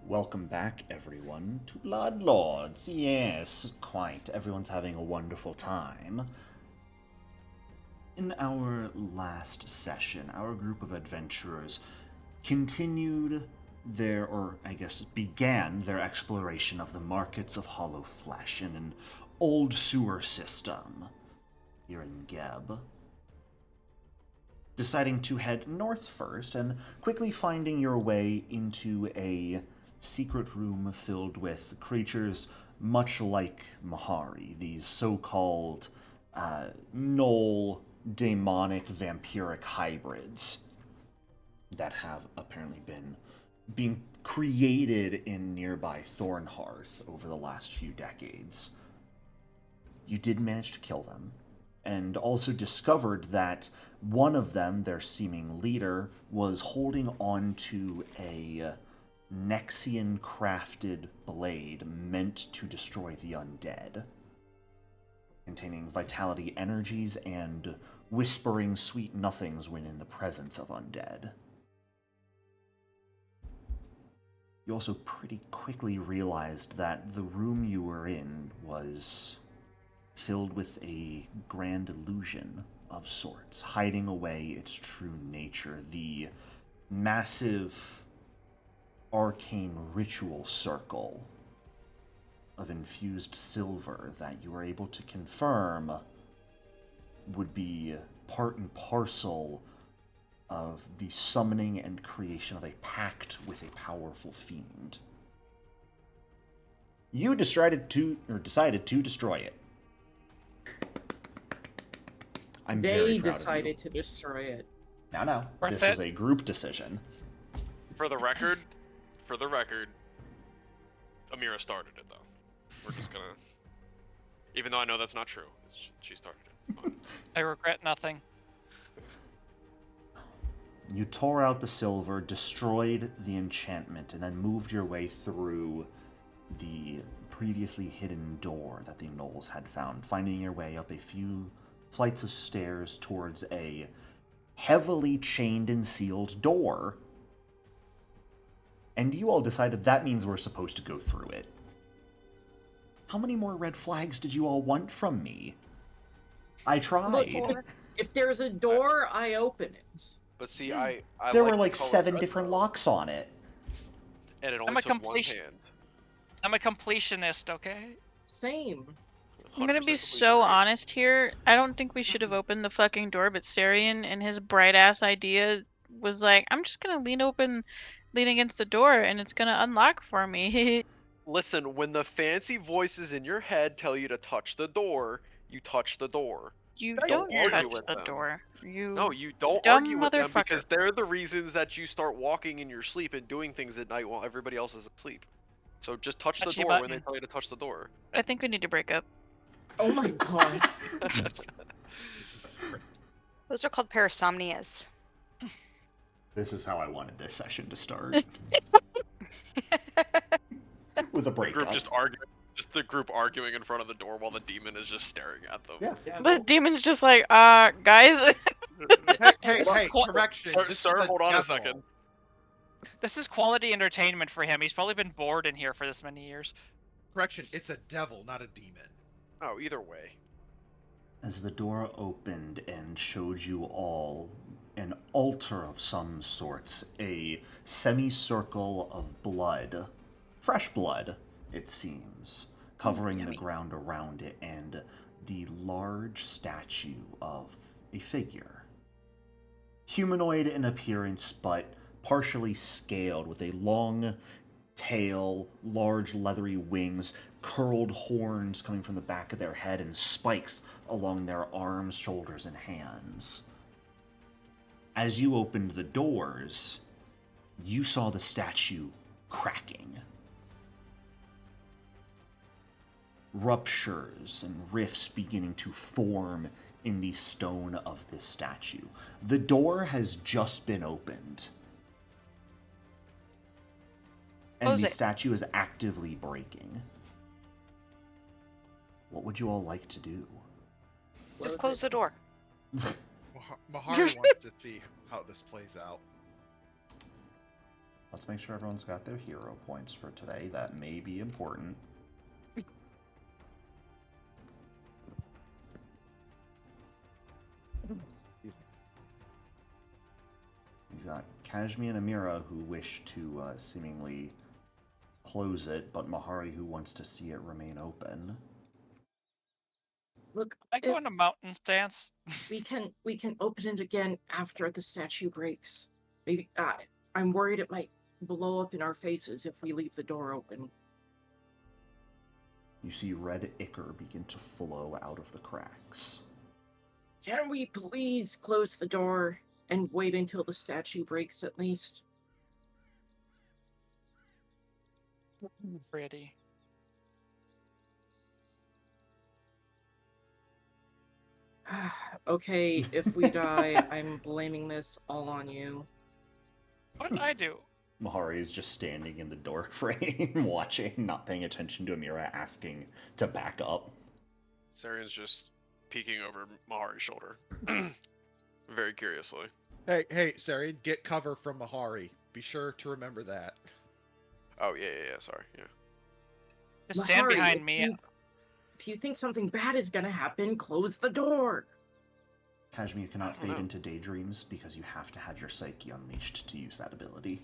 Welcome back, everyone, to Bloodlords. Yes, quite. Everyone's having a wonderful time. In our last session, our group of adventurers continued began their exploration of the markets of hollow flesh in an old sewer system here in Geb. Deciding to head north first and quickly finding your way into a secret room filled with creatures much like Mahari, these so-called gnoll demonic vampiric hybrids that have apparently been being created in nearby Thornhearth over the last few decades. You did manage to kill them, and also discovered that one of them, their seeming leader, was holding on to a Nexian-crafted blade meant to destroy the undead, containing vitality energies and whispering sweet nothings when in the presence of undead. You also pretty quickly realized that the room you were in was filled with a grand illusion of sorts, hiding away its true nature, the massive arcane ritual circle of infused silver that you were able to confirm would be part and parcel of the summoning and creation of a pact with a powerful fiend. You decided to destroy it. I'm very proud of you. They decided to destroy it. No. This was a group decision. For the record, Amira started it, though. We're just gonna... Even though I know that's not true, she started it. I regret nothing. You tore out the silver, destroyed the enchantment, and then moved your way through the previously hidden door that the gnolls had found, finding your way up a few flights of stairs towards a heavily chained and sealed door. And you all decided that means we're supposed to go through it. How many more red flags did you all want from me? I tried. Look, if there's a door, I open it. But see, I there like were like 7 red, different locks on it. And it only took one hand. I'm a completionist, okay? Same. I'm gonna be so honest here. I don't think we should have opened the fucking door, but Sarian and his bright ass idea was like, I'm just gonna lean against the door and it's gonna unlock for me. Listen, when the fancy voices in your head tell you to touch the door, you touch the door. You Don't don't argue touch with the them. door. No, you don't dumb argue with them motherfucker. because they're the reasons that you start walking in your sleep and doing things at night while everybody else is asleep. So just touch the Touchy door when button. they tell you to touch the door. I think we need to break up. Oh my god. Those are called parasomnias. This is how I wanted this session to start. With a breakup. The group arguing in front of the door while the demon is just staring at them. Yeah. The demon's just like, guys. Hey, correction. Sir, hold on a second. This is quality entertainment for him. He's probably been bored in here for this many years. Correction, it's a devil, not a demon. Oh, either way. As the door opened and showed you all an altar of some sorts, a semicircle of blood, fresh blood, it seems, covering the ground around it, and the large statue of a figure. Humanoid in appearance, but partially scaled, with a long tail, large leathery wings, curled horns coming from the back of their head, and spikes along their arms, shoulders, and hands. As you opened the doors, you saw the statue cracking. Ruptures and rifts beginning to form in the stone of this statue. The door has just been opened. And the statue is actively breaking. What would you all like to do? Just close the door. Mahari wants to see how this plays out. Let's make sure everyone's got their hero points for today. That may be important. We've got Kashmi and Amira who wish to seemingly close it, but Mahari who wants to see it remain open. Look, I go into mountain stance. we can open it again after the statue breaks. Maybe I'm worried it might blow up in our faces if we leave the door open. You see red ichor begin to flow out of the cracks. Can we please close the door and wait until the statue breaks at least? Pretty. Okay, if we die, I'm blaming this all on you. What did I do? Mahari is just standing in the door frame, watching, not paying attention to Amira, asking to back up. Sarian's just peeking over Mahari's shoulder, very curiously. Hey, Sarian, get cover from Mahari. Be sure to remember that. Oh yeah, sorry, yeah. Just stand Mahari, behind me. If you think something bad is gonna happen, close the door. Kashmi, you cannot I don't fade know. into daydreams because you have to have your psyche unleashed to use that ability.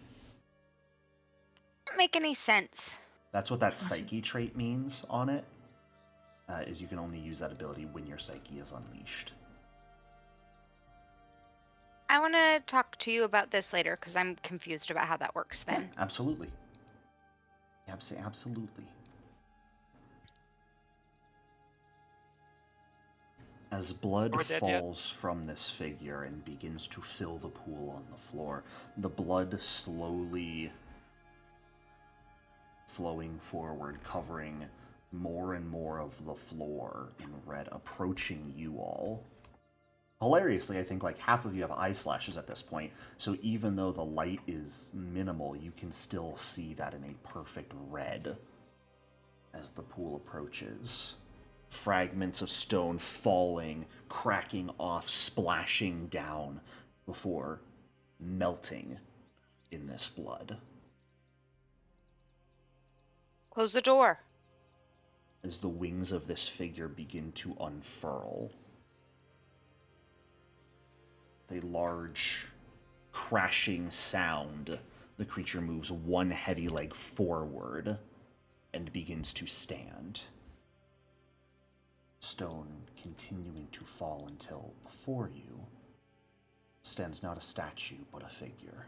Doesn't make any sense. That's what that psyche trait means on it, is you can only use that ability when your psyche is unleashed. I want to talk to you about this later because I'm confused about how that works then. Yeah, absolutely. Absolutely. As blood We're dead yet? falls from this figure and begins to fill the pool on the floor, the blood slowly flowing forward, covering more and more of the floor in red, approaching you all. Hilariously, I think like half of you have eye slashes at this point, so even though the light is minimal, you can still see that in a perfect red as the pool approaches. Fragments of stone falling, cracking off, splashing down before melting in this blood. Close the door. As the wings of this figure begin to unfurl, with a large crashing sound, the creature moves one heavy leg forward and begins to stand. Stone continuing to fall until before you stands not a statue but a figure.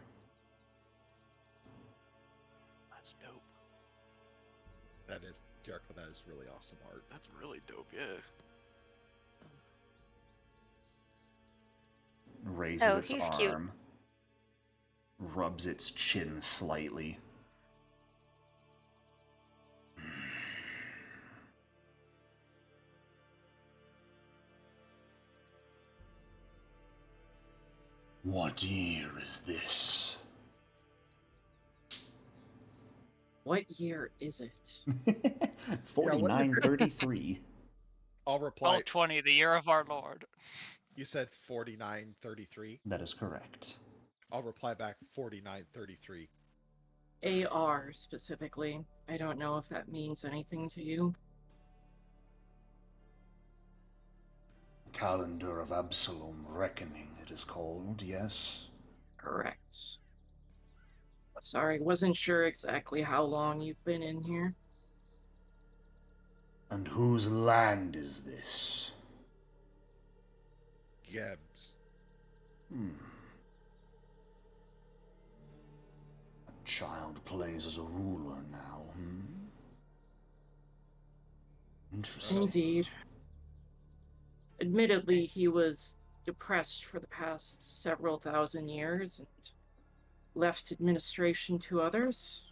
That's dope. That is, Jericho, that is really awesome art. That's really dope, yeah. Raises Oh, its he's cute. arm, rubs its chin slightly. What year is this? What year is it? 4933. I'll reply. 1220, the year of our Lord. You said 4933. That is correct. I'll reply back 4933. AR specifically. I don't know if that means anything to you. Calendar of Absalom Reckoning, it is called, yes? Correct. Sorry, wasn't sure exactly how long you've been in here. And whose land is this? Gebs. A child plays as a ruler now, Interesting. Indeed. Admittedly, he was depressed for the past several thousand years and left administration to others.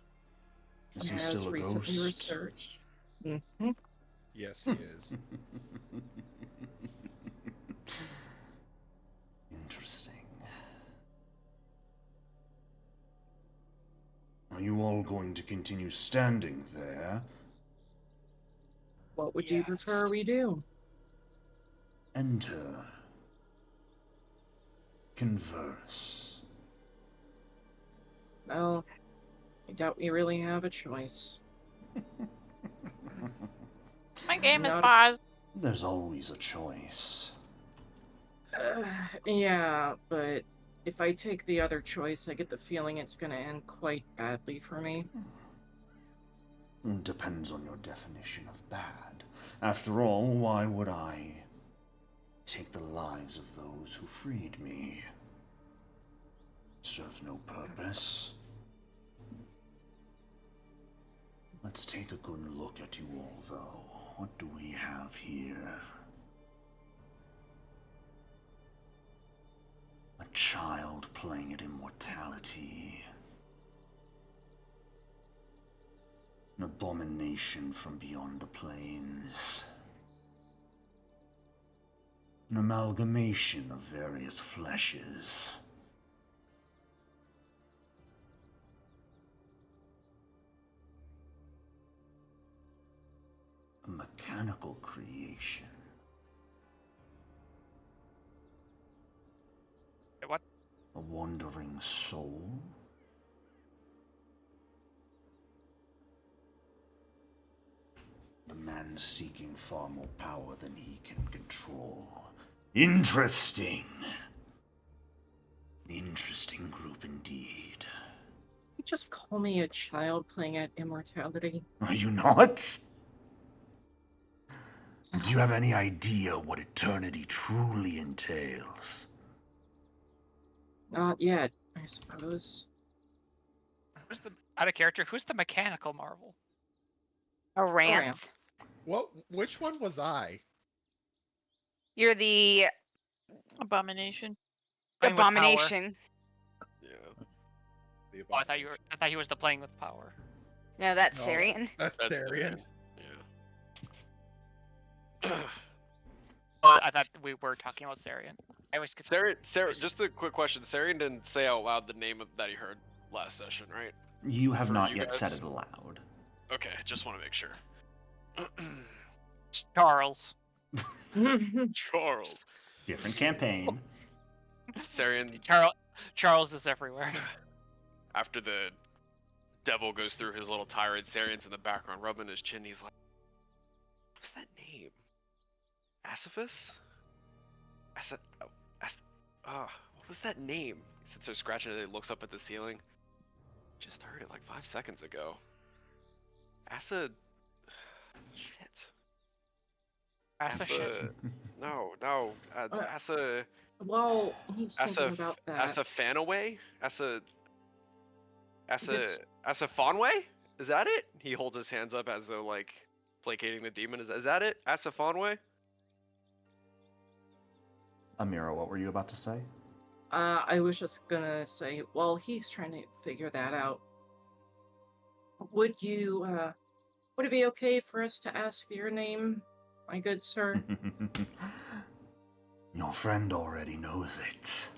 Is he Has still a recently ghost? researched. Yes, he is. Interesting. Are you all going to continue standing there? What would you Yes. prefer we do? Enter. Converse. Well, I doubt we really have a choice. My game is Not a- paused. There's always a choice. Yeah, but if I take the other choice, I get the feeling it's gonna end quite badly for me. Depends on your definition of bad. After all, why would I take the lives of those who freed me? Serves no purpose. Let's take a good look at you all, though. What do we have here? A child playing at immortality. An abomination from beyond the plains. An amalgamation of various fleshes. A mechanical creation. What? A wandering soul. A man seeking far more power than he can control. Interesting. Interesting group indeed. You just call me a child playing at immortality. Are you not? Do you have any idea what eternity truly entails? Not yet, I suppose. Who's the out of character? Who's the mechanical marvel? A Ranth. Ranth. What? Which one was I? You're the Abomination. Playing with power. abomination. Yeah. Oh, I thought he was the playing with power. No, that's No. Sarian. That's That's Carrion. Yeah. Oh, I thought we were talking about Sarian. I always get Sarian, just a quick question. Sarian didn't say out loud the name that he heard last session, right? You have For not you yet guys? said it aloud. Okay, just want to make sure. Charles. Charles. Different campaign. Sarian, Charles is everywhere. after the devil goes through his little tirade, Sarian's in the background rubbing his chin. He's like, what's that name? Asiphus? What was that name? He sits there scratching it. He looks up at the ceiling. Just heard it like 5 seconds ago. Shit. No. Well, he's thinking about that. Fanaway? It's- Fanway? Is that it? He holds his hands up as though like placating the demon. Is that it? Fanway? Amira, what were you about to say? I was just gonna say, while he's trying to figure that out, would it be okay for us to ask your name, my good sir? Your friend already knows it.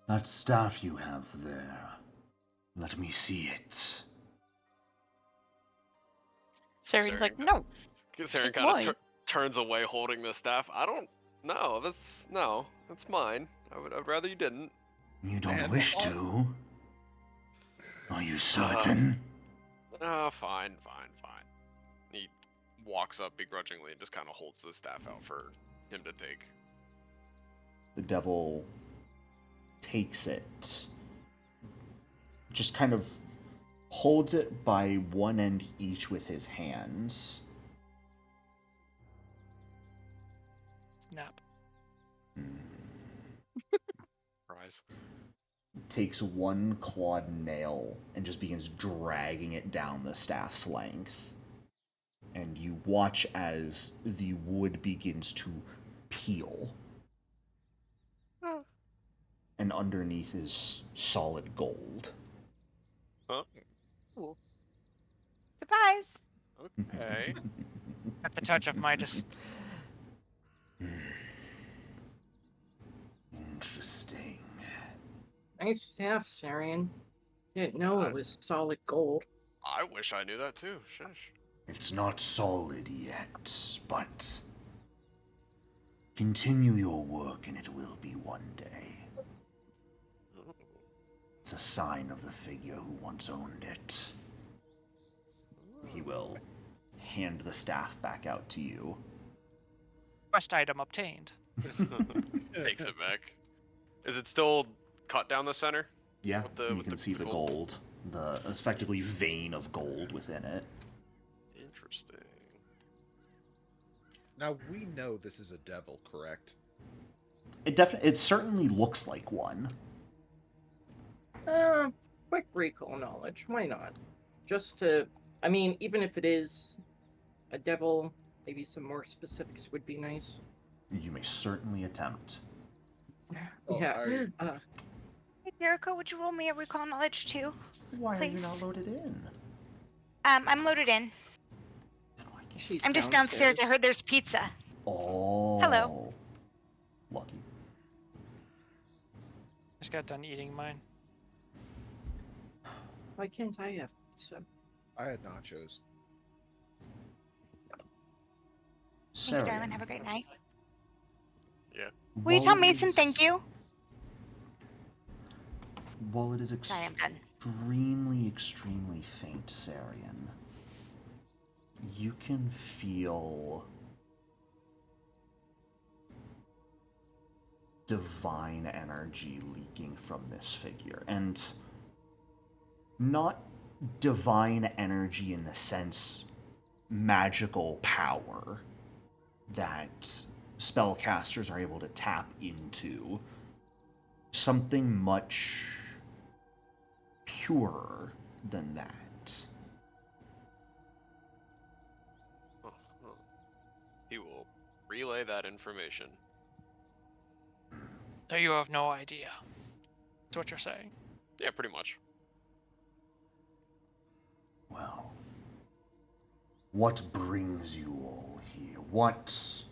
That staff you have there. Let me see it. Sarian's like, Sarian. no. Sarian It's kind mine. of turns away holding the staff. I don't know. That's mine. I'd rather you didn't. You don't Man, wish to? Are you certain? Oh, fine. He walks up begrudgingly and just kind of holds the staff out for him to take. The devil takes it. Just kind of holds it by one end each with his hands. Snap. Rise. Takes one clawed nail and just begins dragging it down the staff's length. And you watch as the wood begins to peel. And underneath is solid gold. Huh? Surprise. Okay. At the touch of Midas. Interesting. Nice staff, Sarian. Didn't know it was solid gold. I wish I knew that too. Shush. It's not solid yet, but continue your work and it will be one day. sign of the figure who once owned it. He will hand the staff back out to you. Quest item obtained. Takes it back. Is it still cut down the center? Yeah, With the- you with can the- see the the gold? gold, the effectively vein of gold within it. Interesting. Now we know this is a devil, correct? It certainly looks like one. Quick recall knowledge. Why not? Just to, I mean, even if it is a devil, maybe some more specifics would be nice. You may certainly attempt. Oh, Yeah. Hey, Jericho, would you roll me a recall knowledge too? Why are you not Please. loaded in? I'm loaded in. Oh, I can't- She's I'm just downstairs. I heard there's pizza. Oh. Hello. Lucky. Just got done eating mine. Why can't I have pizza? I had nachos. Thank you, darling. Sarian, Have a great night. Yeah. Will you tell while it Mason thank is- you? While it is Sorry, I'm done. extremely faint, Sarian, you can feel divine energy leaking from this figure. And not divine energy in the sense magical power that spellcasters are able to tap into. Something much purer than that. Uh-huh. He will relay that information. So you have no idea. That's what you're saying. Yeah, pretty much. Well, what brings you all here? What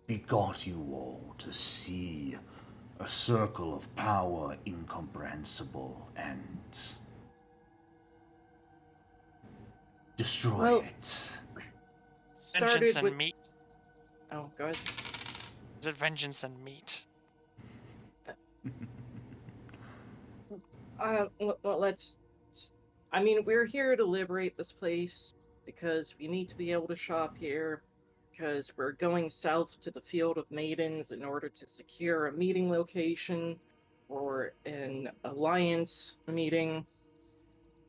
begot you all to see a circle of power incomprehensible and destroy Well- it? Vengeance Started and with. meat. Oh, go ahead. Is it vengeance and meat? Well, let's. I mean, we're here to liberate this place because we need to be able to shop here. Because we're going south to the Field of Maidens in order to secure a meeting location or an alliance meeting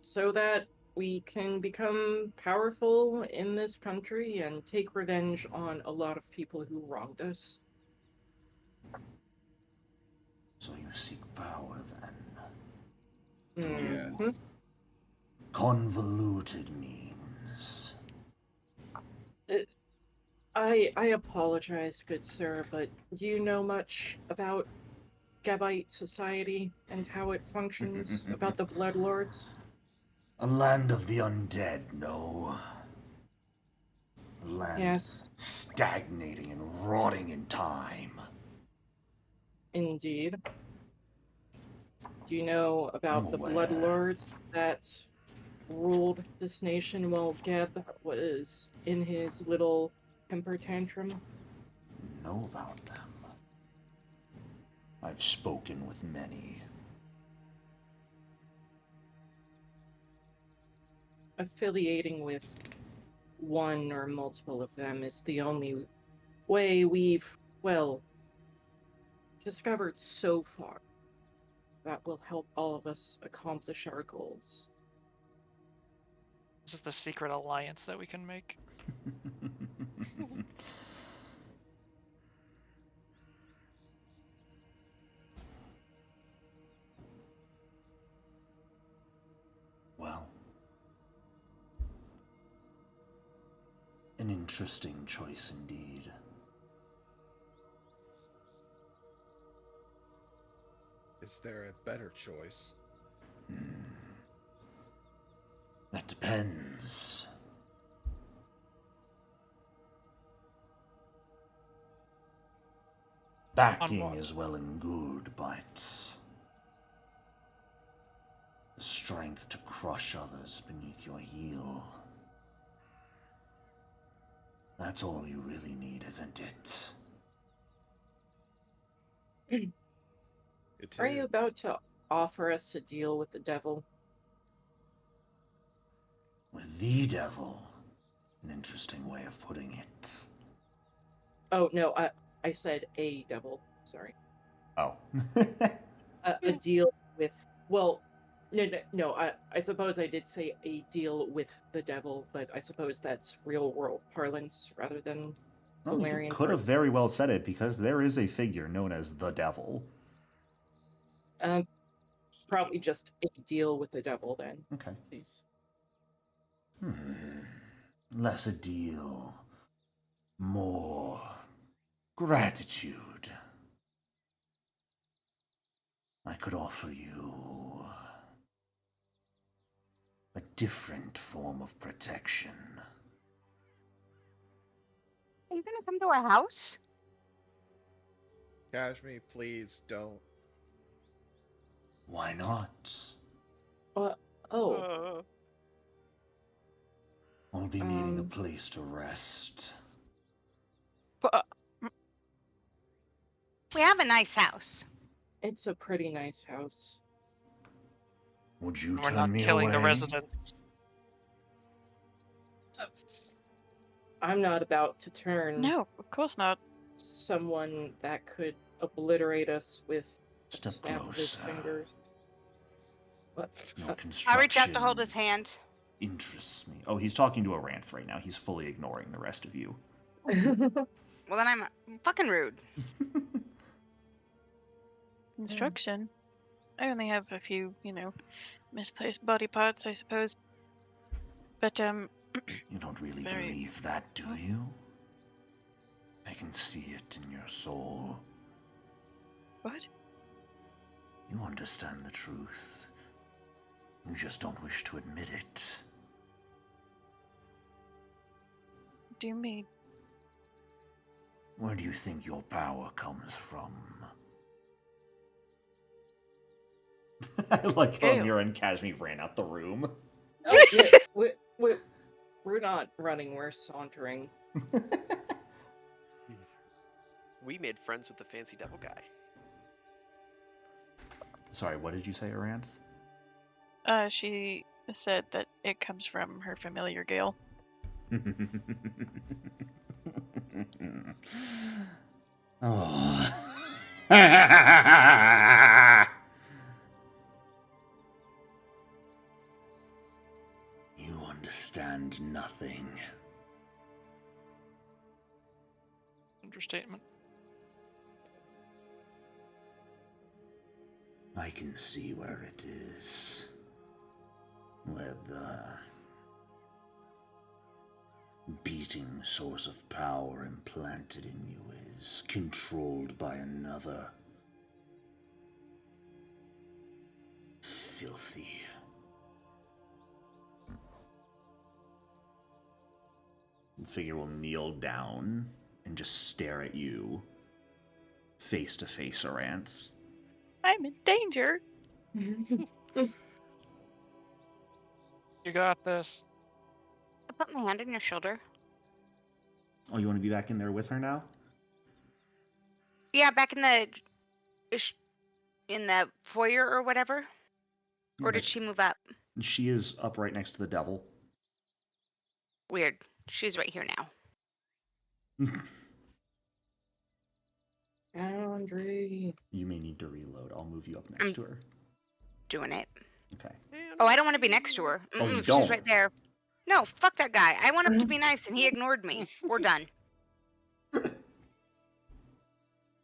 so that we can become powerful in this country and take revenge on a lot of people who wronged us. So you seek power then? Mhm. Yes. Convoluted means. I apologize, good sir, but do you know much about Gabite society and how it functions? About the Bloodlords? A land of the undead, no. A land Yes, stagnating and rotting in time. indeed. Do you know about the aware. Bloodlords that ruled this nation while Geb was in his little temper tantrum? Know about them. I've spoken with many. Affiliating with one or multiple of them is the only way we've, well, discovered so far that will help all of us accomplish our goals. This is the secret alliance that we can make. Well, an interesting choice indeed. Is there a better choice? That depends. Backing what? is well and good, but the strength to crush others beneath your heel. That's all you really need, isn't it? It Are you is. about to offer us a deal with the devil? With the devil. An interesting way of putting it. Oh, no, I said a devil. Sorry. Oh. A deal with, well, no, I suppose I did say a deal with the devil, but I suppose that's real world parlance rather than Well, you Valerian could have parlance. very well said it because there is a figure known as the devil. Probably just a deal with the devil then, Okay. please. Less a deal. More gratitude. I could offer you a different form of protection. Are you gonna come to our house? Kashmi, please don't. Why not? Oh, I'll be needing a Um, place to rest. But, We have a nice house. it's a pretty nice house. Would you We're turn not me killing away? the residents. I'm not about to turn no, of course not. someone that could obliterate us with a Step snap of his closer. fingers. What? Your I construction reach out to hold his hand. interests me. Oh, he's talking to Aranth right now. He's fully ignoring the rest of you. Well, then I'm fucking rude. Construction. I only have a few, misplaced body parts, I suppose. But You don't really Very- believe that, do you? I can see it in your soul. what? You understand the truth. You just don't wish to admit it. What do you mean? Where do you think your power comes from? I like how Gale. Mira and Kashmir ran out the room. Oh, yeah, we're not running, we're sauntering. We made friends with the fancy devil guy. Sorry, what did you say, Aranth? She said that it comes from her familiar Gale. Oh. You understand nothing. Understatement. I can see where it is. Where the beating source of power implanted in you is controlled by another. Filthy. The figure will kneel down and just stare at you, face to face, Aranth. I'm in danger. You got this. I put my hand on your shoulder. Oh, you want to be back in there with her now? Yeah, back in the foyer or whatever. Or did she move up? She is up right next to the devil. Weird. She's right here now. Boundary. You may need to reload. I'll move you up next to her. Doing it. Okay. Oh, I don't want to be next to her. Oh, you She's don't? right there. No, fuck that guy. I want him to be nice, and he ignored me. We're done.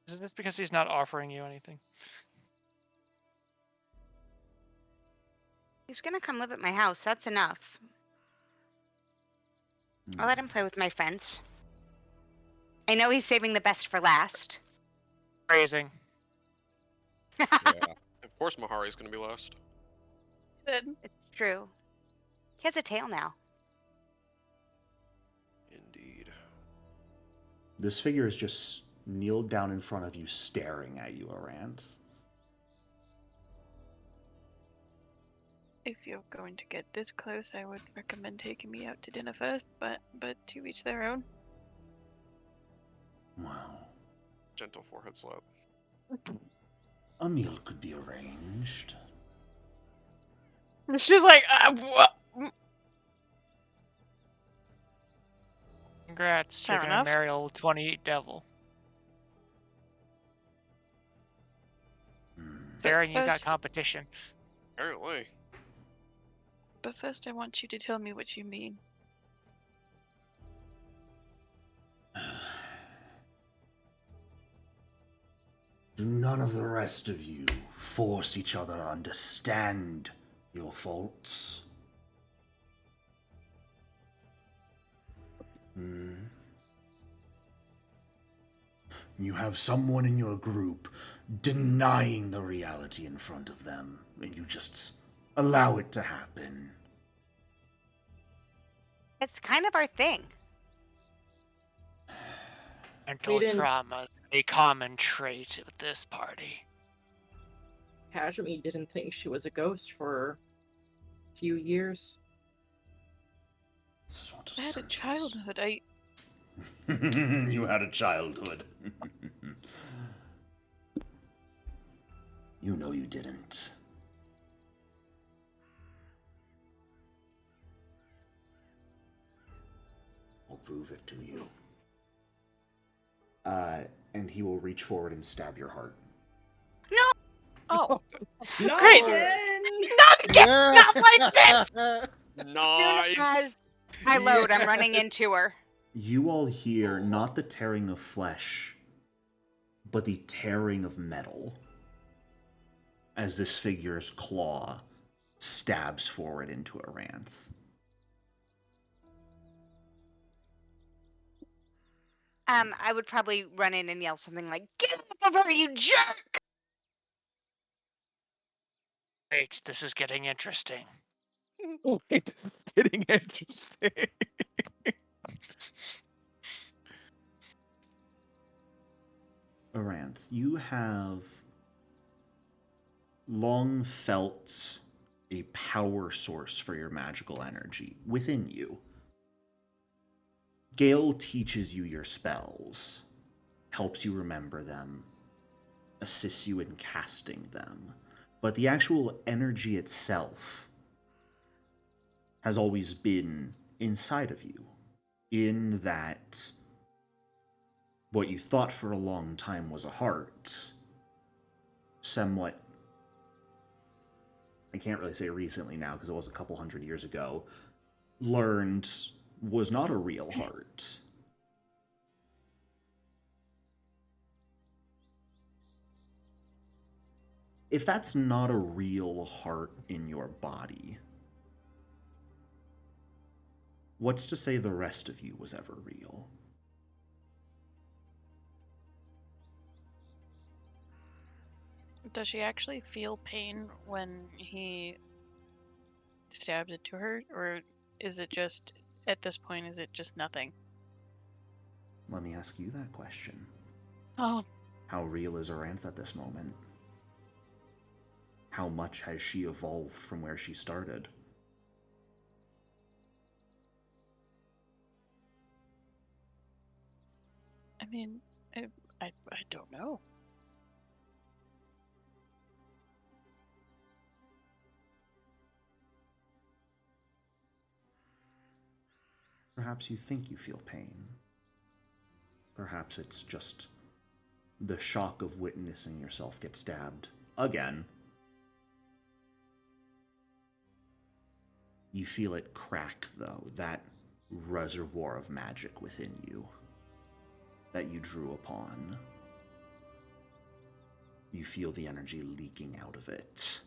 Is this because he's not offering you anything? He's gonna come live at my house. That's enough. I'll let him play with my friends. I know he's saving the best for last. Phrasing. Yeah. Of course Mahari's gonna be last. Then It's true. He has a tail now. Indeed. This figure is just kneeled down in front of you, staring at you, Aranth. if you're going to get this close, I would recommend taking me out to dinner first, but to each their own. Wow. Gentle forehead slap. A meal could be arranged. She's like, Congrats, Fair you're gonna enough. marry old 28 devil. Darren, you got first- competition. Apparently. But first, I want you to tell me what you mean. Do none of the rest of you force each other to understand your faults? You have someone in your group denying the reality in front of them, and you just allow it to happen. It's kind of our thing. Mental didn't- trauma, a common trait with this party. Kashmi didn't think she was a ghost for a few years. Sort of I had a senses. childhood. You had a childhood. You know you didn't. I'll prove it to you. And he will reach forward and stab your heart. Oh, No! Great. Not again! Not like this! Nice. As I load, I'm running into her. You all hear not the tearing of flesh, but the tearing of metal as this figure's claw stabs forward into Aranth. I would probably run in and yell something like, "Get off of her, you jerk!" Wait, this is getting interesting. Wait, this is getting interesting. Aranth, you have long felt a power source for your magical energy within you. Gale teaches you your spells, helps you remember them, assists you in casting them. But the actual energy itself has always been inside of you, in that what you thought for a long time was a heart, somewhat, I can't really say recently now because it was a couple hundred years ago, learned was not a real heart. If that's not a real heart in your body, what's to say the rest of you was ever real? does she actually feel pain when he stabbed it to her, or is it just at this point? Is it just nothing? Let me ask you that question. Oh, How real is Aranth at this moment? How much has she evolved from where she started? I mean, I don't know. Perhaps you think you feel pain. Perhaps it's just the shock of witnessing yourself get stabbed again. You feel it crack, though, that reservoir of magic within you that you drew upon. You feel the energy leaking out of it.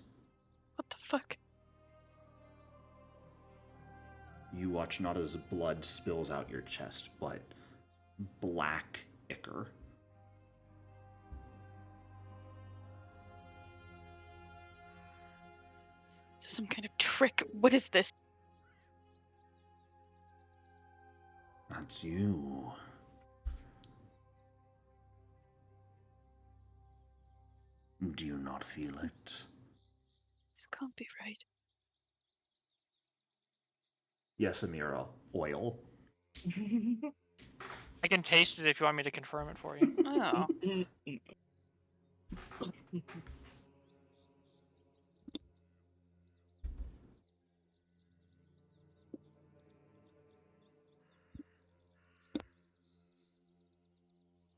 What the fuck? You watch not as blood spills out your chest, but black ichor. Is this some kind of trick? What is this? That's you. Do you not feel it? This can't be right. Yes, Amira. Oil. I can taste it if you want me to confirm it for you. Oh.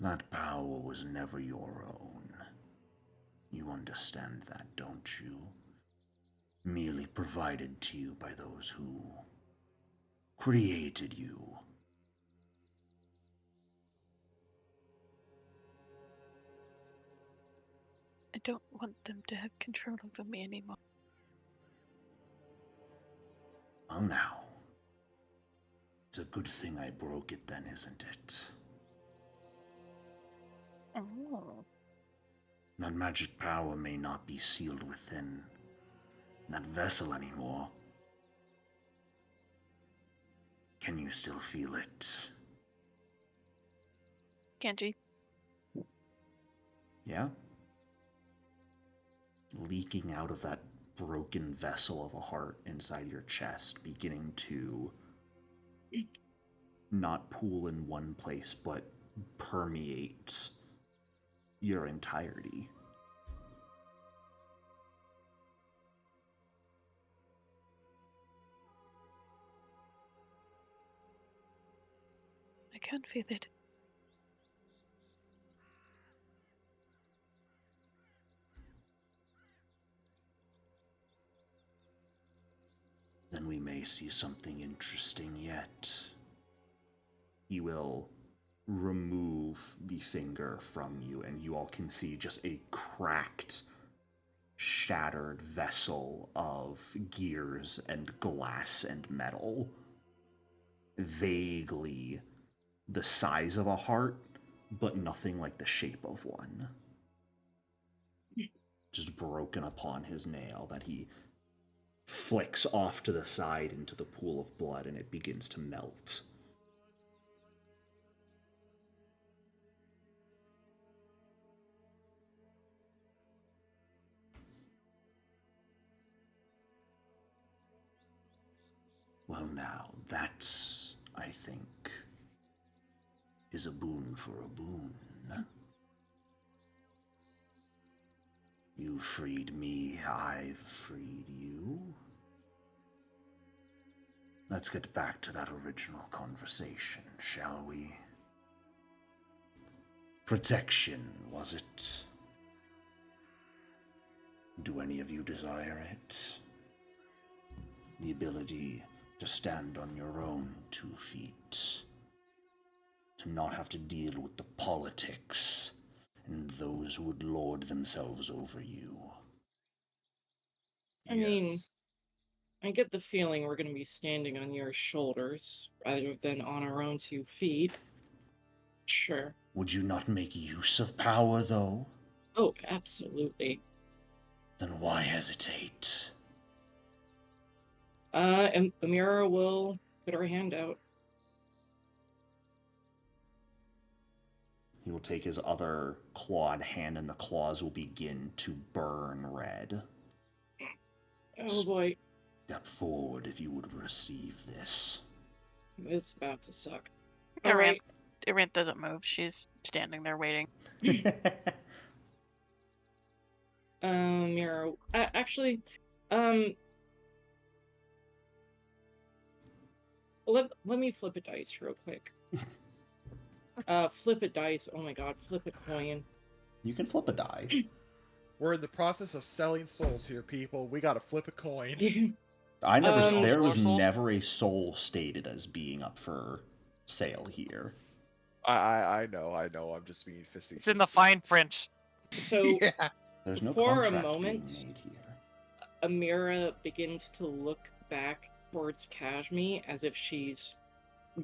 That power was never your own. You understand that, don't you? Merely provided to you by those who created you. I don't want them to have control over me anymore. Oh, now. It's a good thing I broke it then, isn't it? Oh. That magic power may not be sealed within that vessel anymore. Can you still feel it? Kenji. Yeah? Leaking out of that broken vessel of a heart inside your chest, beginning to not pool in one place, but permeate your entirety. I can't feel it. Then we may see something interesting yet. He will remove the finger from you, and you all can see just a cracked, shattered vessel of gears and glass and metal. Vaguely the size of a heart, but nothing like the shape of one. Just broken upon his nail that he flicks off to the side into the pool of blood, and it begins to melt. Well, now, that's, I think, is a boon for a boon. You freed me, I've freed you. Let's get back to that original conversation, shall we? Protection, was it? Do any of you desire it? The ability to stand on your own 2 feet. To not have to deal with the politics and those who would lord themselves over you. I mean, I get the feeling we're going to be standing on your shoulders rather than on our own 2 feet. Sure. Would you not make use of power, though? Oh, absolutely. Then why hesitate? And Amira will put her hand out. He will take his other clawed hand, and the claws will begin to burn red. Oh boy, Step forward if you would receive this. this is about to suck. Iran doesn't move. She's standing there waiting. Mira, actually, let me flip a dice real quick. Flip a dice. Oh my god, flip a coin. You can flip a die. We're in the process of selling souls here, people. We gotta flip a coin. I never. There was souls? never a soul stated as being up for sale here. I know. I'm just being facetious. It's in the fine print. So, Yeah. There's no for a contract moment, being made here. Amira begins to look back towards Kashmi as if she's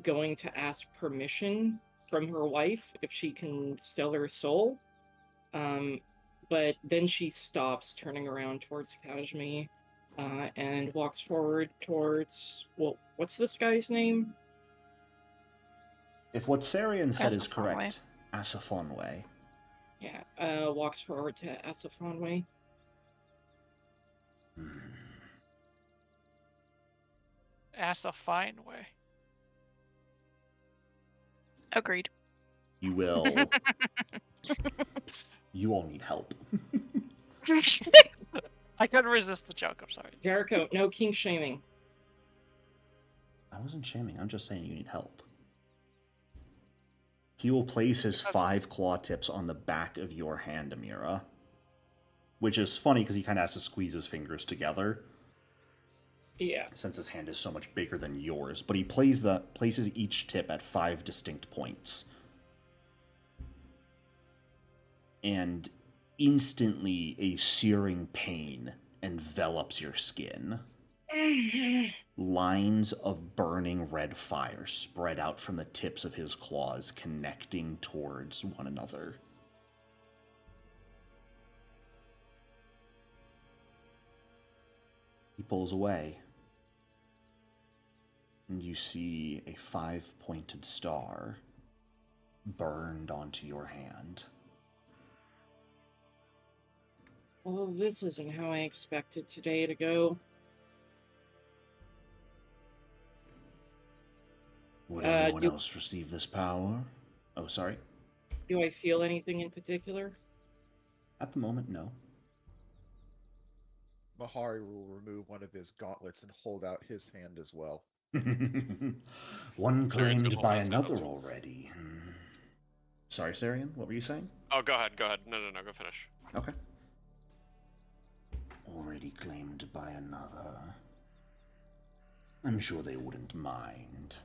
going to ask permission from her wife if she can sell her soul. But then she stops, turning around towards Kashmi, and walks forward towards, well, what's this guy's name? If what Sarian said is Asafonwe. correct, Asafonwe. Yeah, walks forward to Asafonwe. Ass a fine way. Agreed. You will. You all need help. I couldn't resist the joke, I'm sorry. Jericho, no kink shaming. I wasn't shaming, I'm just saying you need help. He will place his That's- 5 claw tips on the back of your hand, Amira. Which is funny because he kind of has to squeeze his fingers together. Yeah. Since his hand is so much bigger than yours. But he places each tip at 5 distinct points. And instantly a searing pain envelops your skin. Lines of burning red fire spread out from the tips of his claws, connecting towards one another. He pulls away, and you see a 5-pointed star burned onto your hand. Well, this isn't how I expected today to go. Would anyone else receive this power? Oh, sorry. Do I feel anything in particular? At the moment, no. Mahari will remove one of his gauntlets and hold out his hand as well. One Sarian's claimed gonna by hold his hand up another too. already. Sorry, Sarian, what were you saying? Oh, go ahead. No, go finish. Okay. Already claimed by another. I'm sure they wouldn't mind.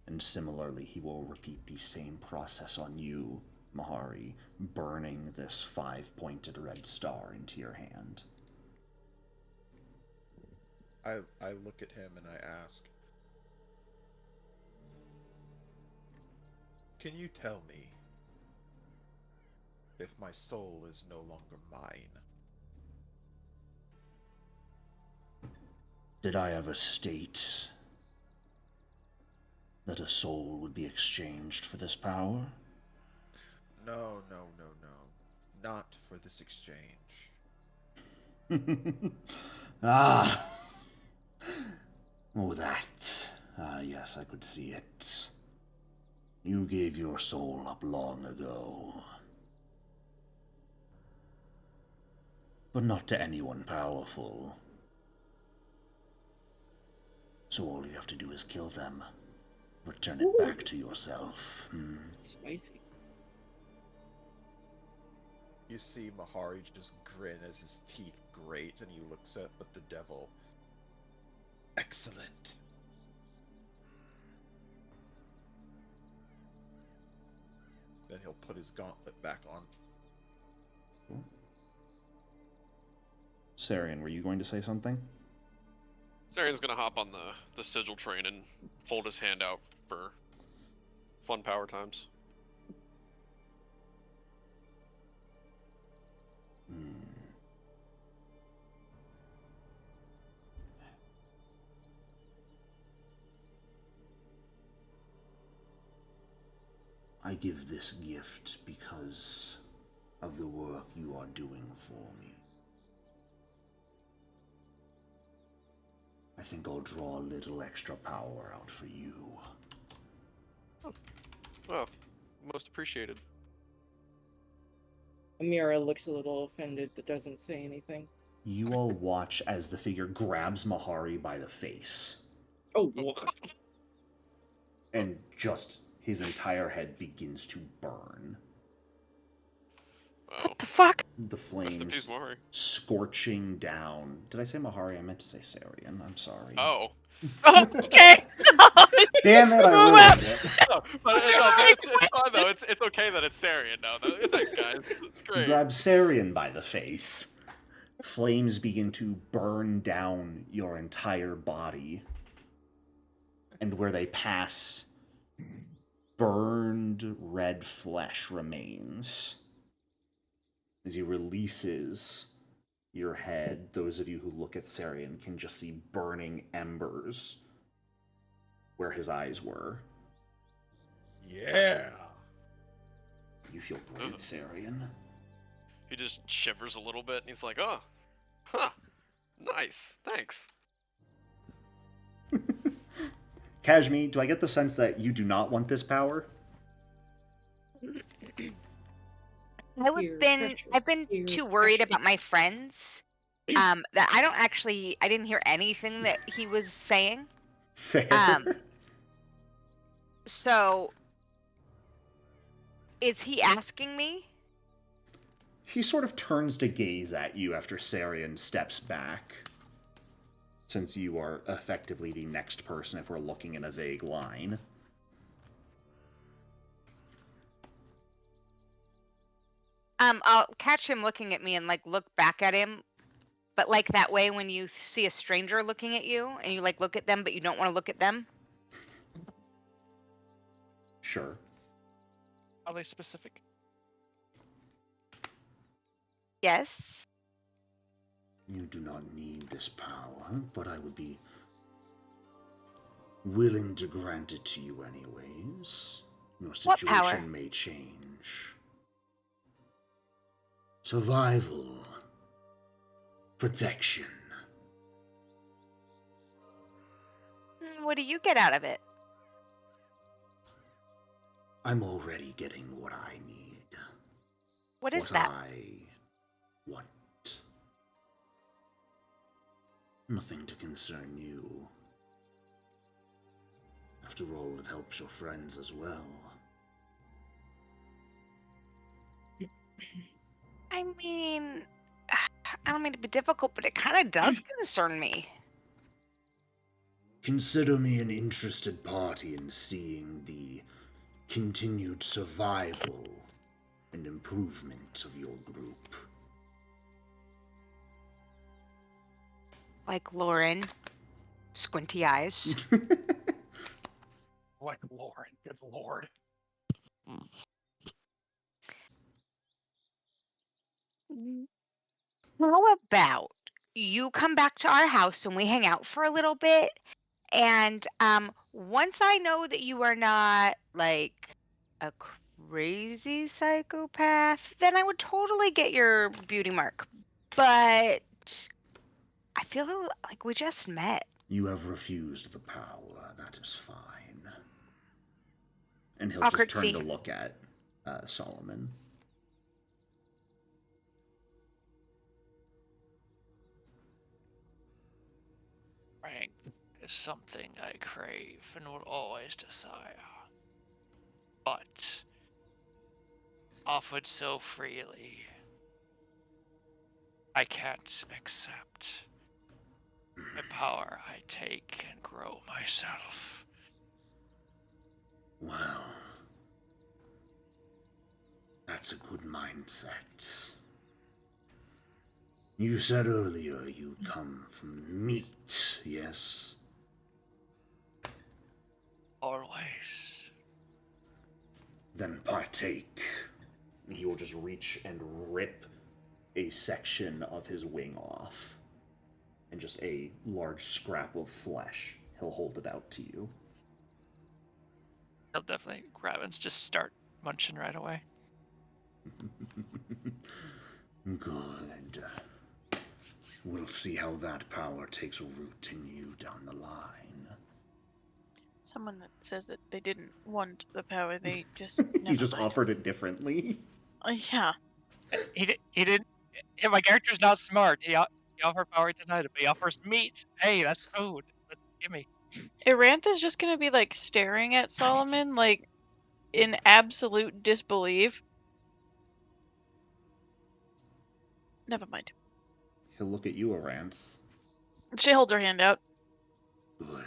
And similarly, he will repeat the same process on you, Mahari, burning this 5-pointed red star into your hand. I look at him and I ask, can you tell me if my soul is no longer mine? Did I ever state that a soul would be exchanged for this power? No. Not for this exchange. Ah! Oh, that. Ah, yes, I could see it. You gave your soul up long ago. But not to anyone powerful. So all you have to do is kill them. Return it back to yourself. Spicy. You see Mahari just grin as his teeth grate and he looks up at the devil. Excellent. Then he'll put his gauntlet back on. Cool. Sarian, were you going to say something? Sarian's gonna hop on the sigil train and hold his hand out for fun power times. I give this gift because of the work you are doing for me. I think I'll draw a little extra power out for you. Well, most appreciated. Amira looks a little offended but doesn't say anything. You all watch as the figure grabs Mahari by the face, Oh, what? and just his entire head begins to burn. Wow. What the fuck? The Rest in peace, flames Mahari. scorching down. Did I say Mahari? I meant to say Sarian. I'm sorry. Oh. Oh, okay. Damn it, I Oh, ruined it. No, but it's fine though. It's okay that it's Sarian now. Though. Thanks, guys. It's He great. grabs Sarian by the face. Flames begin to burn down your entire body. And where they pass, burned red flesh remains. As he releases your head, those of you who look at Sarian can just see burning embers where his eyes were. Yeah. You feel great, Sarian. He just shivers a little bit and he's like, "Oh, huh, nice, thanks." Kashmi, do I get the sense that you do not want this power? Peer pressure, I've been peer too worried pressure. about my friends that I didn't hear anything that he was saying. Fair. So, is he asking me? He sort of turns to gaze at you after Sarian steps back. Since you are effectively the next person if we're looking in a vague line. I'll catch him looking at me and like look back at him, but like that way when you see a stranger looking at you and you like look at them but you don't want to look at them. Sure. Are they specific? Yes. You do not need this power, but I would be willing to grant it to you anyways. Your What power? situation may change. Survival. Protection. What do you get out of it? I'm already getting what I need. What is what that? I want. Nothing to concern you. After all, it helps your friends as well. I mean, I don't mean to be difficult, but it kind of does concern me. Consider me an interested party in seeing the continued survival and improvement of your group. Like Lauren, squinty eyes. Like Lauren, good lord. How about you come back to our house and we hang out for a little bit? And once I know that you are not like a crazy psychopath, then I would totally get your beauty mark. But I feel like we just met. You have refused the power, that is fine. And he'll Awkward just turn C. to look at Solomon. Strength is something I crave and will always desire. But offered so freely, I can't accept. The power I take and grow myself. Well, that's a good mindset. You said earlier you come from meat, yes? Always. Then partake. He will just reach and rip a section of his wing off. And just a large scrap of flesh. He'll hold it out to you. He'll definitely grab and just start munching right away. Good. We'll see how that power takes root in you down the line. Someone that says that they didn't want the power, they just You just mind. offered it differently. Yeah. He didn't. Yeah, my character's not smart. He offered power tonight, but he offers meat. Hey, that's food. Let's gimme. Iranth is just gonna be like staring at Solomon, like in absolute disbelief. Never mind. He'll look at you, Aranth. She holds her hand out. Good.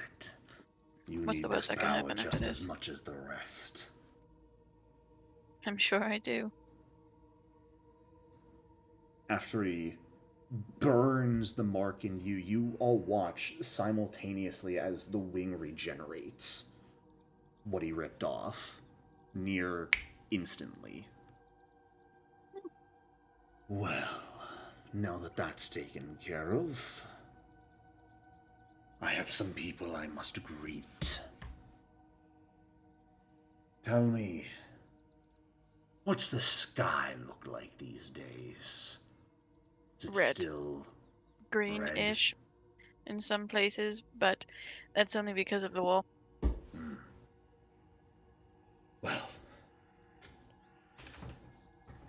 You What's need the this worst that can power happen after just this? as much as the rest. I'm sure I do. After he burns the mark in you, you all watch simultaneously as the wing regenerates what he ripped off near instantly. Well, now that that's taken care of, I have some people I must greet. Tell me, what's the sky look like these days? Is it Red. still Greenish in some places, but that's only because of the wall. Well,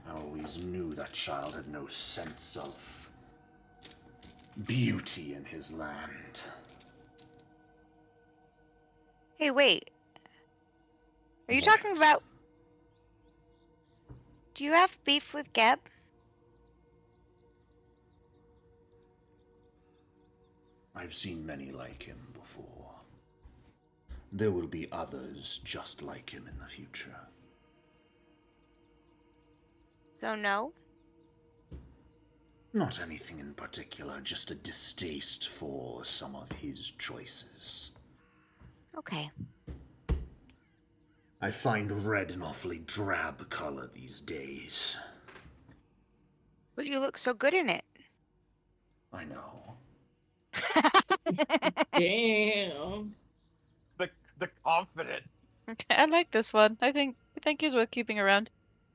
I always knew that child had no sense of beauty in his land. Hey, wait. Are you talking What? about... Do you have beef with Geb? I've seen many like him before. There will be others just like him in the future. So no? Not anything in particular, just a distaste for some of his choices. Okay. I find red an awfully drab color these days. But you look so good in it. I know. Damn. The confident. I like this one. I think he's worth keeping around.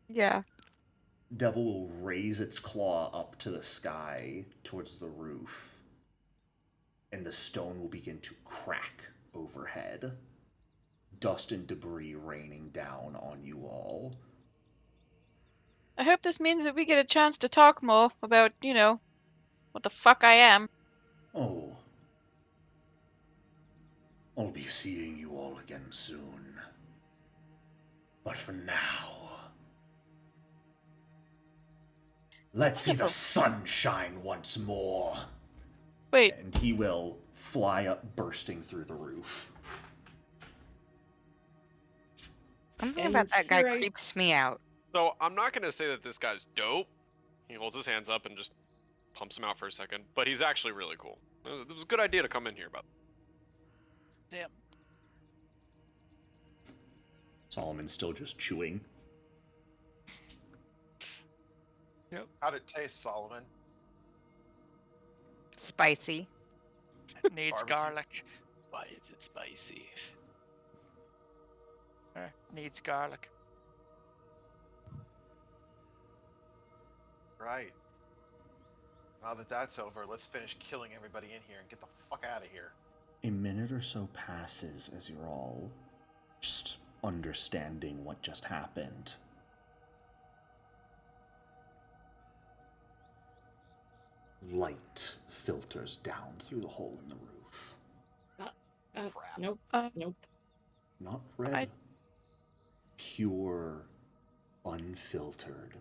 Yeah. Devil will raise its claw up to the sky towards the roof, and the stone will begin to crack overhead. Dust and debris raining down on you all. I hope this means that we get a chance to talk more about, what the fuck I am. Oh. I'll be seeing you all again soon. But for now, let's see the sun shine once more. Wait, And he will fly up, bursting through the roof. Something And about that guy here I- creeps me out. So I'm not gonna say that this guy's dope. He holds his hands up and just pumps him out for a second, but he's actually really cool. It was a good idea to come in here about. Damn. Solomon's still just chewing. How'd it taste, Solomon? Spicy. Needs Barbecue. garlic. Why is it spicy? Needs garlic. Right. Now that that's over, let's finish killing everybody in here and get the fuck out of here. A minute or so passes as you're all just understanding what just happened. Light filters down through the hole in the roof. Crap. Nope. Uh, Nope. Not red. Pure, unfiltered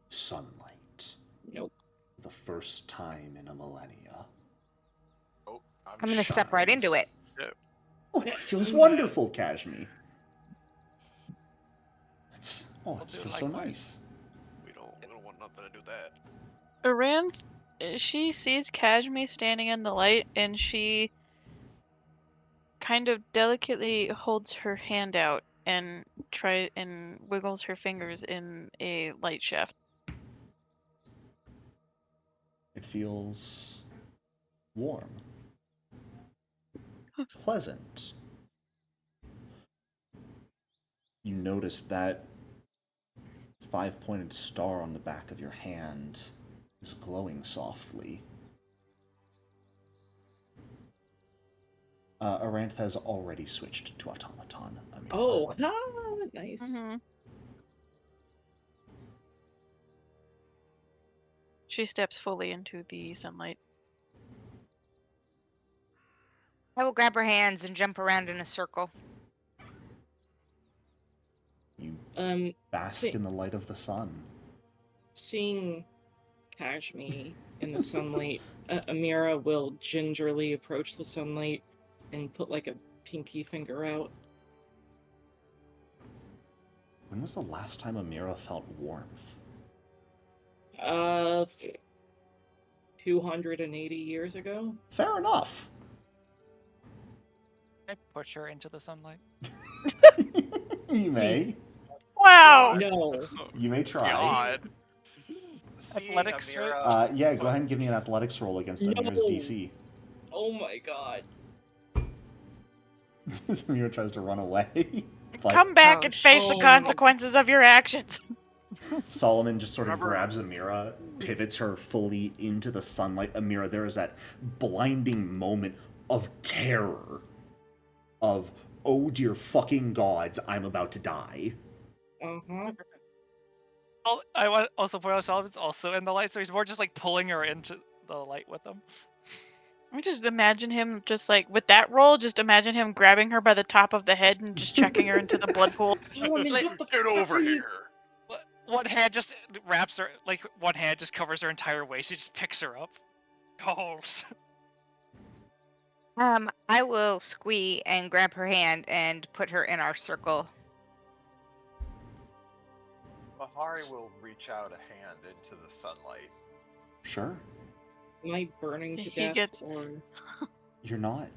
sunlight. Nope. The first time in a millennia. Oh, I'm gonna step right into it. Oh, it feels wonderful, Kashmi. It We'll feels do so likewise. nice. We don't want nothing to do with that. Aranth, she sees Kashmi standing in the light, and she kind of delicately holds her hand out and wiggles her fingers in a light shaft. It feels warm, pleasant. You notice that 5-pointed star on the back of your hand is glowing softly. Aranth has already switched to automaton. Oh, nice. Mm-hmm. She steps fully into the sunlight. I will grab her hands and jump around in a circle. You Um, bask see- in the light of the sun. seeing Kashmi in the sunlight, Amira will gingerly approach the sunlight and put like a pinky finger out. When was the last time Amira felt warmth? 280 years ago. Fair enough. I push her into the sunlight. You may. Wow! No. You may try. God. See, Athletics, Amira, Yeah, go ahead and give me an athletics roll against Amira's No. DC. Oh my god. Amira tries to run away. But Come back and face the Oh, no. consequences of your actions. Solomon just sort of Remember- grabs Amira, pivots her fully into the sunlight. Amira, there is that blinding moment of terror. Of, oh dear fucking gods, I'm about to die. Uh-huh. I want also point out Solomon's also in the light, so he's more just like pulling her into the light with him. I just imagine him just like with that roll. Just imagine him grabbing her by the top of the head and just chucking her into the blood pool. Element, Like, what the Get fuck over are you- here. One hand just wraps her, like one hand just covers her entire waist. He just picks her up. Oh, I will squee and grab her hand and put her in our circle. Mahari will reach out a hand into the sunlight. Sure. Am I burning to He death? gets- Or... You're not.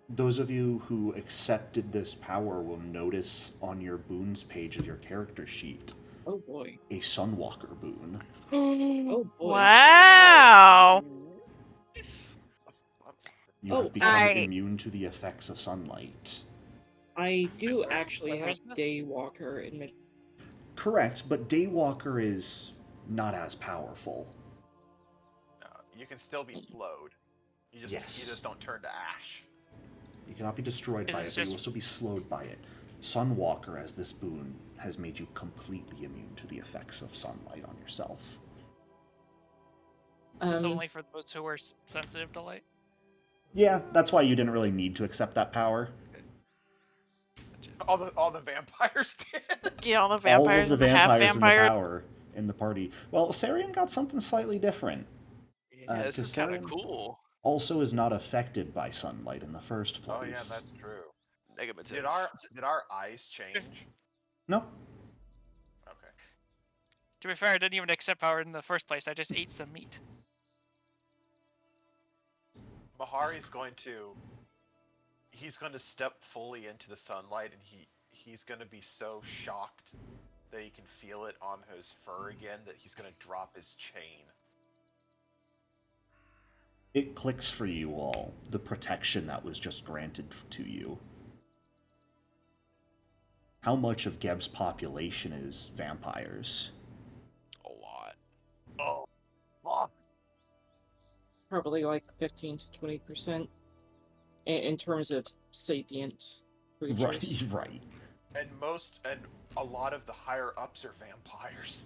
Those of you who accepted this power will notice on your boons page of your character sheet Oh boy. a Sunwalker boon. Oh boy. Wow. Nice. You Oh, have become I- immune to the effects of sunlight. I do actually What have version is this? Daywalker in mid. Correct, but Daywalker is not as powerful. You can still be slowed. You Yes. just don't turn to ash. You cannot be destroyed Is by this it, but you just- will still be slowed by it. Sunwalker, as this boon, has made you completely immune to the effects of sunlight on yourself. Is this Um, only for those who are sensitive to light? Yeah, that's why you didn't really need to accept that power. All the vampires did. Yeah, all the All vampires of the and the half vampires in the vampire. power in the party. Well, Sarian got something slightly different. Yeah, this 'cause is kind of Sarian cool. Also is not affected by sunlight in the first place. Oh yeah, that's true. Negative. Did our eyes change? No. Okay. To be fair, I didn't even accept power in the first place. I just ate some meat. Mahari's going to. He's going to step fully into the sunlight, and he's going to be so shocked that he can feel it on his fur again that he's going to drop his chain. It clicks for you all, the protection that was just granted to you. How much of Geb's population is vampires? A lot. Oh, fuck. probably like 15 to 20% in terms of sapient creatures. Right. And a lot of the higher ups are vampires.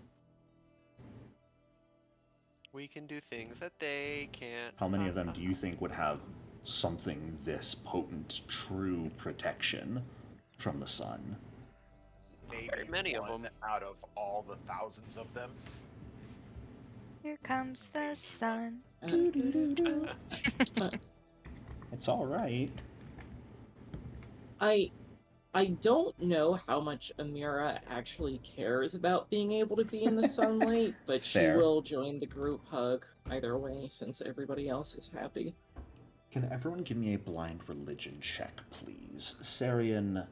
We can do things that they can't. How many of them do you think would have something this potent, true protection from the sun? Maybe Very many of one them. out of all the thousands of them. Here comes the sun. It's all right. I don't know how much Amira actually cares about being able to be in the sunlight, but Fair. she will join the group hug either way since everybody else is happy. Can everyone give me a blind religion check, please? Sarian,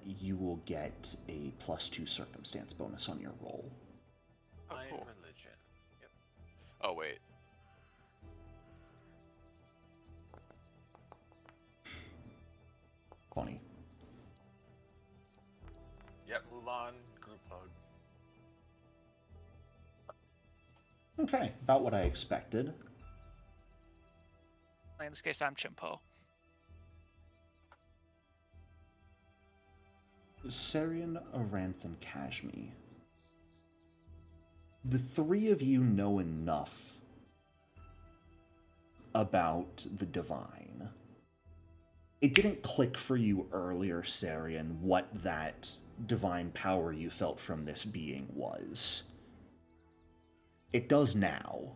you will get a +2 circumstance bonus on your roll. Oh, Blind cool. religion. Oh wait. Funny. Yep, Mulan group hug. Okay, about what I expected. In this case, I'm Chimpo. Sarian, Aranth, and Kashmi. The three of you know enough about the divine. It didn't click for you earlier, Sarian, what that divine power you felt from this being was. It does now,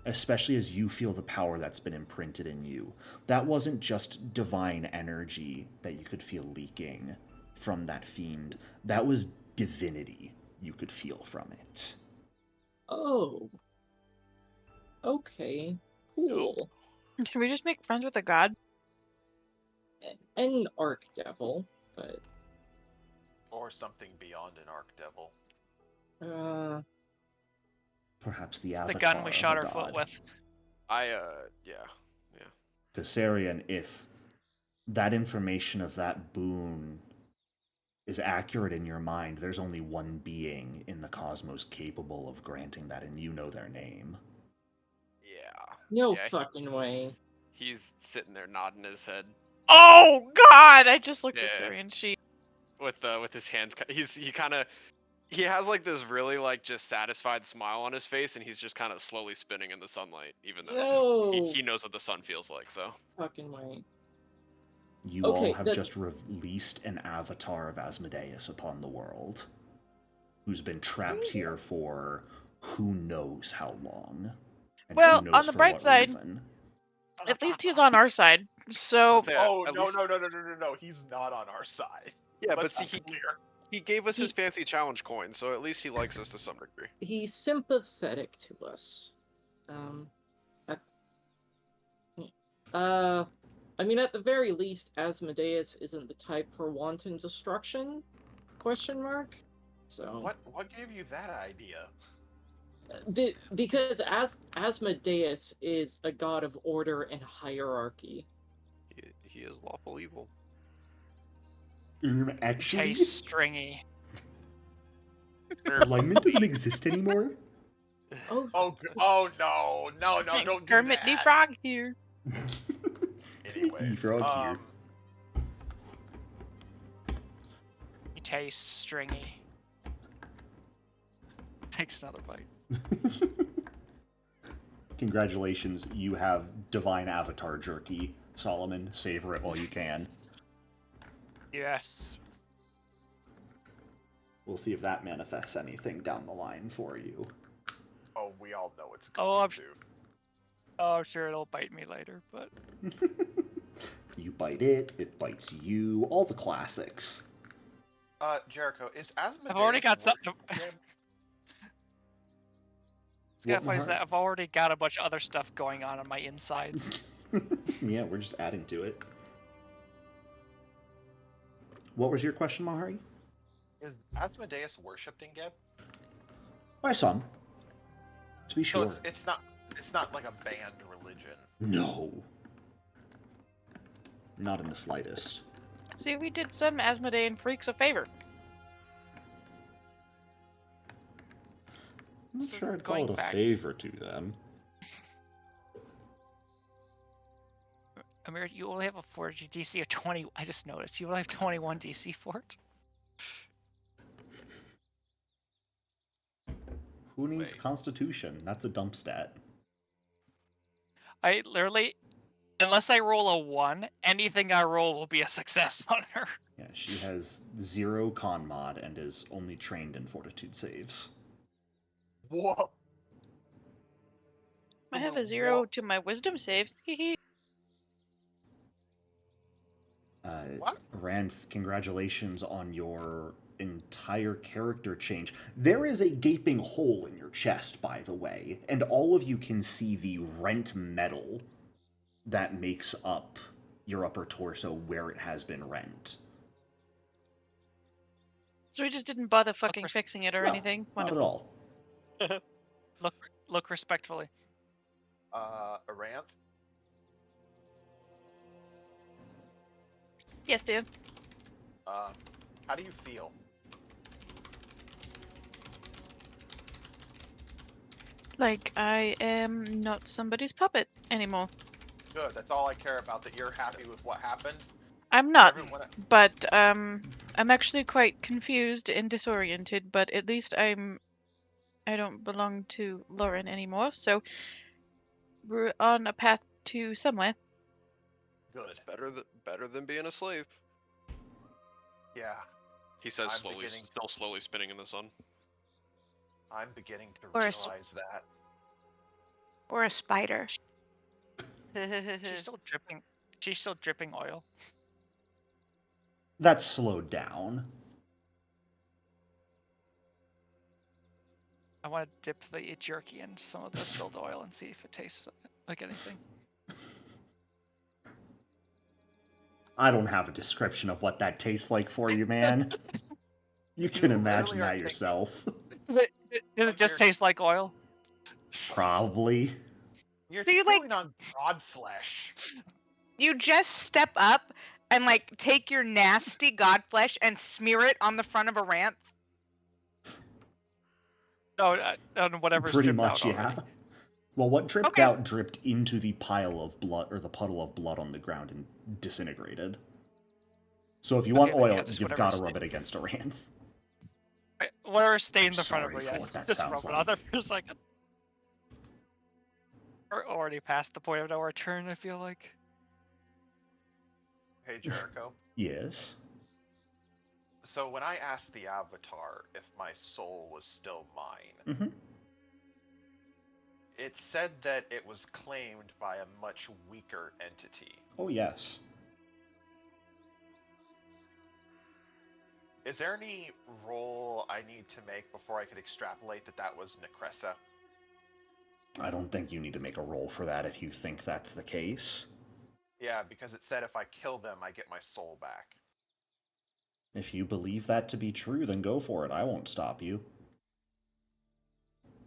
especially as you feel the power that's been imprinted in you. That wasn't just divine energy that you could feel leaking from that fiend. That was divinity you could feel from it. Oh. Okay. Cool. Can we just make friends with a god? An archdevil, but Or something beyond an archdevil. Perhaps the It's avatar the gun we of shot a our foot god. with. Yeah. Because Sarian, if that information of that boon is accurate in your mind, there's only one being in the cosmos capable of granting that, and you know their name. Yeah. no Yeah, fucking way. He's sitting there nodding his head Oh god! I just looked at Yeah. Syrian. She. with his hands. He kind of He has like this really like just satisfied smile on his face, and he's just kind of slowly spinning in the sunlight, even though No he knows what the sun feels like. So fucking way. You all Okay, have that- just released an avatar of Asmodeus upon the world, who's been trapped here for who knows how long. And Well, who knows on the for bright what side, reason. at least he's on our side. So Say, Oh, at no, least- no, he's not on our side. yeah, Let's but see, be clear. he gave us He- his fancy challenge coin, so at least he likes us to some degree. He's sympathetic to us. I mean, at the very least, Asmodeus isn't the type for wanton destruction? Question mark. So What gave you that idea? because Asmodeus is a god of order and hierarchy. He is lawful evil. Actually, Tastes stringy. alignment doesn't exist anymore? Oh, Oh no, don't do Kermit the that. Frog here. Anyways, Frog here. He tastes stringy. Takes another bite. Congratulations, you have divine avatar jerky. Solomon, savor it while you can. Yes. We'll see if that manifests anything down the line for you. Oh, we all know it's Oh, going to. Oh, sure, it'll bite me later, but You bite it, it bites you, all the classics. Jericho, is Asmodeus I've already got something. worshipped again? It's kind of What, funny is Mahar? that I've already got a bunch of other stuff going on my insides. Yeah, we're just adding to it. What was your question, Mahari? Is Asmodeus worshipped in Geb? By some. To be So sure. it's not like a banned religion. No. Not in the slightest. See, we did some Asmodean freaks a favor. I'm not So sure I'd call going it a back- favor to them. Amir, you only have a fort DC of 20. I just noticed you only have 21 DC fort. Who needs Wait. Constitution? That's a dump stat. I literally, unless I roll a 1, anything I roll will be a success on her. Yeah, she has 0 con mod and is only trained in fortitude saves. Whoa. I have a 0 to my wisdom saves. Hee. What? Ranth, congratulations on your entire character change. There is a gaping hole in your chest, by the way, and all of you can see the rent metal that makes up your upper torso where it has been rent. So we just didn't bother fucking res- fixing it or No, anything. Not at Wonderful. all. Look respectfully. Aranth? Yes, dude. How do you feel? Like I am not somebody's puppet anymore. Good, that's all I care about, that you're happy with what happened. I'm not, Everyone- but I'm actually quite confused and disoriented. But at least I don't belong to Lauren anymore, so we're on a path to somewhere. Good. It's better than being a slave. Yeah, He says I'm slowly, beginning- still slowly spinning in the sun. I'm beginning to Or a realize that. Or a spider. She's still dripping. She's still dripping oil. That's slowed down. I want to dip the jerky in some of the spilled oil and see if it tastes like anything. I don't have a description of what that tastes like for you, man. You can You imagine literally are that taking- yourself. Does it just taste like oil? Probably. You're So you, like- chewing on broad flesh. You just step up and like take your nasty god flesh and smear it on the front of a ramp. No, on whatever's Pretty dripped much, out yeah. already. Well, what dripped Okay. out dripped into the pile of blood, or the puddle of blood on the ground and disintegrated. So if you want Okay, then oil, yeah, just you've got whatever's to rub it against a Ranth. Whatever stayed in I'm the front of sorry her, for yeah. what that Just sounds rub it like. on there for a second. We're already past the point of no return, I feel like. Hey, Jericho. Yes. So when I asked the Avatar if my soul was still mine, Mm-hmm. it said that it was claimed by a much weaker entity. Oh, yes. Is there any roll I need to make before I could extrapolate that that was Necressa? I don't think you need to make a roll for that if you think that's the case. Yeah, because it said if I kill them, I get my soul back. If you believe that to be true, then go for it. I won't stop you.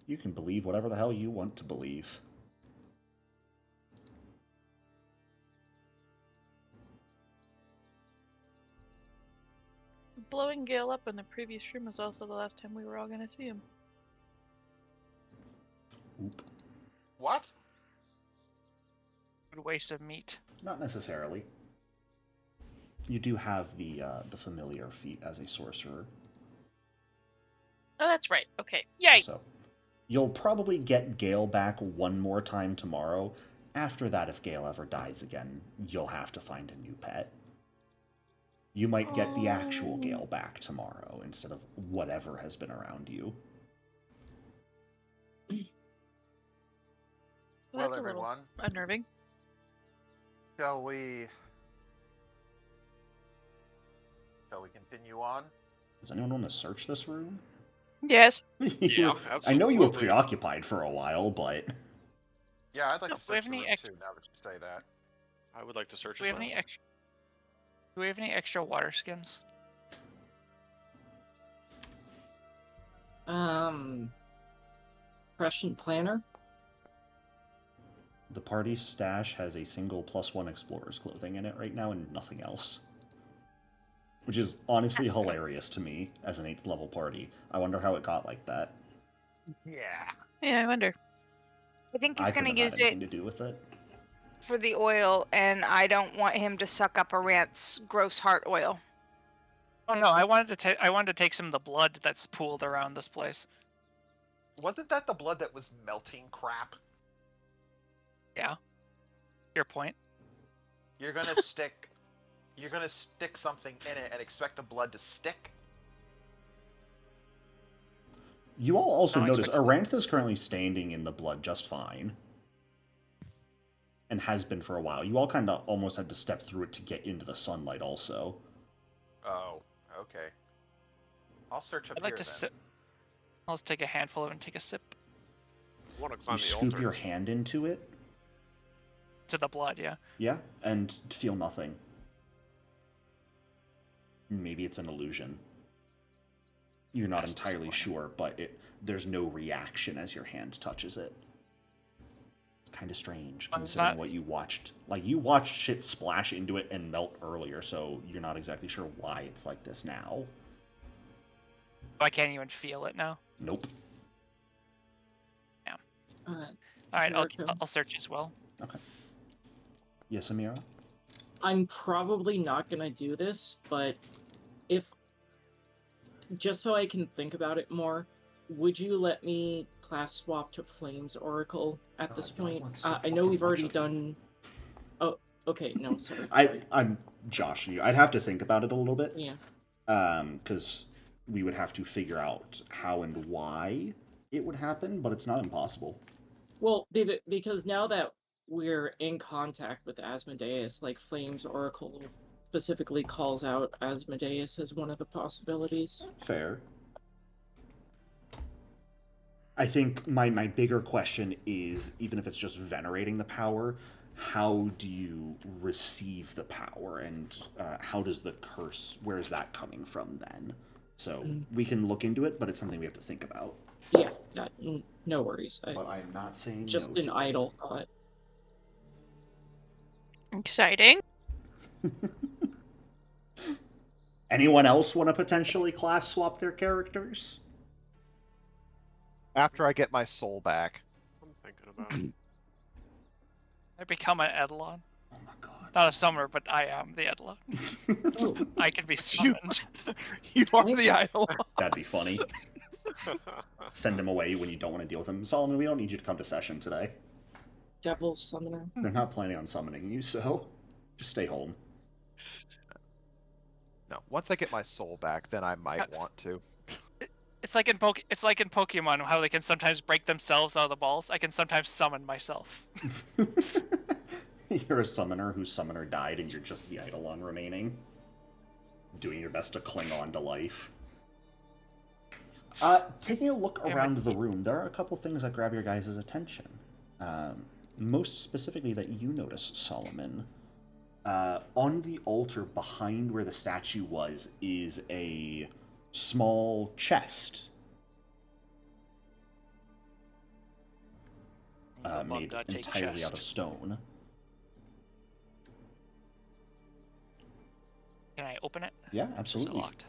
You can believe whatever the hell you want to believe. Blowing Gale up in the previous room was also the last time we were all gonna see him. Oop. What? Good waste of meat. Not necessarily. You do have the familiar feat as a sorcerer. Oh, that's right. Okay. Yay! So you'll probably get Gale back one more time tomorrow. After that, if Gale ever dies again, you'll have to find a new pet. You might get the actual Gale back tomorrow instead of whatever has been around you. Well, that's a little everyone, unnerving. shall we continue on? Does anyone want to search this room? Yes. Yeah, I know you were absolutely. preoccupied for a while, but Yeah, I'd like No, to do we have search the any room extra- too, now that you say that. I would like to search Do we as have well. any extra? Do we have any extra water skins? Prescient planner. the party stash has a single +1 explorer's clothing in it right now and nothing else. Which is honestly hilarious to me as an 8th level party. I wonder how it got like that. Yeah. Yeah, I wonder. I think he's I gonna couldn't have use had anything it to do with it. for the oil, and I don't want him to suck up Arant's gross heart oil. Oh no, I wanted to take some of the blood that's pooled around this place. Wasn't that the blood that was melting crap? Yeah. Your point. You're gonna stick something in it and expect the blood to stick? You all also Don't notice expect it to- Arantha is currently standing in the blood just fine. And has been for a while. You all kind of almost had to step through it to get into the sunlight also. Oh, okay. I'll search up I'd like here to then. sip. I'll just take a handful of it and take a sip I want to You climb the scoop altar. your hand into it, to the blood. Yeah. yeah, and feel nothing. Maybe it's an illusion. You're not That's entirely disappointing. sure, but there's no reaction as your hand touches it. It's kind of strange Well, it's considering not- what you watched. Like, you watched shit splash into it and melt earlier, so you're not exactly sure why it's like this now. I can't even feel it now. Nope. Uh, All right, Jericho. I'll search as well. Okay. Yes, Amira? I'm probably not gonna do this, but if just so I can think about it more, would you let me class swap to Flames Oracle at this God, I point? want so I know we've fucking already much of done. Oh, okay. No, sorry. I'm joshing you. I'd have to think about it a little bit. Yeah. Because we would have to figure out how and why it would happen, but it's not impossible. Well, because now that we're in contact with Asmodeus, like Flames Oracle specifically calls out Asmodeus as one of the possibilities. Fair. I think my bigger question is, even if it's just venerating the power, how do you receive the power, and how does the curse, where is that coming from then? So we can look into it, but it's something we have to think about. Yeah, no worries. But I'm not saying Just no an to idle thought. Exciting. Anyone else want to potentially class swap their characters? After I get my soul back. I'm thinking about it. I become an Eidolon. Oh my god. Not a summoner, but I am the Eidolon. Oh, I can be You- summoned. You are Wait. the idol. That'd be funny. Send him away when you don't want to deal with him. Solomon, we don't need you to come to session today. devil summoner. They're not planning on summoning you, so just stay home. No, once I get my soul back, then I might want to. It's like in Pokemon how they can sometimes break themselves out of the balls. I can sometimes summon myself. You're a summoner whose summoner died and you're just the Eidolon remaining. Doing your best to cling on to life. Taking a look around the room, there are a couple things that grab your guys' attention. Most specifically that you notice, Solomon. On the altar behind where the statue was is a small chest. Made entirely out of stone. Can I open it? Yeah, Is it absolutely. locked?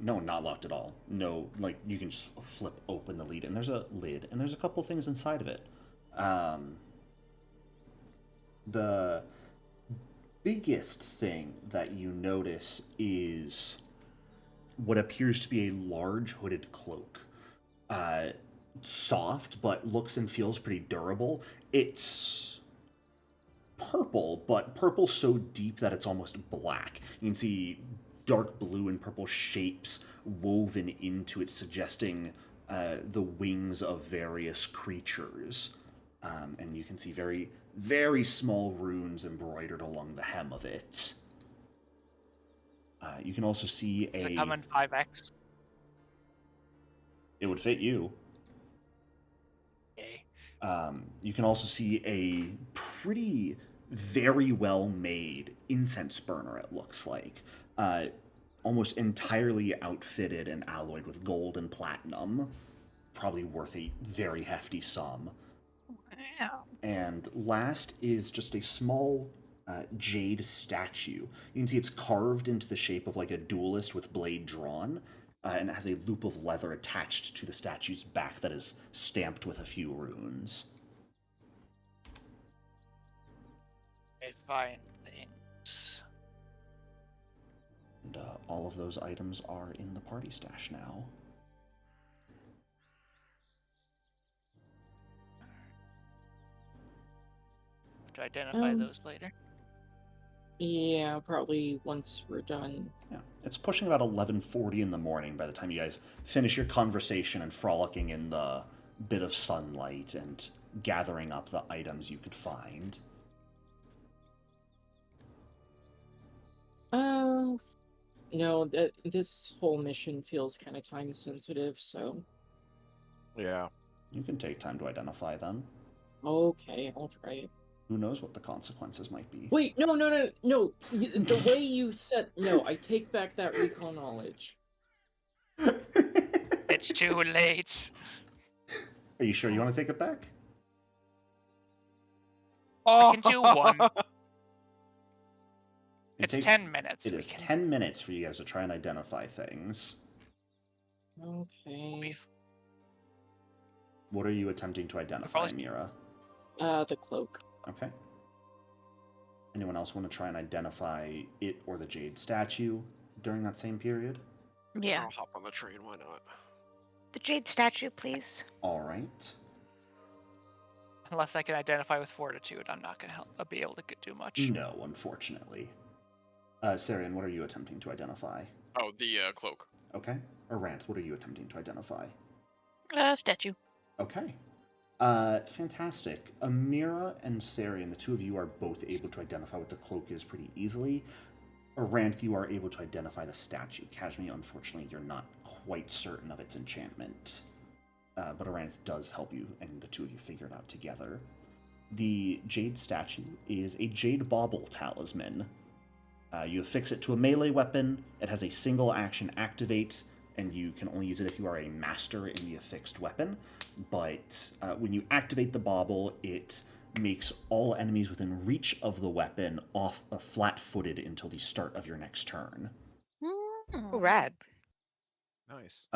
No, not locked at all. No, like, you can just flip open the lid, and there's a lid, and there's a couple things inside of it. The biggest thing that you notice is what appears to be a large hooded cloak. Soft, but looks and feels pretty durable. It's purple, but purple so deep that it's almost black. You can see dark blue and purple shapes woven into it, suggesting the wings of various creatures. And you can see very, very small runes embroidered along the hem of it. You can also see Does it come in 5X? It would fit you. Yay. You can also see a pretty, very well-made incense burner, it looks like. Almost entirely outfitted and alloyed with gold and platinum. Probably worth a very hefty sum. Wow. And last is just a small jade statue. You can see it's carved into the shape of like a duelist with blade drawn, and it has a loop of leather attached to the statue's back that is stamped with a few runes. I find things. And all of those items are in the party stash now. To identify those later. Yeah, probably once we're done. Yeah, it's pushing about 11:40 in the morning by the time you guys finish your conversation and frolicking in the bit of sunlight and gathering up the items you could find. No, this whole mission feels kind of time sensitive, so Yeah. You can take time to identify them. okay, I'll try it. Who knows what the consequences might be. Wait, no. The way you said no, I take back that recall knowledge. It's too late. Are you sure you want to take it back? I can do one. It It's takes- 10 minutes. It We is can 10 minutes for you guys to try and identify things. Okay. be What are you attempting to identify, probably- Mira? The cloak. Okay. Anyone else want to try and identify it or the jade statue during that same period? Yeah. I'll hop on the train. Why not? The jade statue, please. All right. Unless I can identify with fortitude, I'm not gonna be able to do much. No, unfortunately. Sarian, what are you attempting to identify? Oh, the cloak. Okay. Arant, what are you attempting to identify? Statue. Okay. Fantastic. Amira and Sarian, the two of you are both able to identify what the cloak is pretty easily. Arant, you are able to identify the statue. Kashmir, unfortunately, you're not quite certain of its enchantment. But Arant does help you, and the two of you figure it out together. The jade statue is a jade bauble talisman. You affix it to a melee weapon. It has a single action activate, and you can only use it if you are a master in the affixed weapon. But when you activate the bauble, it makes all enemies within reach of the weapon off flat-footed until the start of your next turn. Mm. Oh, rad. Nice.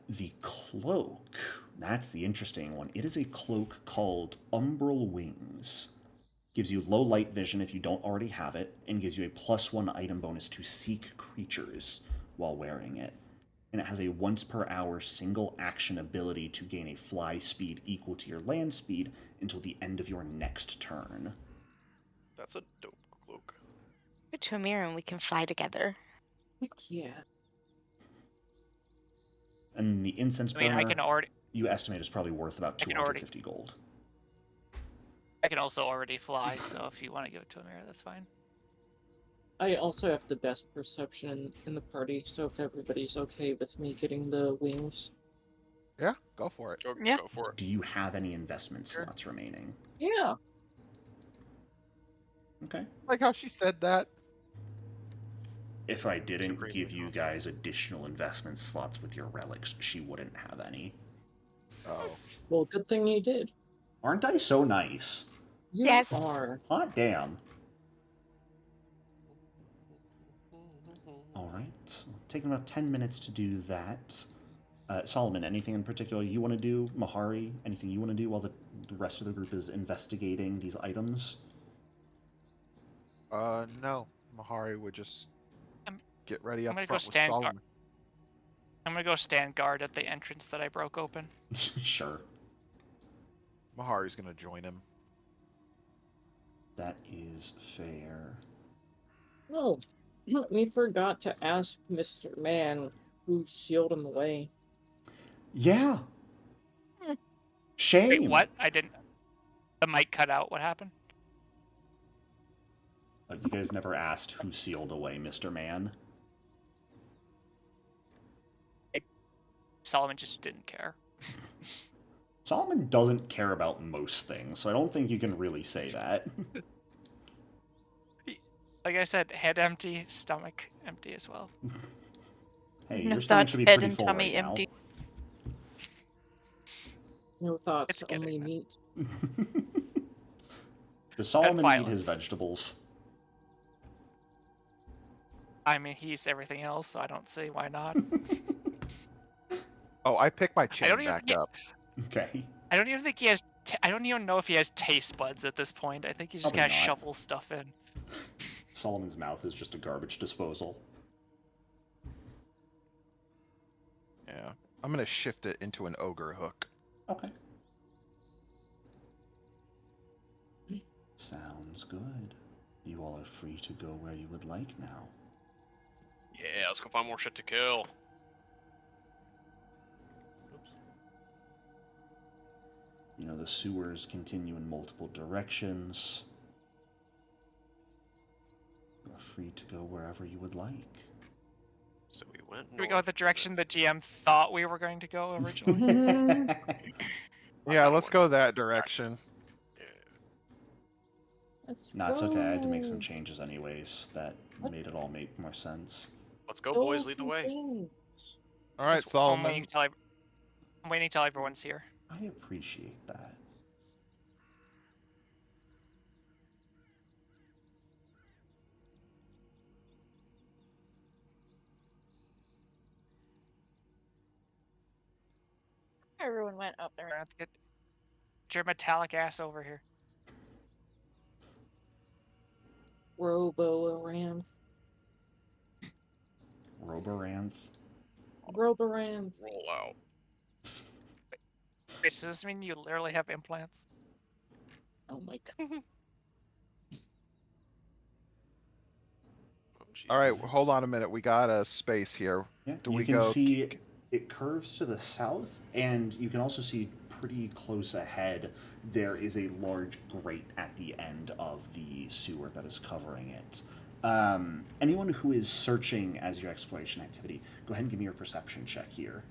The cloak, that's the interesting one. It is a cloak called Umbral Wings. Gives you low light vision if you don't already have it, and gives you a +1 item bonus to seek creatures while wearing it. And it has a once per hour single action ability to gain a fly speed equal to your land speed until the end of your next turn. That's a dope cloak. Go to a mirror and we can fly together. Heck yeah. And the incense I mean, burner, I can already, you estimate is probably worth about I can already- 250 gold. I can also already fly. So if you want to give it to a mirror, that's fine. I also have the best perception in the party, so if everybody's okay with me getting the wings. Yeah, go for it. Go, Yeah. go for it. Do you have any investment Sure. slots remaining? Yeah. Okay. Like how she said that. If I didn't Supremely give you confident. guys additional investment slots with your relics, she wouldn't have any. Oh. Well, good thing you did. Aren't I so nice? You Yes. are. Hot damn. Alright. Taking about 10 minutes to do that. Solomon, anything in particular you want to do? Mahari, anything you want to do while the rest of the group is investigating these items? No. Mahari would just I'm- get ready I'm up gonna go front with stand guard. Solomon. I'm gonna go stand guard at the entrance that I broke open. Sure. Mahari's gonna join him. That is fair. Oh, we forgot to ask Mr. Man who sealed him away. Yeah. Hmm. Shame. Wait, what? I didn't. The mic cut out. What happened? You guys never asked who sealed away Mr. Man. Solomon just didn't care. Solomon doesn't care about most things, so I don't think you can really say that. Like I said, head empty, stomach empty as well. Hey, No your stomach thoughts, should be head pretty and full tummy right empty. No thoughts, It's getting only there. meat. now. Does Solomon eat his violence. vegetables? I mean, he eats everything else, so I don't see why not. Oh, I picked my I chin don't even back get- up. Okay. I don't even think he has. I don't even know if he has taste buds at this point. I think he just Probably kind of not. shovels stuff in. Solomon's mouth is just a garbage disposal. Yeah. I'm gonna shift it into an ogre hook. Okay. Sounds good. You all are free to go where you would like now. Yeah, let's go find more shit to kill. You know, the sewers continue in multiple directions. You are free to go wherever you would like. So we went. Should we go north the and direction then- the GM thought we were going to go originally? Yeah, I let's wanna go go that back. direction. Yeah. Let's No, it's okay. I had to make go. some changes anyways that made Let's it all make more sense. Let's go, Kill boys. Lead the some way. things. All right, Just- I'm Solomon. waiting I'm waiting till everyone's here. I appreciate that. Everyone went up We're there. gonna have to get your metallic ass over here. Roboranth. Roboranth. Roboranth. Roll out. Wait, does this mean you literally have implants? Oh my god. Oh, All right, jeez. hold on a minute. We got a space here. Yeah, Do you we can go- see it curves to the south, and you can also see pretty close ahead there is a large grate at the end of the sewer that is covering it. Anyone who is searching as your exploration activity, go ahead and give me your perception check here.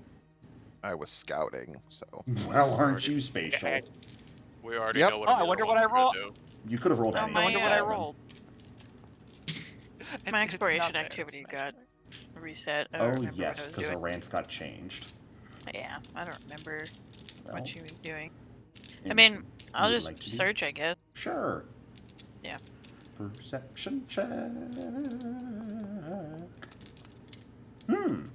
I was scouting, so Well, aren't you spatial? Yeah, We already Yep. know what. Oh, it I is wonder and what I we're gonna roll- do. You could have rolled Oh, any. my I wonder what I God. rolled. My It's exploration not bad, it's activity not got bad. reset. I don't Oh remember yes, what I was because doing. Aranth got changed. Yeah, I don't remember Well, what she was doing. I anything mean, I'll you'd just like to do? search, I guess. Sure. Yeah. Perception check. Hmm.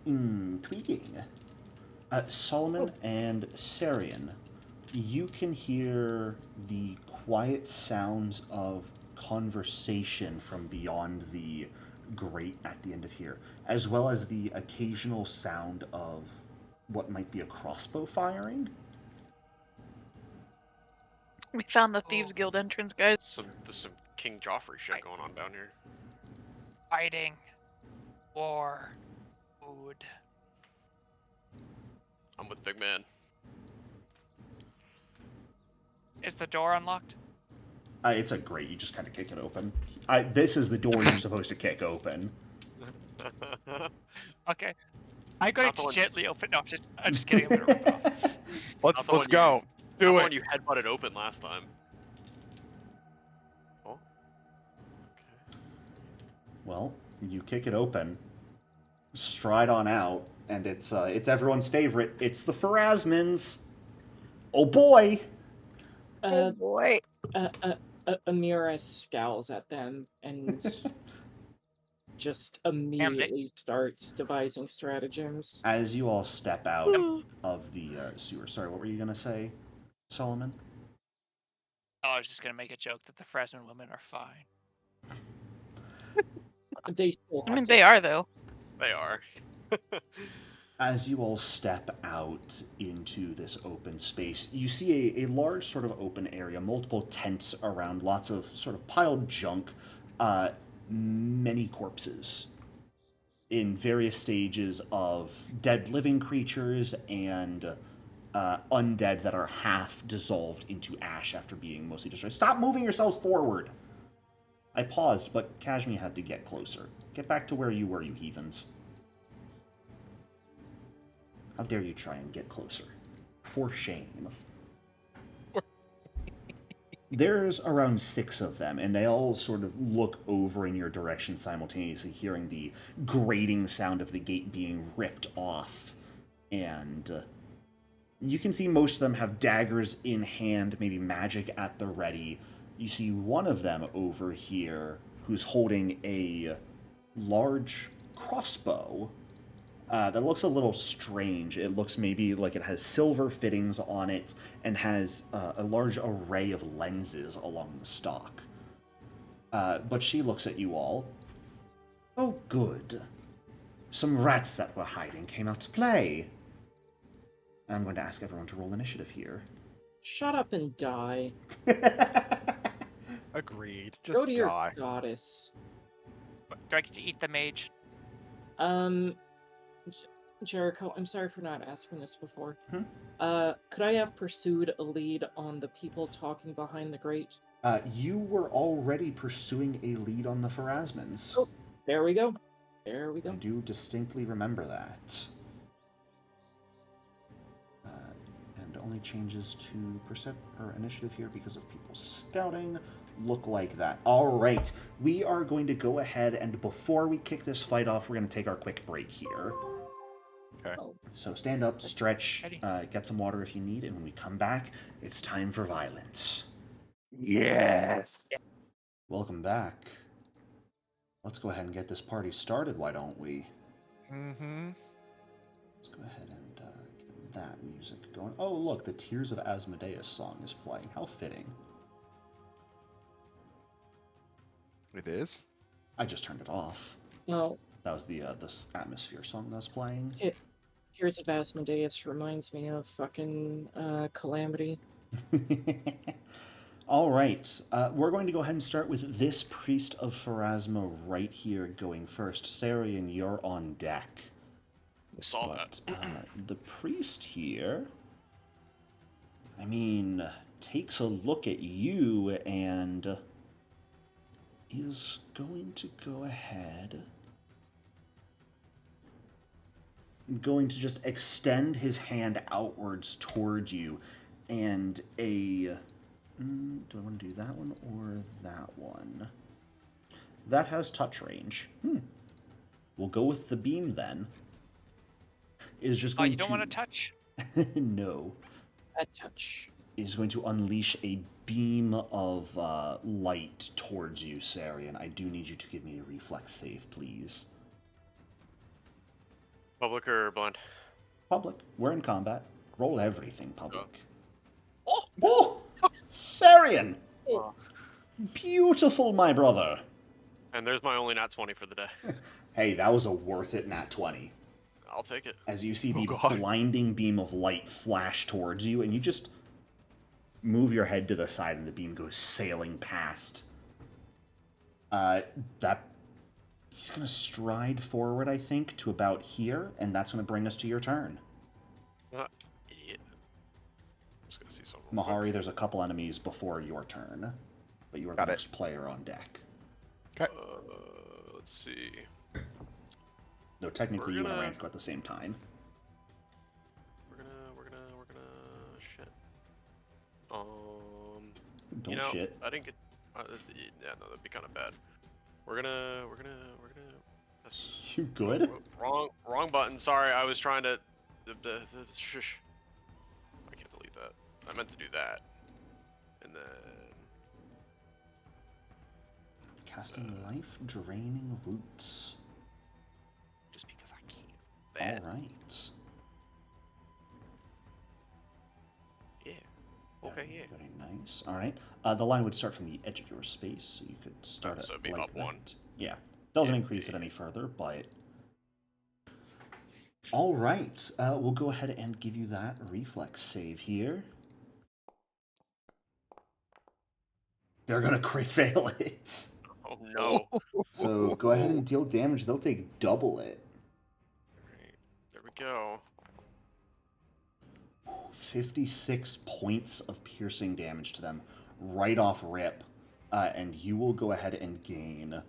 Intriguing. Solomon and Sarian, you can hear the quiet sounds of conversation from beyond the grate at the end of here, as well as the occasional sound of what might be a crossbow firing. We found the Thieves Guild entrance, guys. There's some King Joffrey shit Right. going on down here. Fighting. War. Food. I'm with Big Man. Is the door unlocked? It's a grate, you just kind of kick it open. This is the door you're supposed to kick open. Okay. I'm going Not the to one- gently open. No, I'm just kidding. I'm gonna rip it off. Not the Let's one go. Not Do the it. one you headbutted open last time. Oh. Okay. Well, you kick it open, stride on out, and it's everyone's favorite. It's the Pharasmans. Oh boy! Oh boy. Amira scowls at them and just immediately starts devising stratagems. As you all step out of the sewer, sorry, what were you gonna say, Solomon? Oh, I was just gonna make a joke that the Fresno women are fine. They still I have mean, to- they are though. They are. As you all step out into this open space, you see a large sort of open area, multiple tents around, lots of sort of piled junk, many corpses in various stages of dead living creatures and undead that are half dissolved into ash after being mostly destroyed. Stop moving yourselves forward! I paused, but Kashmir had to get closer. Get back to where you were, you heathens. How dare you try and get closer? For shame. There's around 6 of them, and they all sort of look over in your direction simultaneously, hearing the grating sound of the gate being ripped off. And you can see most of them have daggers in hand, maybe magic at the ready. You see one of them over here who's holding a large crossbow that looks a little strange. It looks maybe like it has silver fittings on it and has a large array of lenses along the stock. But she looks at you all. Oh, good. Some rats that were hiding came out to play. I'm going to ask everyone to roll initiative here. Shut up and die. Agreed. Go Just to your die. goddess. Do I get to eat the mage? Jericho, I'm sorry for not asking this before. Hmm? Could I have pursued a lead on the people talking behind the grate? You were already pursuing a lead on the Pharasmans. Oh, there we go. There we I go. do distinctly remember that. And only changes to percent or initiative here because of people scouting. Look like that. All right, we are going to go ahead and before we kick this fight off, we're going to take our quick break here. Okay. Oh, So stand up, stretch, Ready. get some water if you need, and when we come back, it's time for violence. Yes. Welcome back. Let's go ahead and get this party started, why don't we? Mm-hmm. Let's go ahead and get that music going. Oh, look, the Tears of Asmodeus song is playing. How fitting. It is. I just turned it off. no. That was the this atmosphere song that was playing. Tears of Asmodeus reminds me of fucking Calamity. All right, we're going to go ahead and start with this Priest of Pharasma right here going first. Sarian, you're on deck. Saw But that. the priest here, I mean, takes a look at you and is going to go ahead, going to just extend his hand outwards toward you, and do I want to do that one or that one? That has touch range. We'll go with the beam then. Is just Oh, going you don't to... want to touch? No. A touch. Is going to unleash a beam of light towards you, Sarian. I do need you to give me a reflex save, please. Public or blind? Public. We're in combat. Roll everything public. Oh! Oh! Sarian! Oh. Beautiful, my brother. And there's my only nat 20 for the day. Hey, that was a worth it nat 20. I'll take it. As you see the God. blinding beam of light flash towards you, and you just move your head to the side and the beam goes sailing past. He's going to stride forward, I think, to about here, and that's going to bring us to your turn. Idiot. I'm just gonna see something. real Mahari, quick. there's a couple enemies before your turn, but you are the Got it. next player on deck. Okay. Let's see. No, technically We're you and gonna- Aranth go at the same time. We're gonna. Shit. Don't you know, shit. I didn't get. Yeah, no, that'd be kind of bad. We're gonna. That's You good? wrong button. Sorry, I was trying to. The shush. I can't delete that. I meant to do that. And then. Casting life draining roots. Just because I can. That. Alright. Yeah. Okay. Yeah. Very nice. Alright. The line would start from the edge of your space, so you could start So it it'd be like up one. that. Yeah. Doesn't increase it any further, but... Alright. We'll go ahead and give you that reflex save here. They're gonna crit fail it. Oh no. So go ahead and deal damage. They'll take double it. Alright. There we go. 56 points of piercing damage to them right off rip. And you will go ahead and gain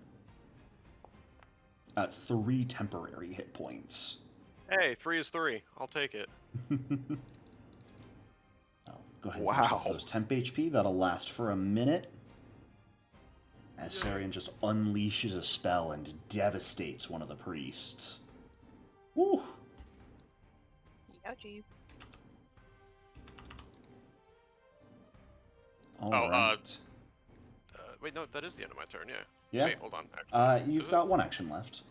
3 temporary hit points. Hey, 3 is 3. I'll take it. Oh, go ahead and give yourself Wow. those temp HP. That'll last for a minute. As Sarian just unleashes a spell and devastates one of the priests. Woo! Ouchie. All Oh, right. Wait, no, that is the end of my turn, yeah. Yeah? Wait, hold on. Actually. You've got 1 action left.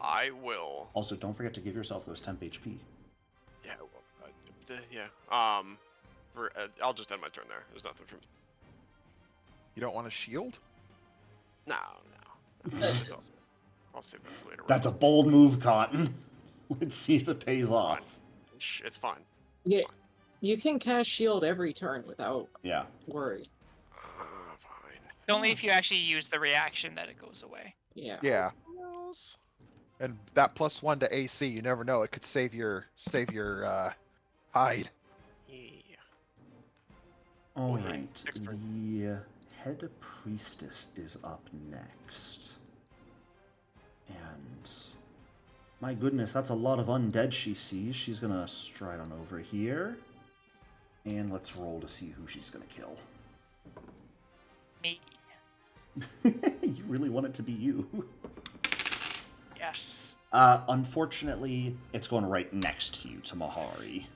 I will. Also, don't forget to give yourself those temp HP. Yeah, well, yeah. I'll just end my turn there. There's nothing from. You don't want a shield? No. It's all... I'll save that for later. That's a bold move, Cotton. Let's see if it pays off. It's fine. Yeah, you can cast shield every turn without Yeah. worry. Fine. Only if you actually use the reaction that it goes away. Yeah. Yeah. What else? And that +1 to AC, you never know. It could save your hide. Yeah. All yeah, right. next turn. The head priestess is up next. And my goodness, that's a lot of undead she sees. She's gonna stride on over here. And let's roll to see who she's gonna kill. Me. You really want it to be you. Yes. Unfortunately, it's going right next to you, to Mahari.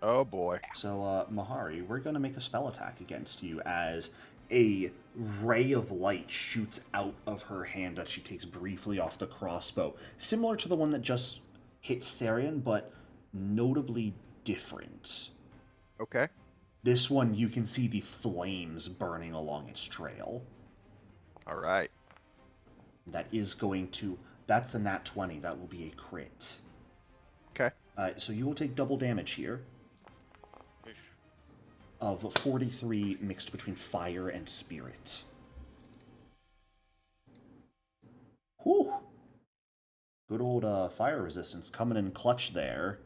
Oh boy. So, Mahari, we're going to make a spell attack against you as a ray of light shoots out of her hand that she takes briefly off the crossbow. Similar to the one that just hit Sarian, but notably different. Okay. This one, you can see the flames burning along its trail. All right. That is going to... That's a nat 20. That will be a crit. Okay. So you will take double damage here of 43 mixed between fire and spirit. Whew. Good old fire resistance coming in clutch there.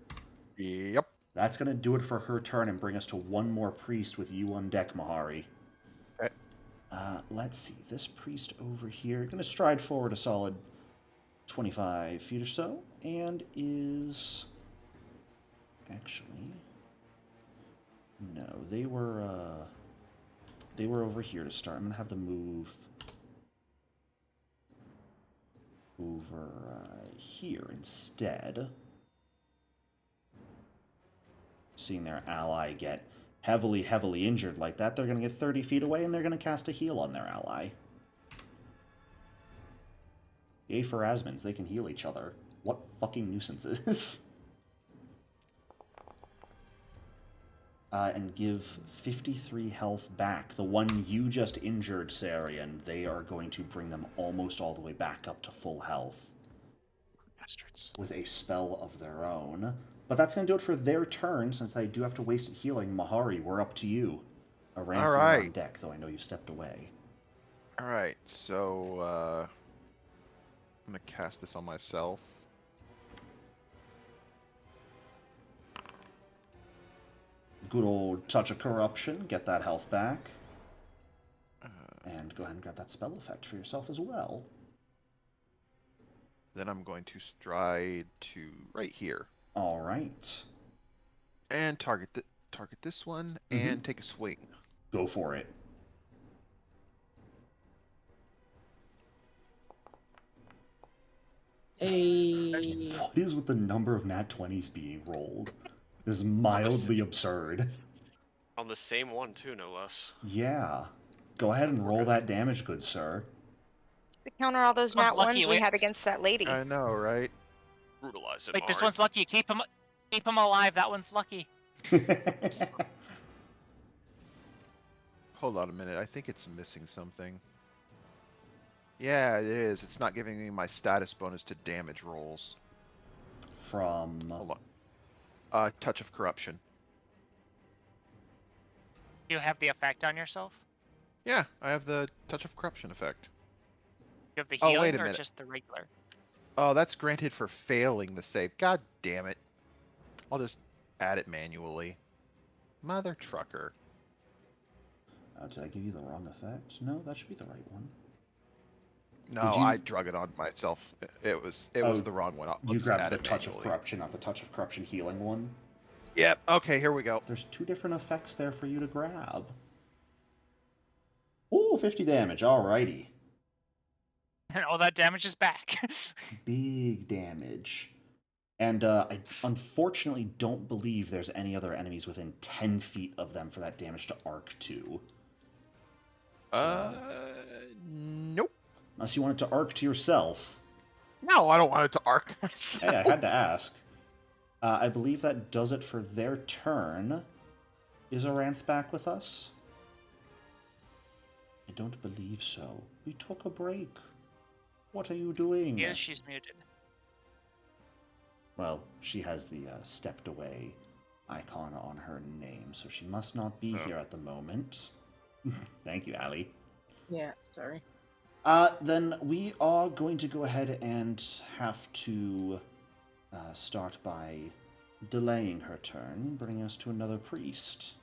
Yep. That's going to do it for her turn and bring us to 1 more priest with you on deck, Mahari. Okay. Let's see. This priest over here, going to stride forward a solid 25 feet or so, and is... Actually... No, they were over here to start. I'm going to have them move over here instead. Seeing their ally get heavily injured like that, they're going to get 30 feet away and they're going to cast a heal on their ally. Yay for Asmins, they can heal each other. What fucking nuisances. and give 53 health back. The one you just injured, Sarian, they are going to bring them almost all the way back up to full health. Bastards. With a spell of their own. But that's going to do it for their turn, since I do have to waste it healing. Mahari, we're up to you. Aranthi, All you're on right. deck, though I know you stepped away. Alright, so I'm gonna cast this on myself. Good old touch of corruption, get that health back. Uh, And go ahead and grab that spell effect for yourself as well. Then I'm going to stride to right here Alright. and target this one and take a swing. Go for it. What is with the number of nat 20s being rolled? This is mildly absurd. On the same one, too, no less. Yeah. Go ahead and roll that damage, good sir. To counter all those One's nat lucky, ones we wait. had against that lady. I know, right? Brutalize it, Wait, this Mahari. one's lucky. Keep him alive. That one's lucky. Hold on a minute. I think it's missing something. Yeah, it is. It's not giving me my status bonus to damage rolls. From... Hold on. Touch of Corruption. You have the effect on yourself? Yeah, I have the Touch of Corruption effect. You have the Oh, healing wait a or minute. just the regular? Oh, that's granted for failing the save. God damn it. I'll just add it manually. Mother trucker. did I give you the wrong effect? No, that should be the right one. No, Did you- I drug it on myself. It was the wrong one. I'll You just grabbed add the it Touch of manually. Corruption, not the Touch of Corruption healing one. Yep. Okay, here we go. There's two different effects there for you to grab. Ooh, 50 damage, alrighty. And all that damage is back. Big damage. And I unfortunately don't believe there's any other enemies within 10 feet of them for that damage to arc to. Nope. Unless you want it to arc to yourself. No, I don't want it to arc. Hey, I had to ask. I believe that does it for their turn. Is Aranth back with us? I don't believe so. We took a break. What are you doing? Yes, she's muted. Well, she has the stepped away icon on her name, so she must not be here at the moment. Thank you, Allie. Yeah, sorry. Then we are going to go ahead and have to start by delaying her turn, bringing us to another priest,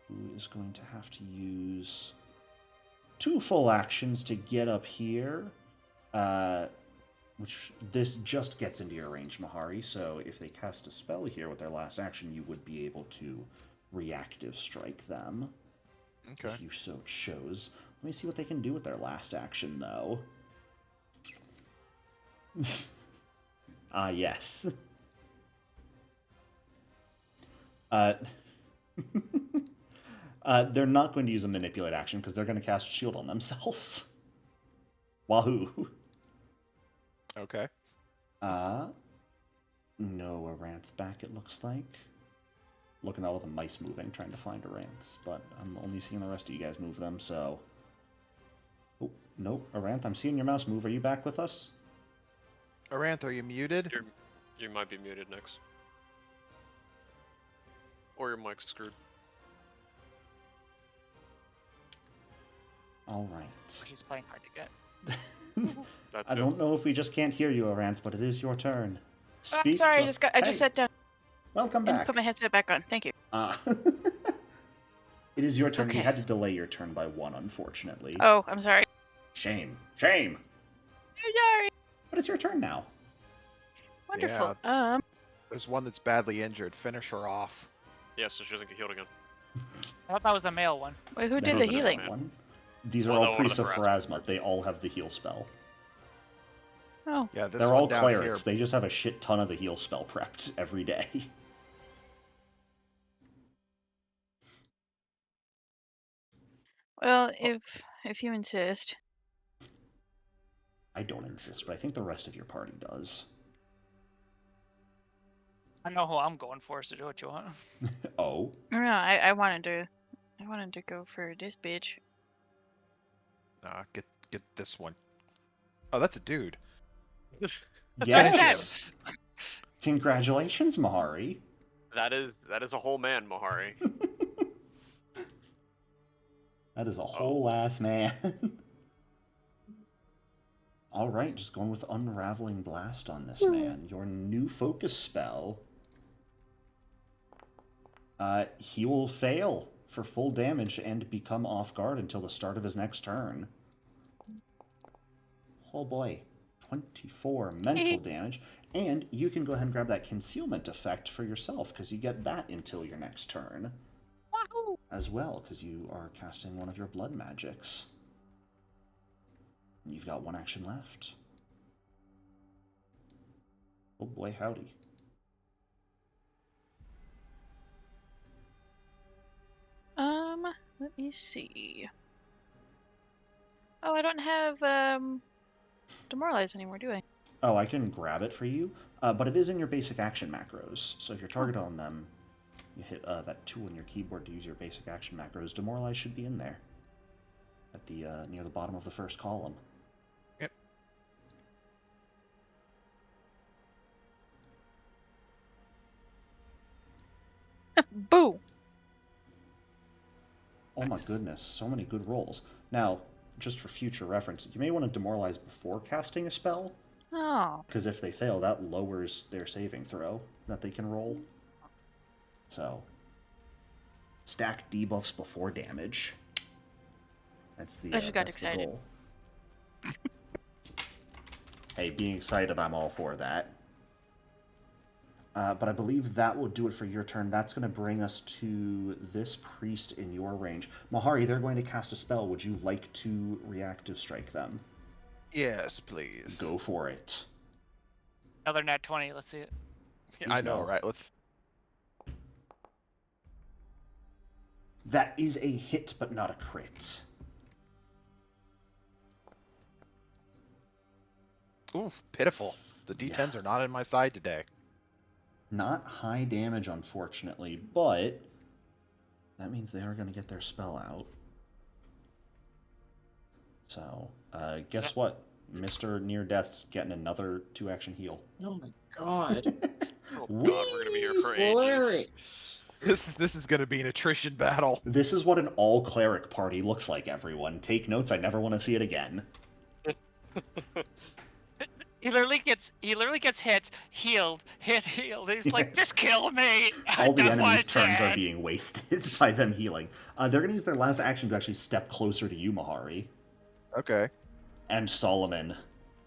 who is going to have to use 2 full actions to get up here, which this just gets into your range, Mahari, so if they cast a spell here with their last action, you would be able to reactive strike them, Okay. if you so chose. Let me see what they can do with their last action, though. Yes. They're not going to use a manipulate action because they're going to cast shield on themselves. Wahoo. Okay. No Aranth back, it looks like. Looking at all the mice moving, trying to find Aranths, but I'm only seeing the rest of you guys move them, so... Oh, no, Aranth, I'm seeing your mouse move. Are you back with us? Aranth, are you muted? You might be muted next. Or your mic's screwed. Alright. He's playing hard to get. I don't know if we just can't hear you, Aranth, but it is your turn. I'm Speak sorry, to I us. just Hey, sat down welcome and back. put my headset back on. Thank you. It is your turn. We Okay. had to delay your turn by 1, unfortunately. Oh, I'm sorry. Shame. Shame! I'm sorry. But it's your turn now. Wonderful. There's one that's badly injured. Finish her off. Yeah, so she doesn't get healed again. I thought that was a male one. Wait, who That did is the the healing? second one. These are Well, all no, one of priests the of Pharasma. They all have the heal spell. Oh, Yeah, this They're one all down clerics. here. They just have a shit ton of the heal spell prepped every day. well, if you insist. I don't insist, but I think the rest of your party does. I know who I'm going for, so do what you want. Oh, No, I wanted to go for this bitch. Get this one. Oh, that's a dude. That's what I yes. said. Congratulations, Mahari. That is a whole man, Mahari. That is a whole ass man. All right, just going with Unraveling Blast on this man. Your new focus spell. He will fail for full damage and become off guard until the start of his next turn. Oh boy, 24 mental damage. And you can go ahead and grab that concealment effect for yourself, because you get that until your next turn. Wahoo! As well, because you are casting one of your blood magics. And you've got one action left. Oh boy, howdy. Let me see. Oh, I don't have demoralize anymore, do I? Oh, I can grab it for you, but it is in your basic action macros. So if you're targeted on them, you hit that 2 on your keyboard to use your basic action macros. Demoralize should be in there, at the near the bottom of the first column. Yep. Boo! Oh my Nice. goodness, so many good rolls. Now, just for future reference, you may want to demoralize before casting a spell, Oh. because if they fail, that lowers their saving throw that they can roll. So, stack debuffs before damage. That's the, I just got that's the excited. goal. Hey, being excited, I'm all for that. But I believe that will do it for your turn. That's going to bring us to this priest in your range. Mahari, they're going to cast a spell. Would you like to reactive strike them? Yes, please. Go for it. Another nat 20. Let's see it. I know, no. right? Let's. That is a hit, but not a crit. Ooh, pitiful. The D10s are not on my side today. Not high damage, unfortunately, but that means they are going to get their spell out. So, guess what? Mr. Near Death's getting another 2-action heal. Oh my god. Oh god, we're gonna be here for ages. Larry. This is gonna be an attrition battle. This is what an all-cleric party looks like, everyone. Take notes, I never want to see it again. He literally gets hit, healed, hit, healed. He's like, just kill me. All the I don't enemies' want turns are dead." being wasted by them healing. They're going to use their last action to actually step closer to you, Mahari. Okay. And Solomon,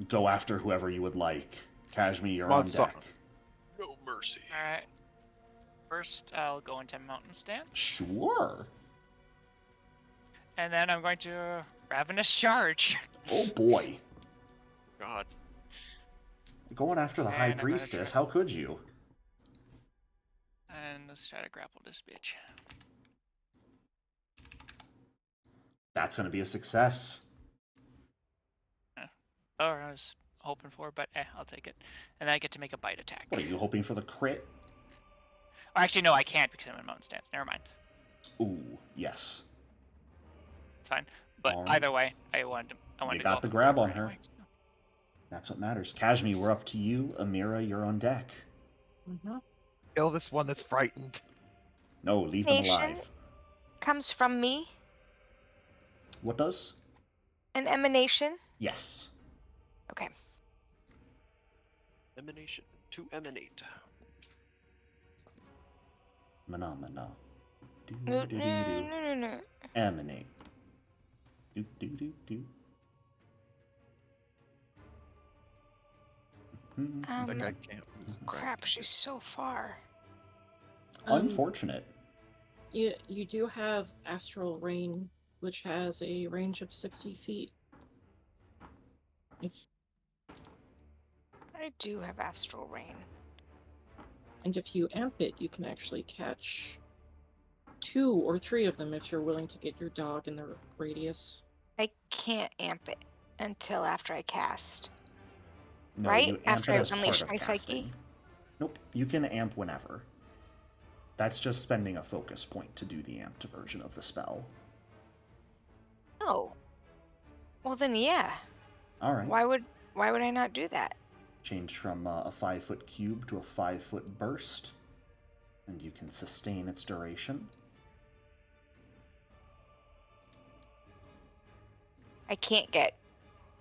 go after whoever you would like. Kashmir, you're Come on, on deck. No mercy. All right. First, I'll go into mountain stance, Sure. and then I'm going to ravenous charge. Oh boy. God. Going after the High And I'm gonna Priestess, try- how could you? And let's try to grapple this bitch. That's going to be a success. Oh, I was hoping for, but I'll take it. And then I get to make a bite attack. What, are you hoping for the crit? Oh, actually, no, I can't because I'm in mountain stance. Never mind. Ooh, yes. It's fine. But Alright. either way, I wanted to You go got up the and grab go on her. anyway, so. That's what matters. Kashmir, we're up to you. Amira, you're on deck. Mhm. Kill this one that's frightened. No, leave them Nation. alive. Comes from me. What does? An emanation. Yes. Okay. Emanation. To emanate. Mana. Do, No, do, do, no, do. no, no. Emanate. Do, do, do, do. I think I can't. Crap, she's so far. Unfortunate. You do have astral rain, which has a range of 60 feet. I do have astral rain. And if you amp it, you can actually catch 2 or 3 of them if you're willing to get your dog in the radius. I can't amp it until after I cast. No, Right? you amp After it I as part unleash of my psyche? casting. Nope, you can amp whenever. That's just spending a focus point to do the amped version of the spell. Oh. Well then, yeah. Alright. Why would I not do that? Change from a 5-foot cube to a 5-foot burst. And you can sustain its duration. I can't get.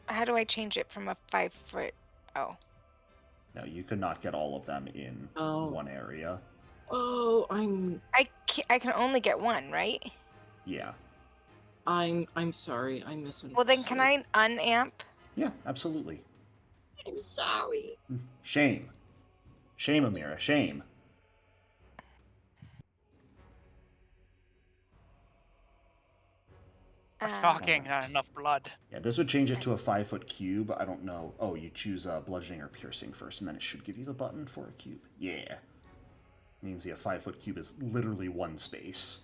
How do I change it from a 5-foot? Oh. No, you could not get all of them in one area. Oh, I can only get one, right? Yeah. I'm sorry. I misunderstood. Well, then can I unamp? Yeah, absolutely. I'm sorry. Shame. Shame, Amira. Shame. Shocking, not enough blood. Yeah, this would change it to a 5-foot cube. I don't know. Oh, you choose bludgeoning or piercing first, and then it should give you the button for a cube. Yeah. Means a 5-foot cube is literally one space.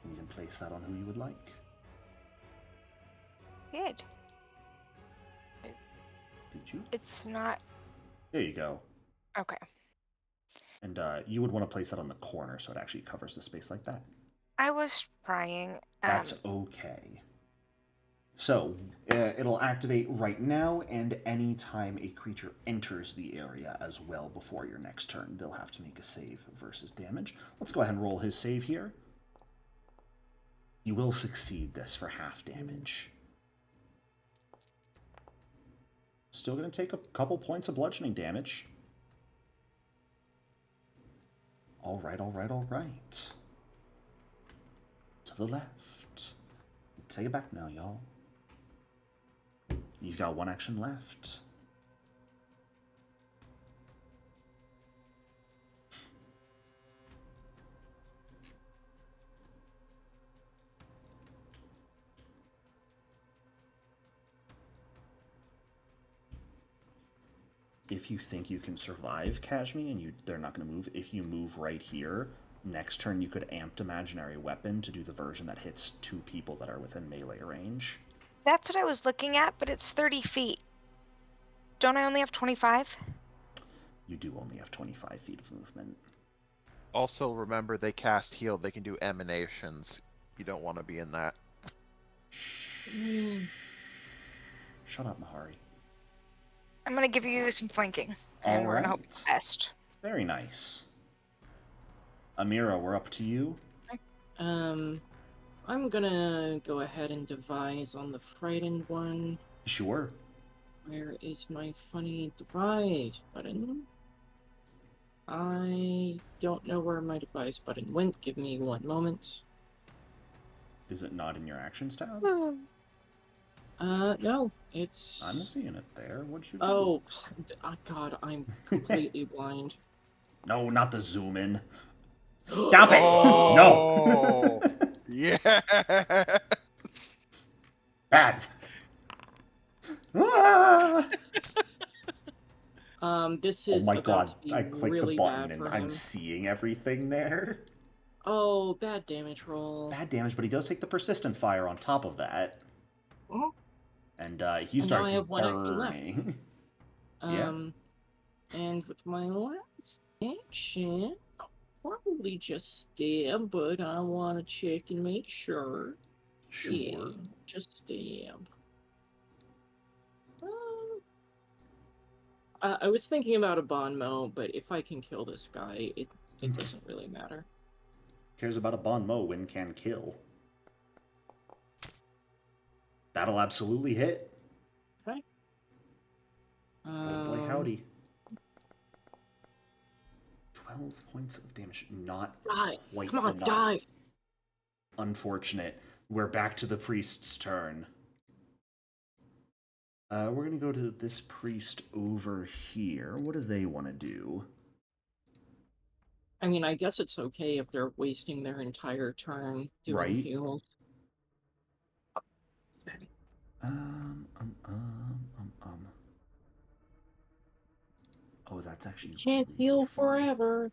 And you can place that on who you would like. Good. Did you? It's not. There you go. Okay. And you would want to place that on the corner so it actually covers the space like that. I was trying. That's okay. So, it'll activate right now, and anytime a creature enters the area as well before your next turn, they'll have to make a save versus damage. Let's go ahead and roll his save here. You will succeed this for half damage. Still going to take a couple points of bludgeoning damage. All right, all right, all right. To the left. Take it back now, y'all. You've got one action left. If you think you can survive Kashmi and they're not going to move, if you move right here, next turn you could amp imaginary weapon to do the version that hits 2 people that are within melee range. That's what I was looking at, but it's 30 feet. Don't I only have 25? You do only have 25 feet of movement. Also, remember they cast heal. They can do emanations. You don't want to be in that. Shut up, Mahari. I'm gonna give you some flanking, and we're gonna hope for the best. Very nice. Amira, we're up to you. I'm gonna go ahead and devise on the frightened one. Sure. Where is my funny devise button? I don't know where my devise button went. Give me one moment. Is it not in your actions tab? No, it's... I'm seeing it there. What'd you do? Oh, God, I'm completely blind. No, not the zoom in. Stop it! Oh, No! Yes! Bad. Ah! This is Oh my about god, to be I clicked really the button bad and for I'm him. seeing everything there. Oh, bad damage roll. Bad damage, but he does take the persistent fire on top of that. Oh. And he And now I starts have one action left. burning. And with my last action, I'll probably just stab, but I want to check and make sure. Sure. Yeah, just stab. I was thinking about a bon mot, but if I can kill this guy, it doesn't really matter. Cares about a bon mot when can kill. That'll absolutely hit. Okay. Oh boy, howdy. 12 points of damage. Not Die. quite Come on, enough. die. Unfortunate. We're back to the priest's turn. We're going to go to this priest over here. What do they want to do? I mean, I guess it's okay if they're wasting their entire turn doing Right. heals. Oh, that's actually... Can't really heal funny. forever.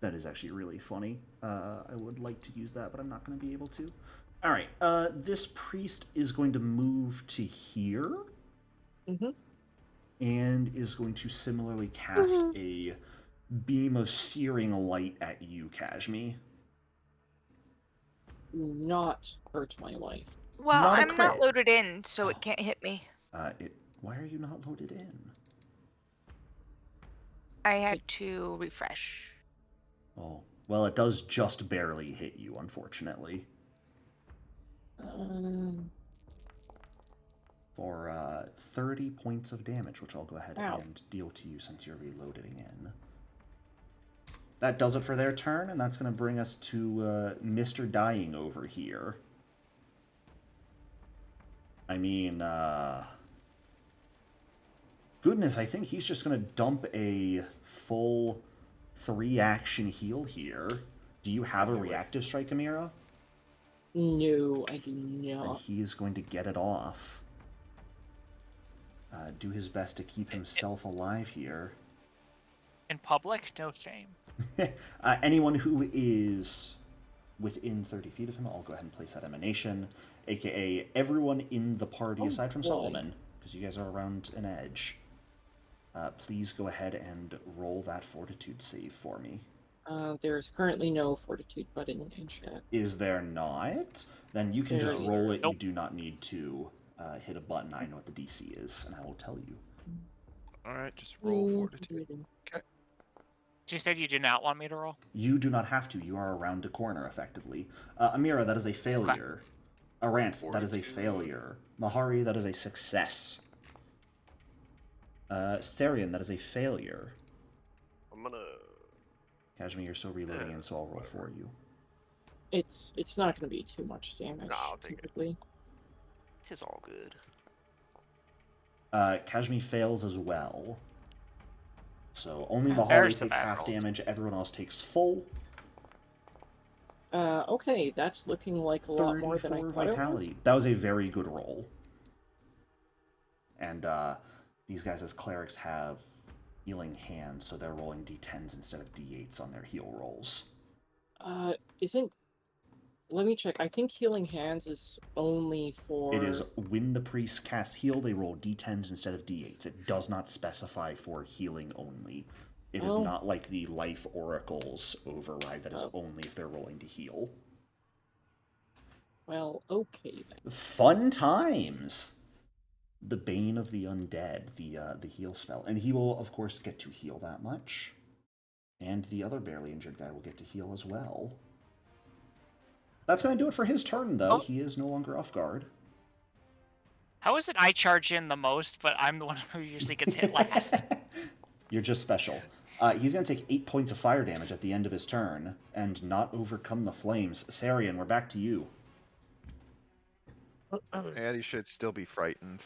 That is actually really funny. I would like to use that, but I'm not going to be able to. All right. This priest is going to move to here Mm-hmm. and is going to similarly cast a beam of searing light at you, Kashmi. Not hurt my wife. Well, Not a I'm not crit. loaded in, so it Oh. can't hit me. Why are you not loaded in? I had to refresh. Oh, well, it does just barely hit you, unfortunately. For 30 points of damage, which I'll go ahead Ow. and deal to you since you're reloading in. That does it for their turn, and that's going to bring us to Mr. Dying over here. I mean, goodness, I think he's just going to dump a full 3-action heal here. Do you have a reactive strike, Amira? No, I do And not. he is going to get it off. Do his best to keep himself alive here. In public, no shame. Anyone who is within 30 feet of him, I'll go ahead and place that emanation, aka everyone in the party aside from boy. Solomon, because you guys are around an edge. Please go ahead and roll that fortitude save for me. There's currently no fortitude button in chat. Is there not? Then you can just There- roll it. You Nope. do not need to hit a button. I know what the DC is, and I will tell you. Alright, just roll fortitude. She said you did not want me to roll. You do not have to. You are around a corner, effectively. Amira, that is a failure. Aranth, that is a failure. Mahari, that is a success. Sarian, that is a failure. I'm gonna. Kashmir, you're still reloading in, so I'll roll for you. It's not going to be too much damage. Nah, I'll take it. typically. Tis all good. Kashmir fails as well. So only Mahari There's the takes half battles. damage, everyone else takes full. Okay, that's looking like a lot more than I 34 thought vitality. That was a very good roll. And these guys as clerics have healing hands, so they're rolling d10s instead of d8s on their heal rolls. it was. Isn't... Let me check. I think Healing Hands is only for... It is when the priest casts heal, they roll d10s instead of d8s. It does not specify for healing only. It is Oh. not like the life oracles override that is only if they're rolling to heal. Well, okay then. Fun times! The Bane of the Undead, the heal spell. And he will, of course, get to heal that much. And the other barely injured guy will get to heal as well. That's going to do it for his turn, though. Oh. He is no longer off guard. How is it I charge in the most, but I'm the one who usually gets hit last? You're just special. He's going to take 8 points of fire damage at the end of his turn and not overcome the flames. Sarian, we're back to you. And he should still be frightened.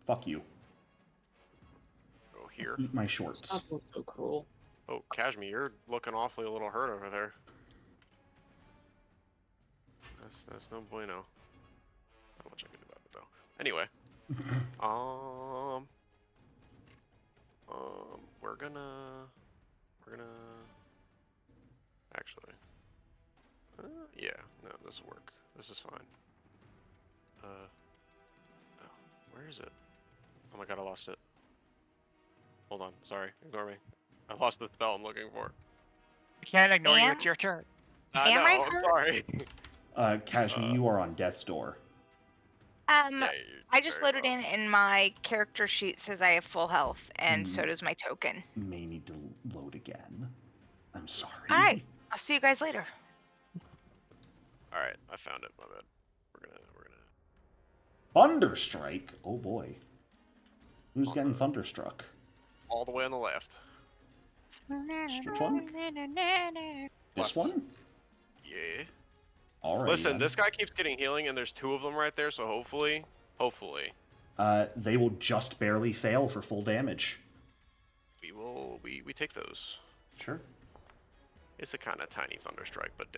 Fuck you. Go here. Eat my shorts. Stop being so cruel. Oh, Kashmir, you're looking awfully a little hurt over there. That's no bueno. Not much I can do about it though. Anyway, we're gonna actually, yeah, no, this will work. This is fine. Oh, where is it? Oh my god, I lost it. Hold on, sorry, ignore me. I lost the spell I'm looking for. I can't ignore you, Am- it's your turn. Am No, I I'm hurt? sorry. Kashmir, you are on death's door. Yeah, you're I just very loaded well. in, and my character sheet says I have full health, and so does my token. May need to load again. I'm sorry. All right, I'll see you guys later. All right, I found it. My bad. We're gonna. Thunderstrike? Oh boy. Who's getting the- thunderstruck? All the way on the left. Which one? This Left. one? Yeah. Alright. Listen, this guy keeps getting healing, and there's 2 of them right there. So hopefully, They will just barely fail for full damage. we take those. Sure. It's a kind of tiny thunderstrike, but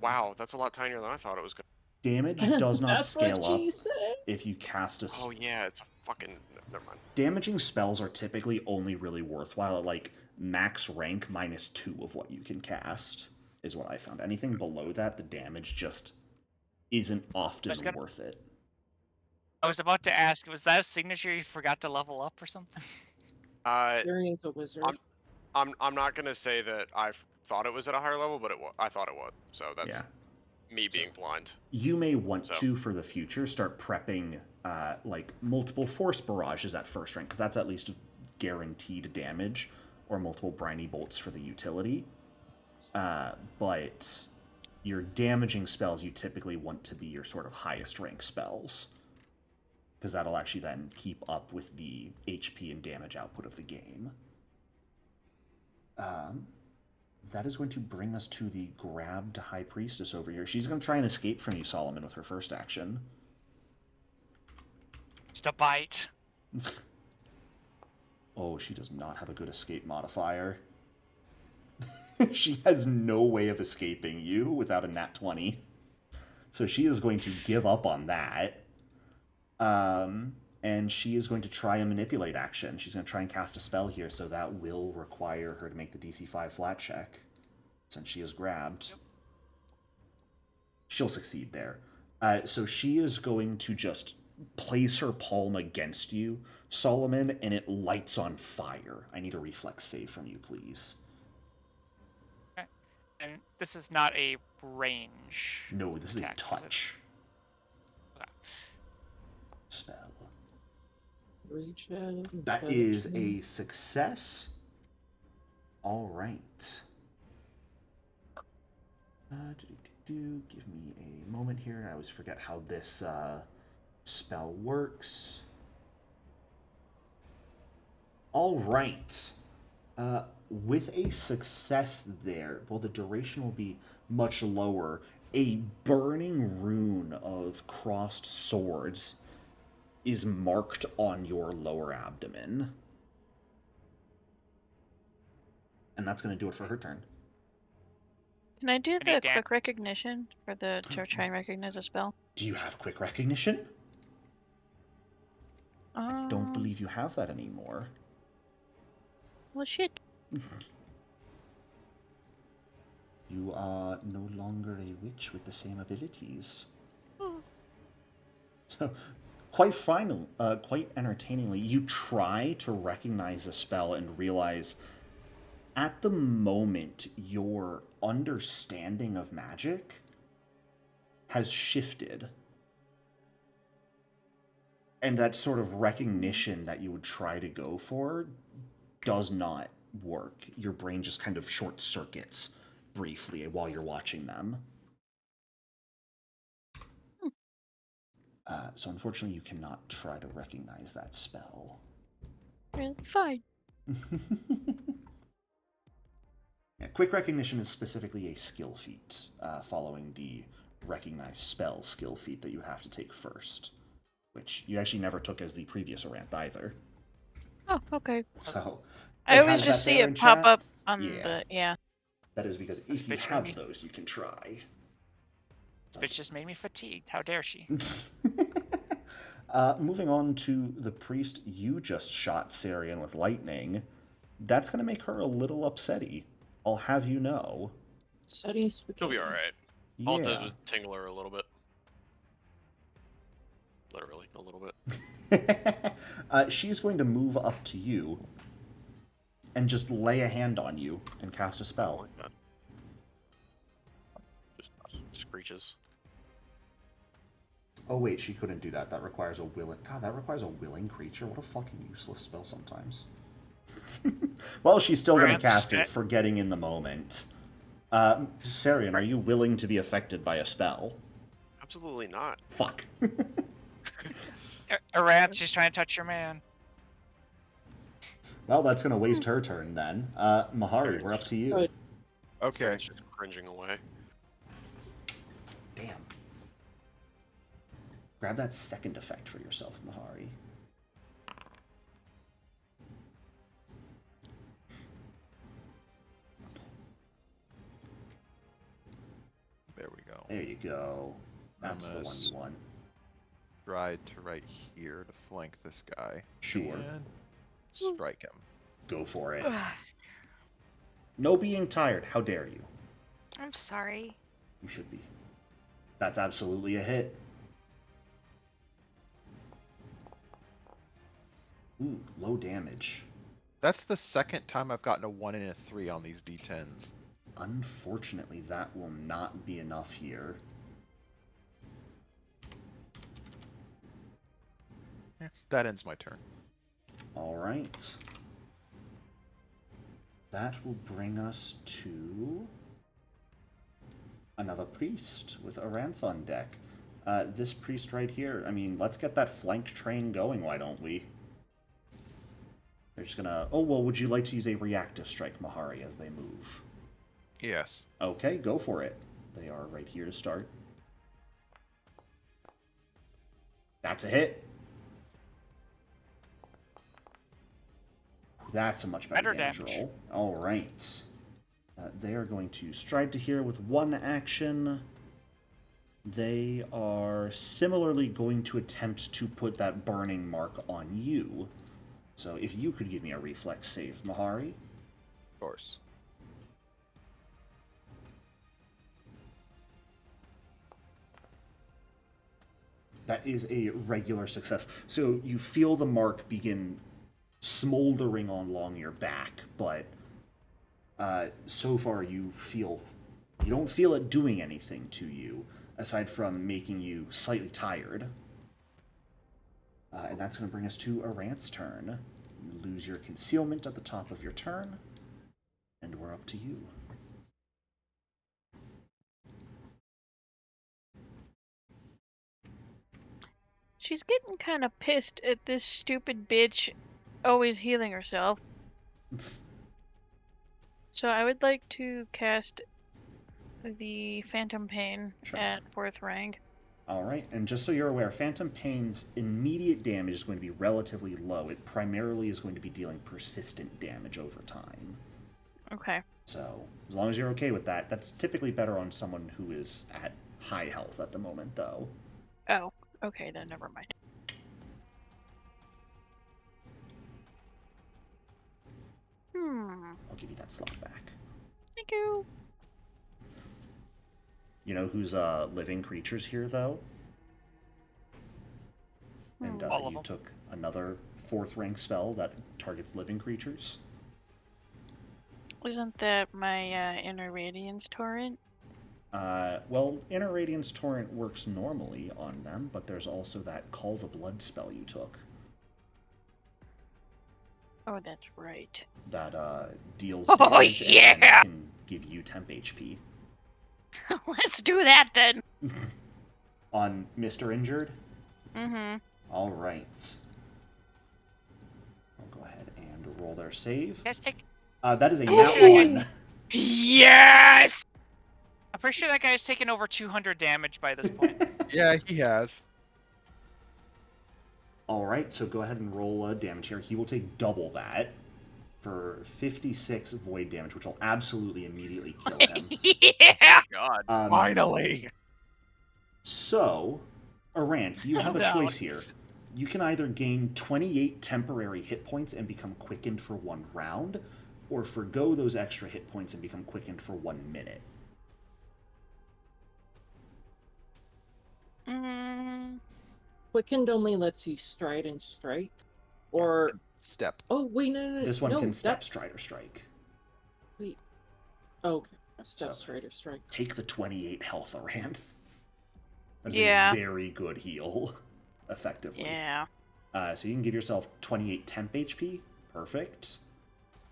wow, that's a lot tinier than I thought it was gonna. Damage does not That's scale what up she said. if you cast a. Oh yeah, it's a fucking. Never mind. Damaging spells are typically only really worthwhile at like max rank -2 of what you can cast, is what I found. Anything below that, the damage just isn't often That's good. worth it. I was about to ask, was that a signature you forgot to level up or something? Carrion's a wizard. I'm not gonna say that I thought it was at a higher level, but I thought it was. So that's Yeah. me being blind. You may want So- to, for the future, start prepping like multiple force barrages at first rank, because that's at least guaranteed damage, or multiple briny bolts for the utility. But your damaging spells you typically want to be your sort of highest rank spells, because that'll actually then keep up with the HP and damage output of the game. That is going to bring us to the grabbed High Priestess over here. She's going to try and escape from you, Solomon, with her first action. Just a bite. Oh, she does not have a good escape modifier. She has no way of escaping you without a nat 20. So she is going to give up on that. And she is going to try and manipulate action. She's going to try and cast a spell here, so that will require her to make the DC 5 flat check, since she is grabbed. She'll succeed there. So she is going to just place her palm against you, Solomon, and it lights on fire. I need a reflex save from you, please. Okay. And this is not a range. No, this is a attack, is it? touch Okay. spell. Reach out. That is a success. All right. Give me a moment here. I always forget how this spell works. All right. With a success there, well, the duration will be much lower. A burning rune of crossed swords is marked on your lower abdomen. And that's going to do it for her turn. Can I do Any the dam- quick recognition for the to try and recognize a spell? Do you have quick recognition? I don't Um, believe you have that anymore. Well, shit. You are no longer a witch with the same abilities. So, quite entertainingly, you try to recognize a spell and realize at the moment your understanding of magic has shifted. And that sort of recognition that you would try to go for does not work. Your brain just kind of short circuits briefly while you're watching them. So unfortunately, you cannot try to recognize that spell. Really? Fine. Yeah, quick recognition is specifically a skill feat, following the recognize spell skill feat that you have to take first, which you actually never took as the previous Oranth either. Oh, okay. So I it always has just that see there it in pop chat. up on Yeah. the yeah. That is because This if you bitch have made me- those, you can try. This bitch just made me fatigued. How dare she? Moving on to the priest, you just shot Carrion with lightning. That's going to make her a little upsetty. I'll have you know. Study spaghetti. She'll be alright. I'll Yeah. just tingle her a little bit. Literally, a little bit. She's going to move up to you and just lay a hand on you and cast a spell. Like that. Just screeches. Oh wait, she couldn't do that. That requires a willing... God, that requires a willing creature. What a fucking useless spell sometimes. Well, she's still going to cast it, forgetting in the moment. Carrion, are you willing to be affected by a spell? Absolutely not. Fuck. Arath, she's trying to touch your man. Well, that's going to waste her turn then. Mahari, we're up to you. Good. Okay. It's just cringing away. Damn. Grab that second effect for yourself, Mahari. There we go. There you go. That's the one Nice. you want. Stride to right here to flank this guy. Sure. And strike him. Go for it. No being tired. How dare you? I'm sorry. You should be. That's absolutely a hit. Ooh, low damage. That's the second time I've gotten a 1 and a 3 on these D10s. Unfortunately, that will not be enough here. Yeah, that ends my turn. Alright. That will bring us to another priest with Aranth on deck. This priest right here, I mean, let's get that flank train going, why don't we? They're just gonna... Oh, well, would you like to use a reactive strike, Mahari, as they move? Yes. Okay, go for it. They are right here to start. That's a hit. That's a much better damage roll. All right. They are going to stride to here with one action. They are similarly going to attempt to put that burning mark on you. So if you could give me a reflex save, Mahari. Of course. That is a regular success. So you feel the mark begin smoldering along your back, but so far you don't feel it doing anything to you, aside from making you slightly tired. And that's going to bring us to Aranth's turn. You lose your concealment at the top of your turn, and we're up to you. She's getting kind of pissed at this stupid bitch always healing herself. So I would like to cast the Phantom Pain at 4th rank. Alright, and just so you're aware, Phantom Pain's immediate damage is going to be relatively low. It primarily is going to be dealing persistent damage over time. Okay. So, as long as you're okay with that, that's typically better on someone who is at high health at the moment, though. Oh, okay, then never mind. I'll give you that slot back. Thank you. You know who's living creatures here, though? And All of you them. took another 4th rank spell that targets living creatures. Isn't that my Inner Radiance Torrent? Well, Inner Radiance Torrent works normally on them, but there's also that Call the Blood spell you took. Oh, that's right. That deals Oh, damage yeah! and can give you temp HP. Let's do that then. On Mr. Injured? Mm-hmm. Alright. I'll go ahead and roll their save. You guys take. That is a I'm nat sure that 1. Yes! I'm pretty sure that guy's taken over 200 damage by this point. Yeah, he has. Alright, so go ahead and roll damage here. He will take double that for 56 void damage, which will absolutely immediately kill him. Yeah! God. Finally. So, Aranth, you have a Down. choice here. You can either gain 28 temporary hit points and become quickened for 1 round, or forgo those extra hit points and become quickened for 1 minute. Quickened only lets you stride and strike. Or... Step. Oh, wait, no. This one no, can step, that... stride, or strike. Wait. Okay. A step, So, stride, or strike. Take the 28 health, Aranth. That's Yeah. a very good heal, effectively. Yeah. So you can give yourself 28 temp HP. Perfect.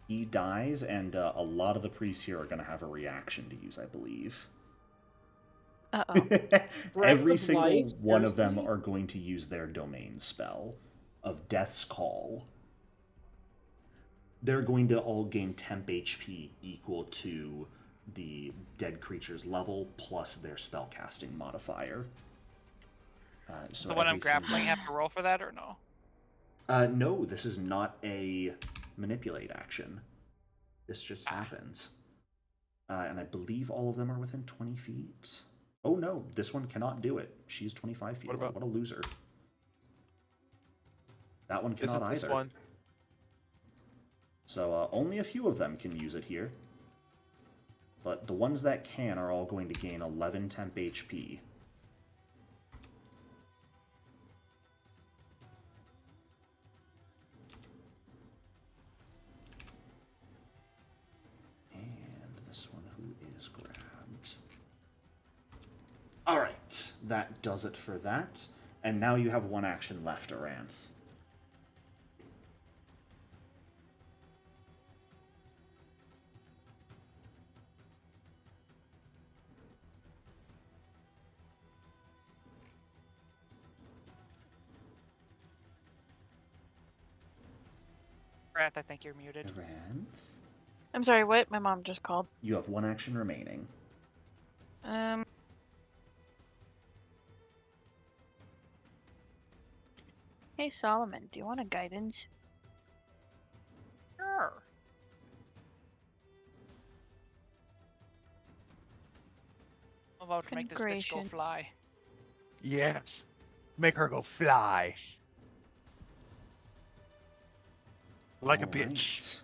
He dies, and a lot of the priests here are going to have a reaction to use, I believe. Uh-oh. Every of single life one of scares them me. are going to use their domain spell of Death's Call. They're going to all gain temp HP equal to the dead creature's level plus their spellcasting modifier. So The one I'm every single- grappling have to roll for that or no? No, this is not a manipulate action. This just happens. And I believe all of them are within 20 feet. Oh no, this one cannot do it. She's 25 feet What away. about- What a loser. That one cannot Isn't this either. one? So only a few of them can use it here. But the ones that can are all going to gain 11 temp HP. that does it for that. And now you have one action left, Aranth. Brant, I think you're muted. Aranth, I'm sorry, what? My mom just called. you have one action remaining. Hey Solomon, do you want a guidance? Sure. I'm about to make this bitch go Concentration. fly. Yes. Make her go fly. Like a All bitch. right.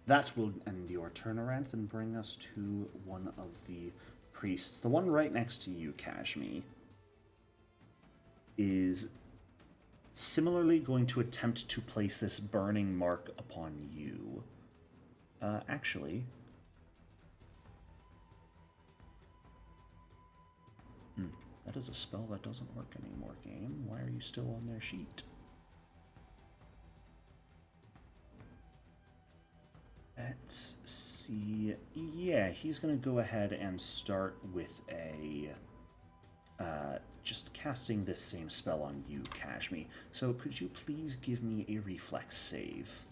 That will end your turn, Aranth, and bring us to one of the priests. The one right next to you, Kashmi, is similarly going to attempt to place this burning mark upon you. Actually... that is a spell that doesn't work anymore, game. Why are you still on their sheet? Let's see. Yeah, he's going to go ahead and start with a... just casting this same spell on you, Kashmi. So could you please give me a reflex save?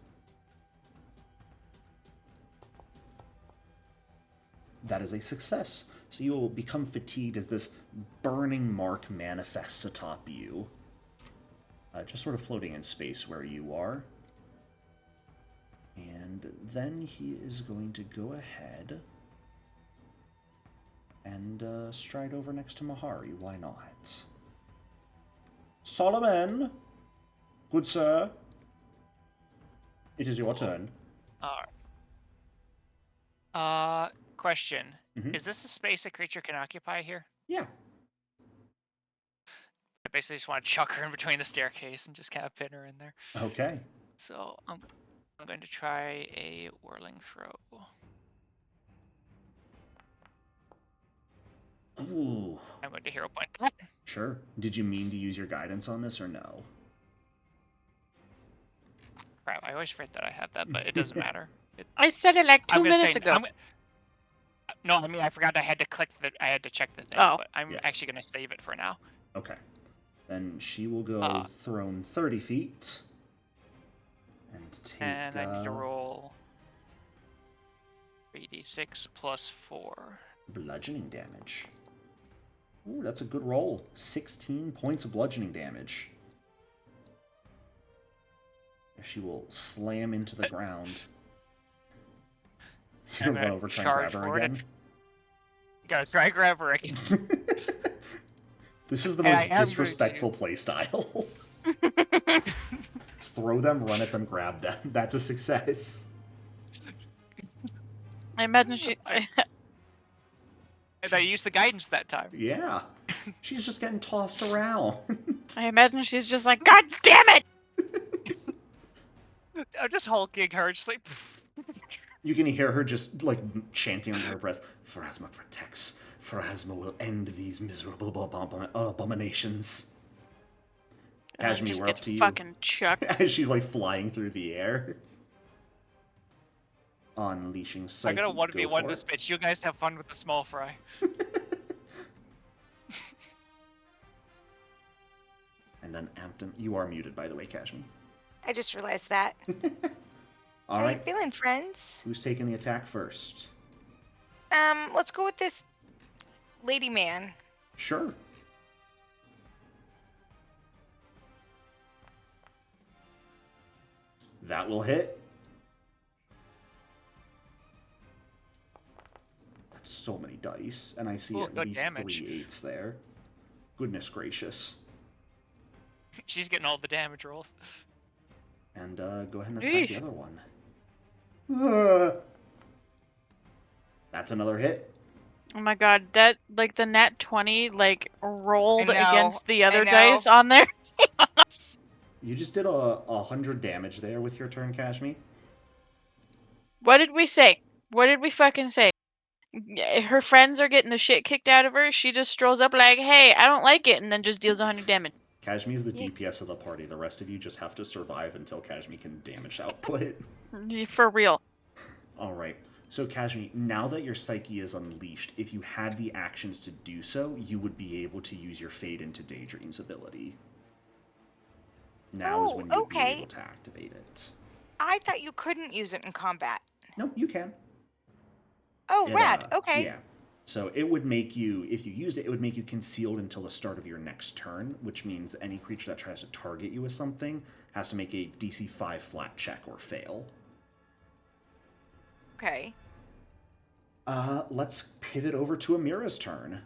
That is a success. So you will become fatigued as this burning mark manifests atop you. Just sort of floating in space where you are. And then he is going to go ahead and stride over next to Mahari. Why not? Solomon! Good sir. It is your turn. Alright. Question. Mhm. Is this a space a creature can occupy here? Yeah. I basically just want to chuck her in between the staircase and just kind of pin her in there. Okay. So I'm going to try a whirling throw. Ooh. I'm going to hero point that. Sure. Did you mean to use your guidance on this or no? Crap, I always forget that I have that, but it doesn't matter. I said it like 2 I'm gonna minutes say, ago. No, I mean I forgot I had to click the. I had to check the thing, Oh. but I'm Yes. actually gonna save it for now. Okay. Then she will go thrown 30 feet. And take... And I need to roll 3d6 plus 4. bludgeoning damage. Ooh, that's a good roll. 16 points of bludgeoning damage. She will slam into the ground. You're I'm gonna run gonna over, try and charge grab her forward again. Gotta try and grab her again. This is the And most I am going to. disrespectful playstyle. Just throw them, run at them, grab them. That's a success. I imagine she. And I used the guidance that time. Yeah. She's just getting tossed around. I imagine she's just like, God damn it! I'm just hulking her, just like. You can hear her just, like, chanting under her breath, Pharasma protects. Pharasma will end these miserable abominations. And then Kashmi, just we're up gets to you. fucking chucked. As she's, like, flying through the air. Unleashing Psyche. I'm gonna 1v1 Go this for it. bitch. You guys have fun with the small fry. And then Ampton. You are muted, by the way, Kashmi. I just realized that. All How right. you feeling, friends? Who's taking the attack first? Let's go with this lady man. Sure. That will hit. That's so many dice, and I see Ooh, at good least damage. 3 8s there. Goodness gracious. She's getting all the damage rolls. And go ahead and attack Eesh. the other one. Ah. That's another hit. Oh my god, that, like, the nat 20, like, rolled I know, against the other I know. dice on there. You just did 100 damage there with your turn, Kashmi. What did we say? What did we fucking say? Her friends are getting the shit kicked out of her. She just strolls up like, "Hey, I don't like it," and then just deals 100 damage. Kashmi is the DPS of the party. The rest of you just have to survive until Kashmi can damage output. For real. All right. So, Kashmi, now that your psyche is unleashed, if you had the actions to do so, you would be able to use your Fade into Daydreams ability. Now is when you'd be okay. able to activate it. I thought you couldn't use it in combat. No, you can. Oh, rad. Okay. Yeah. So it would make you, if you used it, it would make you concealed until the start of your next turn, which means any creature that tries to target you with something has to make a DC 5 flat check or fail. Okay. Let's pivot over to Amira's turn.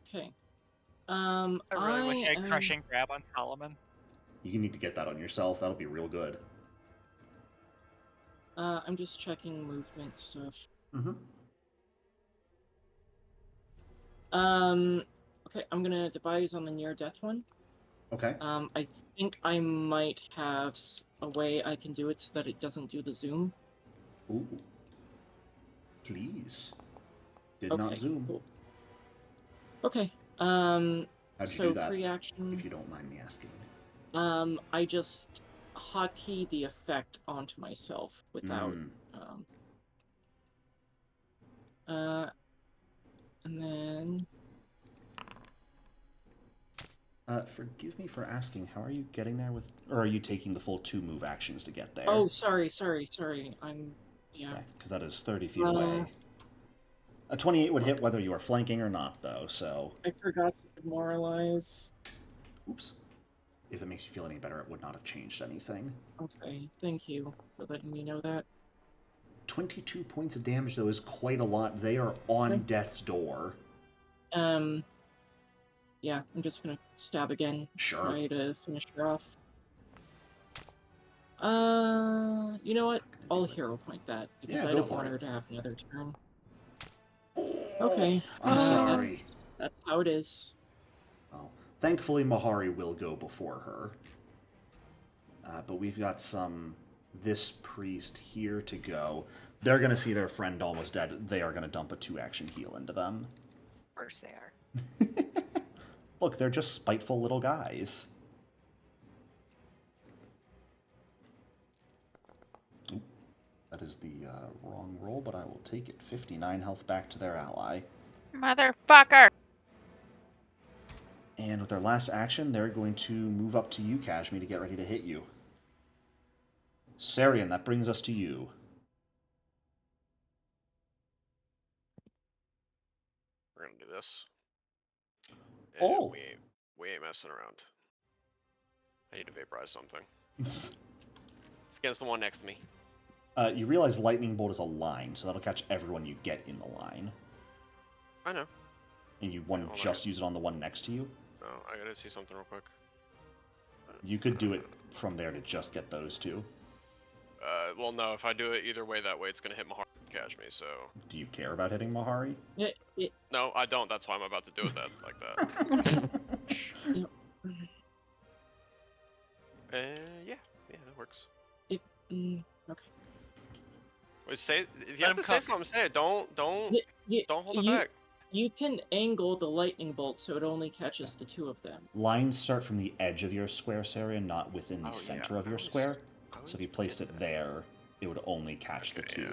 Okay. I really wish I had crushing grab on Solomon. You need to get that on yourself. That'll be real good. I'm just checking movement stuff. Mm-hmm. Okay, I'm gonna devise on the near death one. Okay. I think I might have a way I can do it so that it doesn't do the zoom. Ooh. Please. Did not zoom. Cool. Okay. How'd you so do that, free action. if you don't mind me asking? I just hotkey the effect onto myself without and then forgive me for asking, how are you getting there with, or are you taking the full 2 move actions to get there? Oh, sorry. Yeah, because that is 30 feet away. A 28 would hit whether you are flanking or not, though, so... I forgot to demoralize. Oops. If it makes you feel any better, it would not have changed anything. Okay, thank you for letting me know that. 22 points of damage, though, is quite a lot. They are on death's door. Yeah, I'm just gonna stab again. Sure. Try to finish her off. You know what? I'll hero point that, because I don't want her to have another turn. Okay. I'm sorry. That's how it is. Well, thankfully, Mahari will go before her. But we've got this priest here to go. They're going to see their friend almost dead. They are going to dump a 2-action heal into them. Of course they are. Look, they're just spiteful little guys. Oop, that is the wrong roll, but I will take it. 59 health back to their ally. Motherfucker! And with their last action, they're going to move up to you, Kashmi, to get ready to hit you. Sarian, that brings us to you. We're gonna do this. And we ain't messing around. I need to vaporize something. It's against the one next to me. You realize Lightning Bolt is a line, so that'll catch everyone you get in the line. I know. And you want to just use it on the one next to you? No, I gotta see something real quick. You could do it from there to just get those two. Well, no, if I do it either way, that way it's gonna hit Mahari and catch me, so... Do you care about hitting Mahari? No, I don't. That's why I'm about to do it like that. Yeah, that works. Okay. Wait, if you have to say something, say it. Don't hold it back. You can angle the lightning bolt so it only catches the 2 of them. Lines start from the edge of your square, Sarian, not within the center of your square. So if you placed it there, it would only catch the 2. Yeah.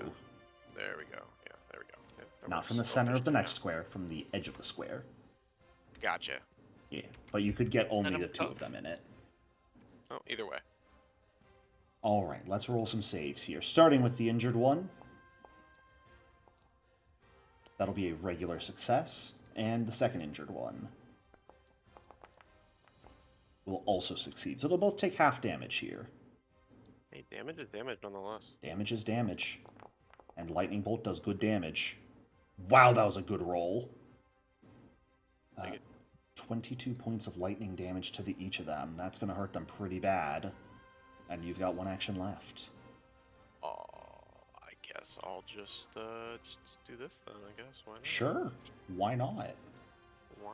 There we go. Yeah, there we go. Yeah, not from the center of the next square, from the edge of the square. Gotcha. Yeah, but you could get only the 2 of them in it. Oh, either way. Alright, let's roll some saves here. Starting with the injured one. That'll be a regular success. And the second injured one will also succeed. So they'll both take half damage here. Hey, damage is damage nonetheless. Damage is damage. And Lightning Bolt does good damage. Wow, that was a good roll. 22 points of lightning damage to each of them. That's going to hurt them pretty bad. And you've got 1 action left. Oh, I guess I'll just do this then, I guess. Why not? Sure. Why not? Why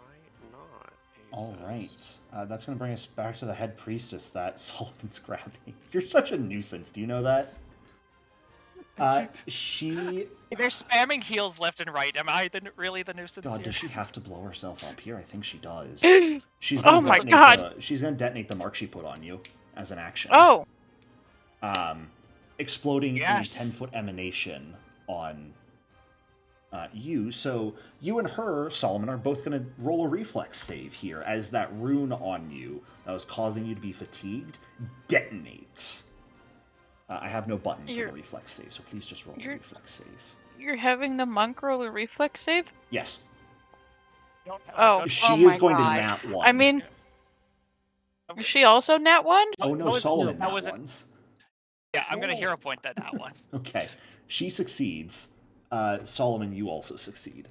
not? All right. That's going to bring us back to the head priestess that Solomon's grabbing. You're such a nuisance. Do you know that? She... They're spamming heals left and right. Am I really the nuisance God, here? does she have to blow herself up here? I think she does. Oh She's gonna my detonate God. she's gonna detonate the mark she put on you as an action. Oh, Exploding Yes. in a 10-foot emanation on you. So you and her, Solomon, are both going to roll a reflex save here as that rune on you that was causing you to be fatigued detonates. I have no button for the reflex save, so please just roll a reflex save. you're having the monk roll a reflex save? Yes. Don't have Oh. a good- She my is going God. to nat 1. I mean, is she also nat 1? oh no, Solomon that nat was 1s. Yeah, I'm gonna hero point that one. Okay. She succeeds. Solomon, you also succeed.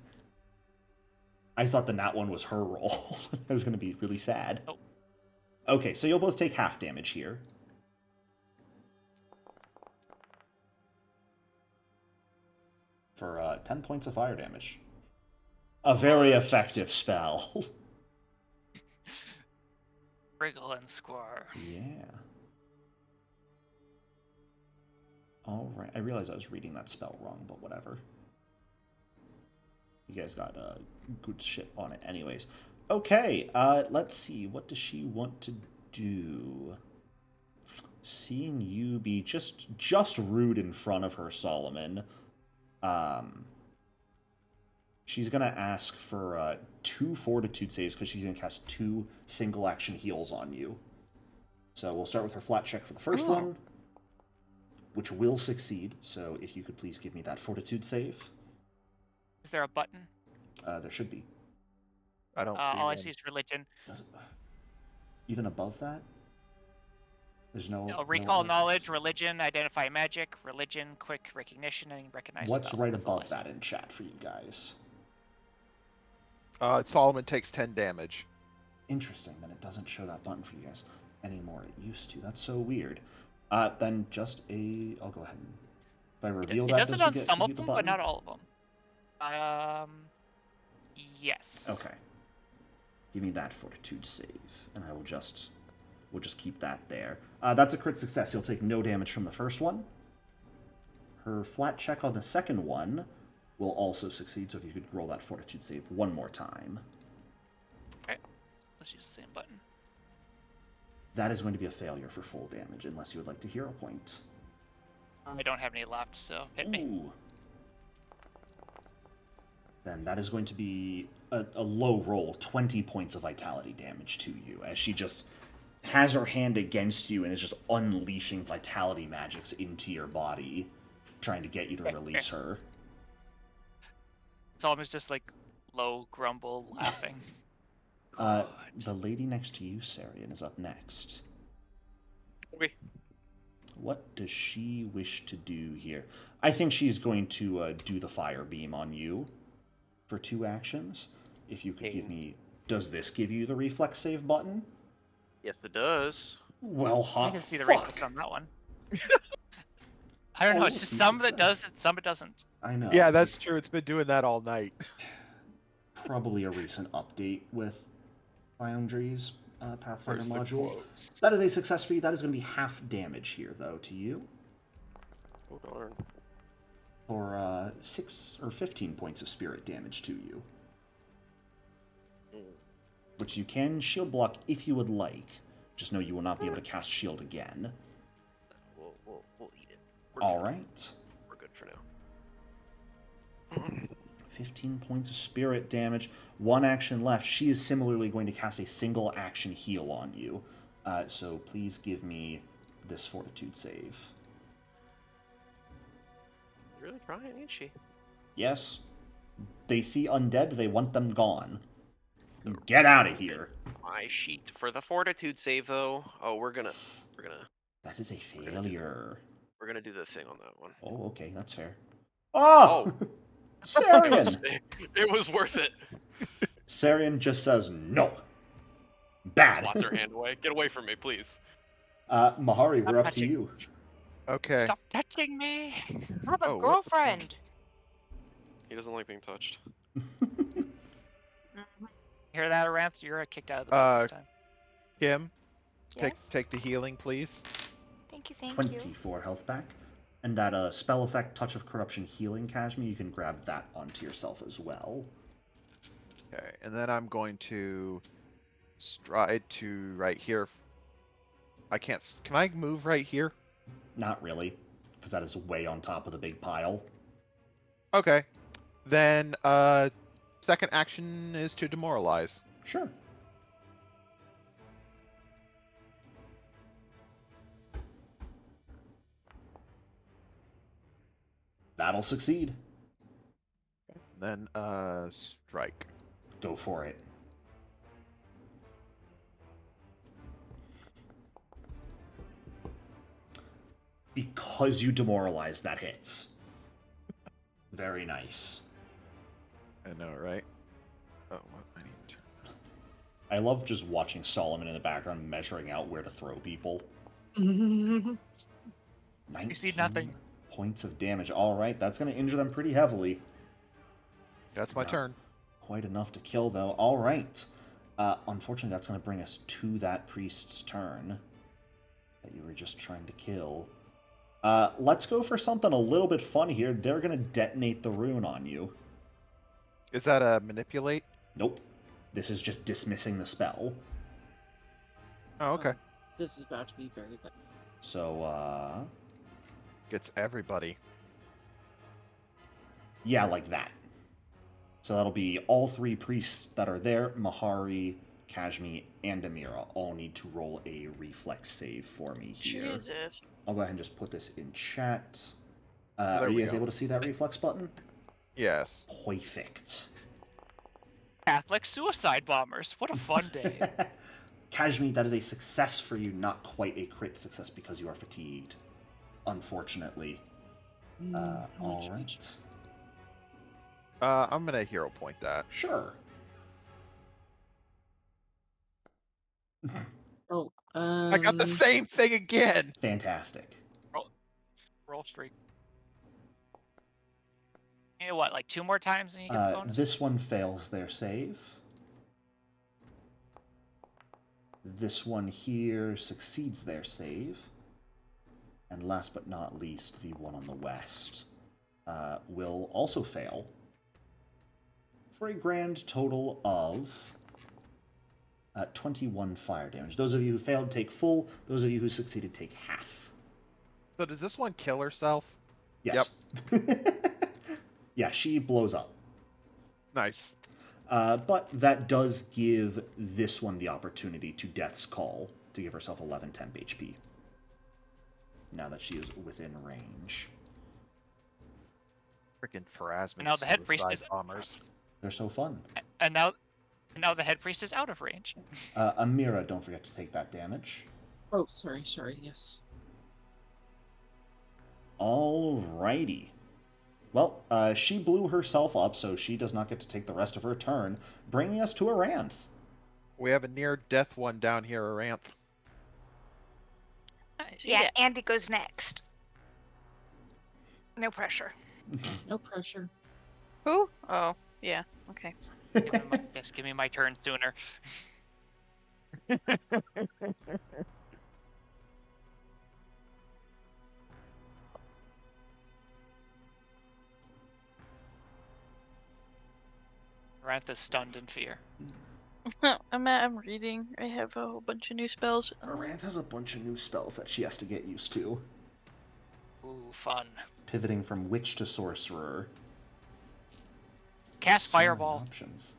I thought the nat 1 was her roll. That was going to be really sad. Oh. Okay, so you'll both take half damage here. For 10 points of fire damage. A very effective spell. Wriggle and squirm. Yeah. Alright, I realized I was reading that spell wrong, but whatever. You guys got good shit on it anyways. Okay, let's see. What does she want to do? Seeing you be just rude in front of her, Solomon. She's going to ask for 2 fortitude saves because she's going to cast 2 single action heals on you. So we'll start with her flat check for the first one, which will succeed. So if you could please give me that fortitude save. Is there a button? There should be. I don't see All I one. see is religion. Even above that? There's no... No, recall knowledge, religion, identify magic, religion, quick recognition, and recognize What's spell. right That's all above I see. that in chat for you guys? Solomon takes 10 damage. Interesting, then it doesn't show that button for you guys anymore. It used to. That's so weird. Then just a... I'll go ahead and... If I reveal that, does it it on give some you of the them, button? but not all of them. Yes. Okay. Give me that fortitude save, and I will just... We'll just keep that there. That's a crit success. You'll take no damage from the first one. Her flat check on the second one will also succeed, so if you could roll that fortitude save one more time. Okay. Let's use the same button. That is going to be a failure for full damage, unless you would like to hero point. I don't have any left, so hit me. Ooh. Then that is going to be a low roll, 20 points of vitality damage to you, as she just has her hand against you and is just unleashing vitality magics into your body, trying to get you to release her. Solomon's just like low grumble, laughing. The lady next to you, Sarian, is up next. Okay. What does she wish to do here? I think she's going to do the fire beam on you for 2 actions. If you could give me... Does this give you the reflex save button? Yes, it does. Well, hot I can see the fuck. reflex on that one. I don't know, it's just Oh, some that success. does it, some it doesn't. I know. Yeah, that's it's true. It's been doing that all night. Probably a recent update with Foundry's Pathfinder Where's the module. quotes? That is a success for you. That is going to be half damage here, though, to you. Oh darn. For 6 or 15 points of spirit damage to you. Which you can shield block if you would like. Just know you will not be able to cast shield again. We'll eat it. We're All good. right. We're good for now. 15 points of spirit damage. 1 action left. She is similarly going to cast a single action heal on you. So please give me this fortitude save. You're really trying, ain't she? Yes. They see undead, they want them gone. Get out of here. My sheet for the fortitude save though. Oh, we're gonna. That is a failure. We're gonna do the thing on that one. Oh, okay, that's fair. Oh! Sarian! It was worth it. Sarian just says no. Bad. Swats her hand away. Get away from me, please. Mahari, we're up to touching. you. Okay. Stop touching me! I have a Oh, what the girlfriend. He doesn't like being touched. Hear that, Aranth? You're kicked out of the boat this time. Kim, Yes? take the healing, please. Thank you, thank you. 24 health back. And that spell effect, Touch of Corruption Healing, Kashmir, you can grab that onto yourself as well. Okay, and then I'm going to stride to right here. I can't. Can I move right here? Not really, because that is way on top of the big pile. Okay. Then second action is to demoralize. Sure. That'll succeed. Then strike. Go for it. Because you demoralize, that hits. Very nice. I know, right? Oh, what I need to. I love just watching Solomon in the background measuring out where to throw people. Mhm. 19 see nothing. points of damage. All right, that's going to injure them pretty heavily. That's my Not turn. Quite enough to kill, though. All right. Unfortunately, that's going to bring us to that priest's turn that you were just trying to kill. Let's go for something a little bit fun here. They're going to detonate the rune on you. Is that a manipulate? Nope. This is just dismissing the spell. Oh, okay. This is about to be very bad. So, Gets everybody. yeah, like that. So that'll be all three priests that are there. Mahari, Kashmir, and Amira all need to roll a reflex save for me here. Jesus. I'll go ahead and just put this in chat. There Are you we guys go. able to see that reflex button? Yes. Perfect. Catholic suicide bombers. What a fun day. Kashmir, that is a success for you, not quite a crit success because you are fatigued. Unfortunately. How much All each? right. I'm gonna hero point that. Sure. Oh, I got the same thing again. Fantastic. Roll streak. You know what, like 2 more times and you get the bonus? This one fails their save. This one here succeeds their save. And last but not least, the one on the west will also fail. For a grand total of 21 fire damage. Those of you who failed take full. Those of you who succeeded take half. So does this one kill herself? Yes. Yeah, she blows up. Nice. But that does give this one the opportunity to Death's Call to give herself 11 temp HP. Now that she is within range. Freaking Pharasma Now the head priest suicide is- bombers. They're so fun. And now the head priest is out of range. Amira, don't forget to take that damage. Oh, sorry, yes. Alrighty. Well, she blew herself up, so she does not get to take the rest of her turn, bringing us to Aranth. We have a near-death one down here, Aranth. I see Yeah, that. Andy goes next. No pressure. No pressure. Who? Oh, yeah. Okay. Give me my turn sooner. Ranth is stunned in fear. I'm reading. I have a whole bunch of new spells. Aranth has a bunch of new spells that she has to get used to. Ooh, fun. Pivoting from witch to sorcerer. Cast So many fireball. options.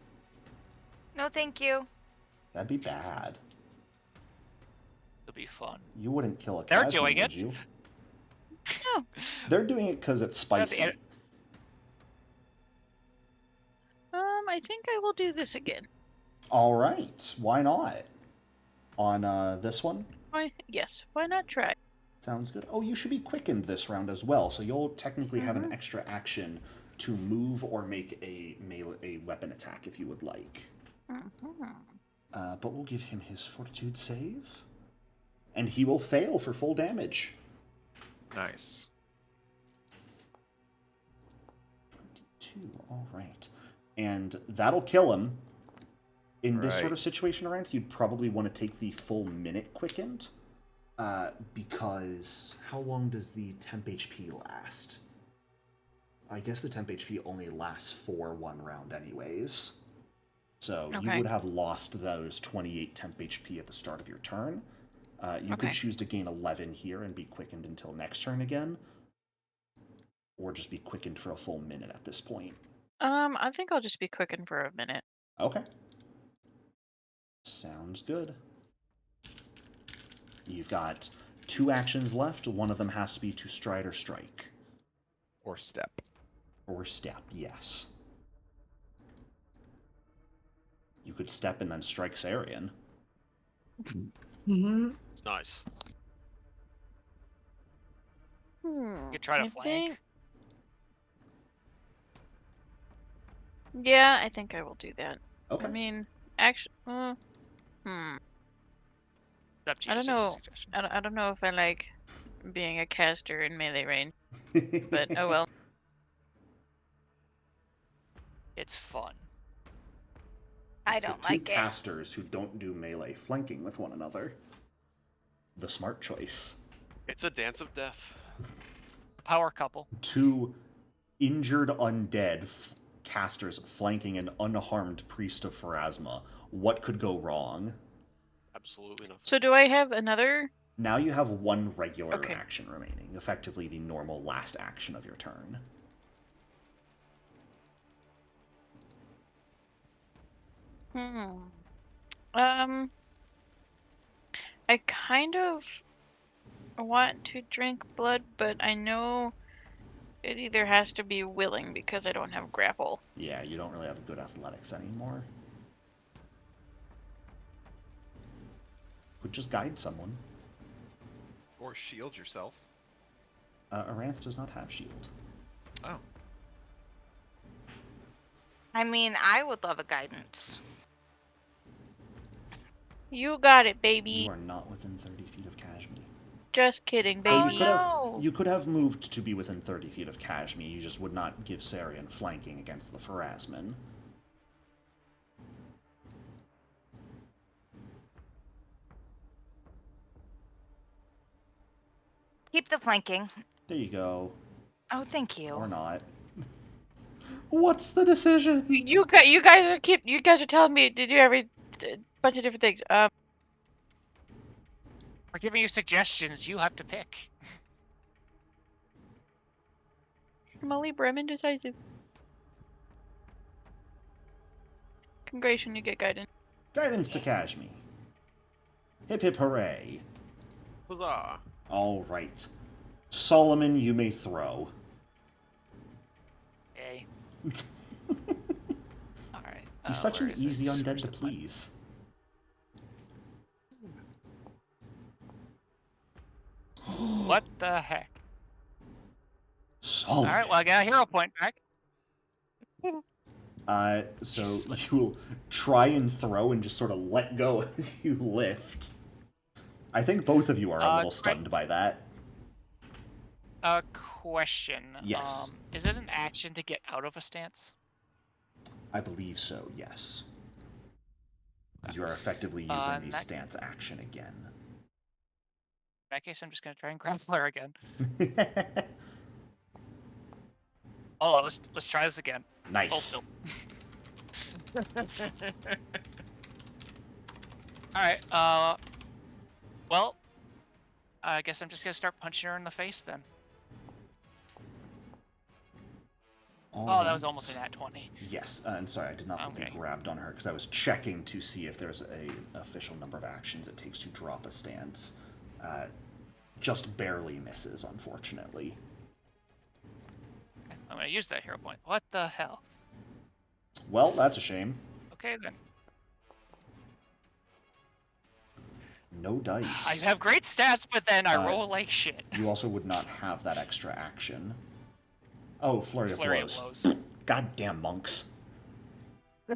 No, thank you. That'd be bad. It'll be fun. You wouldn't kill a They're Casman, doing would it. you? No. They're doing it because it's spicy. end- I think I will do this again. All right, why not? On this one? Why? Yes. Why not try? Sounds good. Oh, you should be quickened this round as well, so you'll technically have an extra action to move or make a weapon attack if you would like. But we'll give him his fortitude save. And he will fail for full damage. Nice. 22, all right. And that'll kill him. In this sort Right. of situation, Aranth, you'd probably want to take the full minute quickened. Because how long does the temp HP last? I guess the temp HP only lasts for 1 round anyways. So you Okay. would have lost those 28 temp HP at the start of your turn. You could Okay. choose to gain 11 here and be quickened until next turn again. Or just be quickened for a full minute at this point. I think I'll just be quickened for a minute. Okay. Sounds good. You've got 2 actions left. One of them has to be to stride or strike. Or step. Or step, yes. You could step and then strike Sarian. Nice. You try to I flank. think... Yeah, I think I will do that. Okay. I mean, actually, It's up to you. I don't It's just a know. suggestion. I don't know if I like being a caster in melee range, but oh well. It's fun. I It's don't the 2 like it. casters who don't do melee flanking with one another. The smart choice. It's a dance of death. Power couple. 2 injured undead casters flanking an unharmed priest of Pharasma. What could go wrong? Absolutely nothing. So do I have another? Now you have 1 regular Okay. action remaining, effectively the normal last action of your turn. I kind of want to drink blood, but I know it either has to be willing because I don't have grapple. Yeah, you don't really have good athletics anymore. Could just guide someone. Or shield yourself. Aranth does not have shield. Oh. I mean, I would love a guidance. You got it, You baby. are not within 30 feet of Kashmi. Just kidding, Well, baby. you could have moved to be within 30 feet of Kashmi, you just would not give Sarian flanking against the Pharasman. Keep the flanking. There you go. Oh, thank you. Or not. What's the decision? You guys are telling me to do a bunch of different things. We're giving you suggestions. You have to pick. I'm a Libra. I'm indecisive. Congratulations, you get guidance. Guidance to Kashmi. Hip hip hooray. Huzzah! All right. Solomon, you may throw. Okay. Alright. He's such an where is easy it? undead Where's to the button? please. What the heck? Solomon. Alright, well, I got a hero point back. So Just slip. you'll try and throw and just sort of let go as you lift. I think both of you are a little great. stunned by that. Question. Yes. Is it an action to get out of a stance? I believe so, yes. Because you are effectively using the stance action again. In that case, I'm just gonna try and grapple her again. Oh, let's try this again. Nice. Hold still. Alright, well, I guess I'm just gonna start punching her in the face then. Oh, that was almost an at 20. Yes, and sorry, I did not put the Okay. grabbed on her because I was checking to see if there's a official number of actions it takes to drop a stance. Just barely misses, unfortunately. Okay, I'm gonna use that hero point. What the hell? Well, that's a shame. Okay then. No dice. I have great stats, but then I Uh, roll like shit. You also would not have that extra action. Oh, flurry of Flurry of blows. blows. Goddamn monks.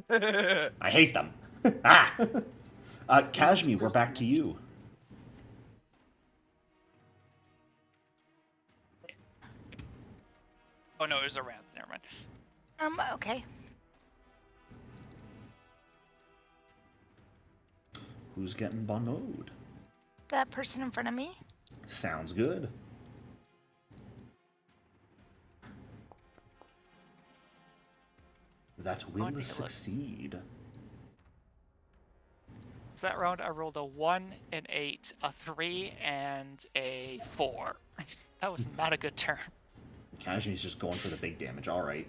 I hate them. Ah! Kashmi, we're back to you. Oh no, it was a rat. Never mind. Okay. Who's getting bonode? the person in front of me. Sounds good. That I'll will take a look. succeed. So that round I rolled a 1, an 8, a 3, and a 4. That was not a good turn. Kajimi's just going for the big damage. All right.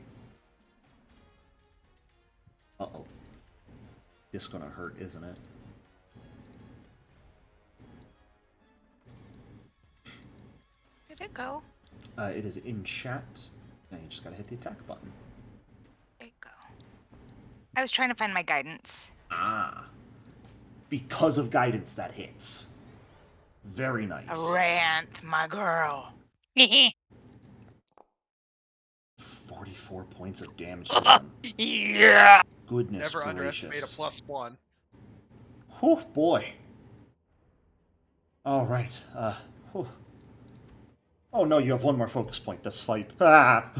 Uh-oh. This gonna hurt, isn't it? Did it go? It is in chat. Now you just gotta hit the attack button. There you go. I was trying to find my guidance. Ah. Because of guidance, that hits. Very nice. A rant, my girl. 44 points of damage to them. Yeah. Goodness Never underestimate a gracious. +1. Whew, boy. All right. Whew. Oh no, you have one more focus point this fight. Ah.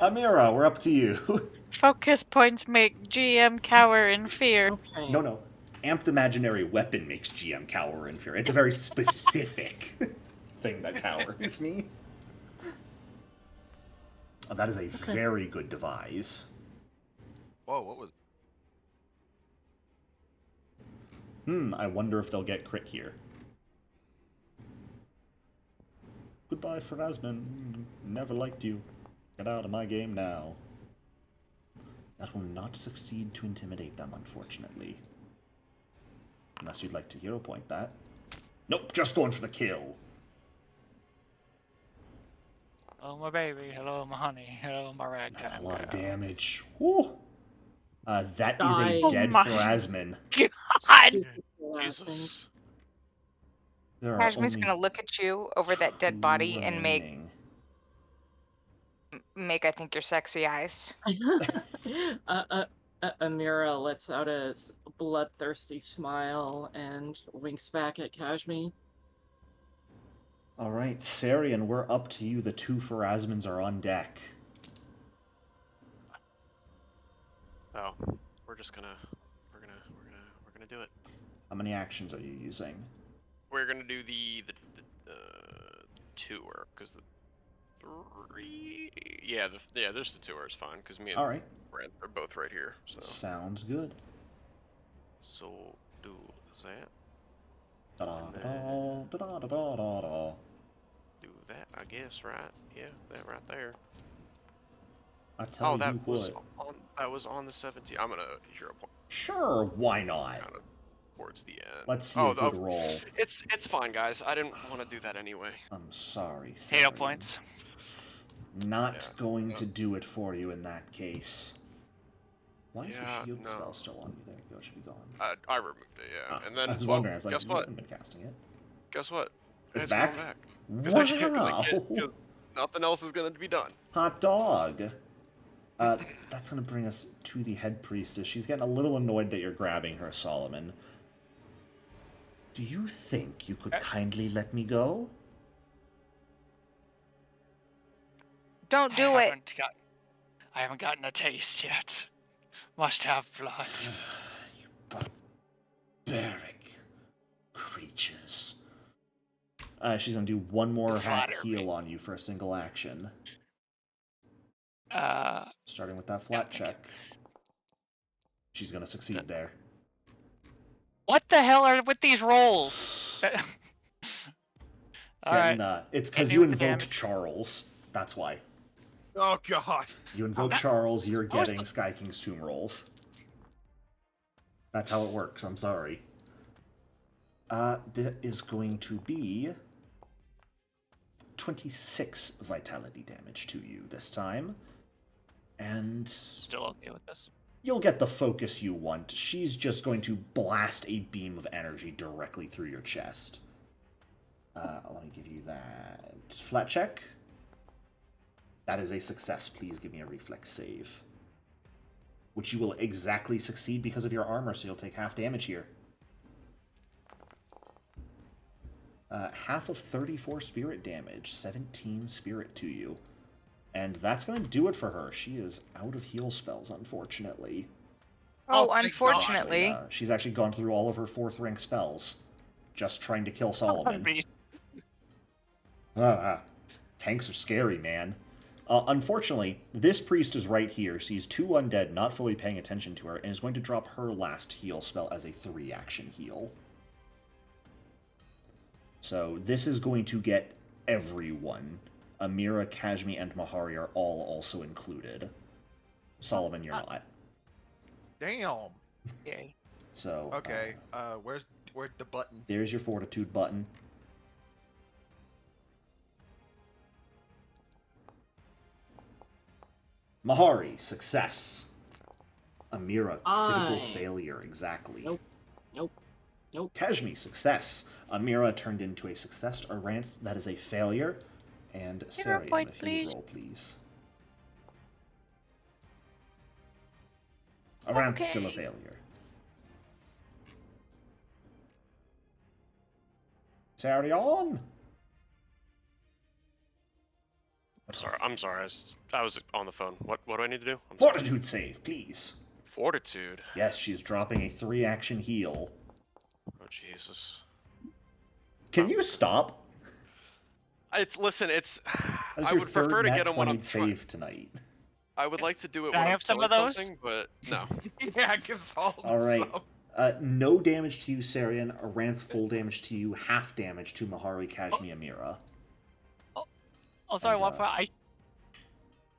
Amira, we're up to you. Focus points make GM cower in fear. Okay. No. Amped imaginary weapon makes GM cower in fear. It's a very specific thing that cowers me. Oh, that is a very good device. Whoa, what was... I wonder if they'll get crit here. Goodbye, Pharasman. Never liked you. Get out of my game now. That will not succeed to intimidate them, unfortunately. Unless you'd like to hero point that. Nope, just going for the kill. Hello, my baby. Hello, my honey. Hello, my ragtime. That's a lot of girl. damage. Whew. That is a Die. dead Oh my Pharasman. God. Jesus. There are Kashmir's only gonna look at you over that dead body and make, remaining. I think, your sexy eyes. Amira lets out a bloodthirsty smile and winks back at Kashmi. Alright, Sarian, we're up to you. The two Pharasmans are on deck. Oh, we're gonna do it. How many actions are you using? We're gonna do the tour because the 3. Yeah, there's the tour is fine because me and Alright, Brent are both right here. sounds good. So do that. Da-da-da-da, da-da-da-da-da-da. Do that, I guess, right? Yeah, that right there. I tell you that was what. on the 17th. I'm gonna hero point Sure, why not? kind of towards the end. Let's see a good roll. It's fine, guys. I didn't want to do that anyway. I'm sorry, Hero Sarian. points. Not going to do it for you in that case. Why is your Yeah, shield no. spell still on you? There you go, it should be gone. I removed it, yeah. Ah, And then I was wondering, I was like, guess you what? haven't been casting it. Guess what? It's going back? back. Wow! 'Cause nothing else is going to be done. Hot dog! That's gonna bring us to the head priestess. She's getting a little annoyed that you're grabbing her, Solomon. Do you think you could kindly let me go? Don't do it. I haven't gotten a taste yet. Must have blood. You barbaric creatures. She's gonna do one more hack Flatter heal me. on you for a single action. Uh, Starting with that flat thank you. check. She's gonna succeed there. what the hell are with these rolls? All right. It's because me you with the invoked damage. Charles. That's why. Oh, God. You invoke that- Charles, you're that was getting Sky King's Tomb rolls. That's how it works, I'm sorry. That is going to be 26 vitality damage to you this time. And Still okay with this. you'll get the focus you want. She's just going to blast a beam of energy directly through your chest. Let me give you that. Flat check. That is a success. Please give me a reflex save. Which you will exactly succeed because of your armor, so you'll take half damage here. Half of 34 spirit damage. 17 spirit to you. And that's going to do it for her. She is out of heal spells, unfortunately. Oh, thank God. unfortunately. She's actually gone through all of her 4th rank spells, just trying to kill Solomon. Tanks are scary, man. Unfortunately, this priest is right here, sees 2 undead not fully paying attention to her, and is going to drop her last heal spell as a 3-action heal. So this is going to get everyone. Amira, Kashmi, and Mahari are all also included. Solomon, you're not. Damn. Yay. So Okay. Where's the button? there's your Fortitude button. Mahari, success. Amira, critical Fine. failure, exactly. Nope. Nope. Nope. Kashmi, success. Amira turned into a success. Aranth, that is a failure. And Hero Sarian, point, if you please. would roll, please. Aranth, still a Okay. failure. Sarion! I'm sorry. I was on the phone. What do I need to do? I'm sorry. Fortitude save, please. Fortitude. Yes, she's dropping a 3-action heal. Oh Jesus. Can you stop? Listen. That's I your would 3rd prefer to nat get them when 20 I'm save tonight. I would like to do it Can when I I'm have some of killing those? something, but no. Yeah, give Solomon All right. some. No damage to you, Sarian. Aranth, full damage to you. Half damage to Mahari, Kashmi, Amira. Oh, sorry, And, one point.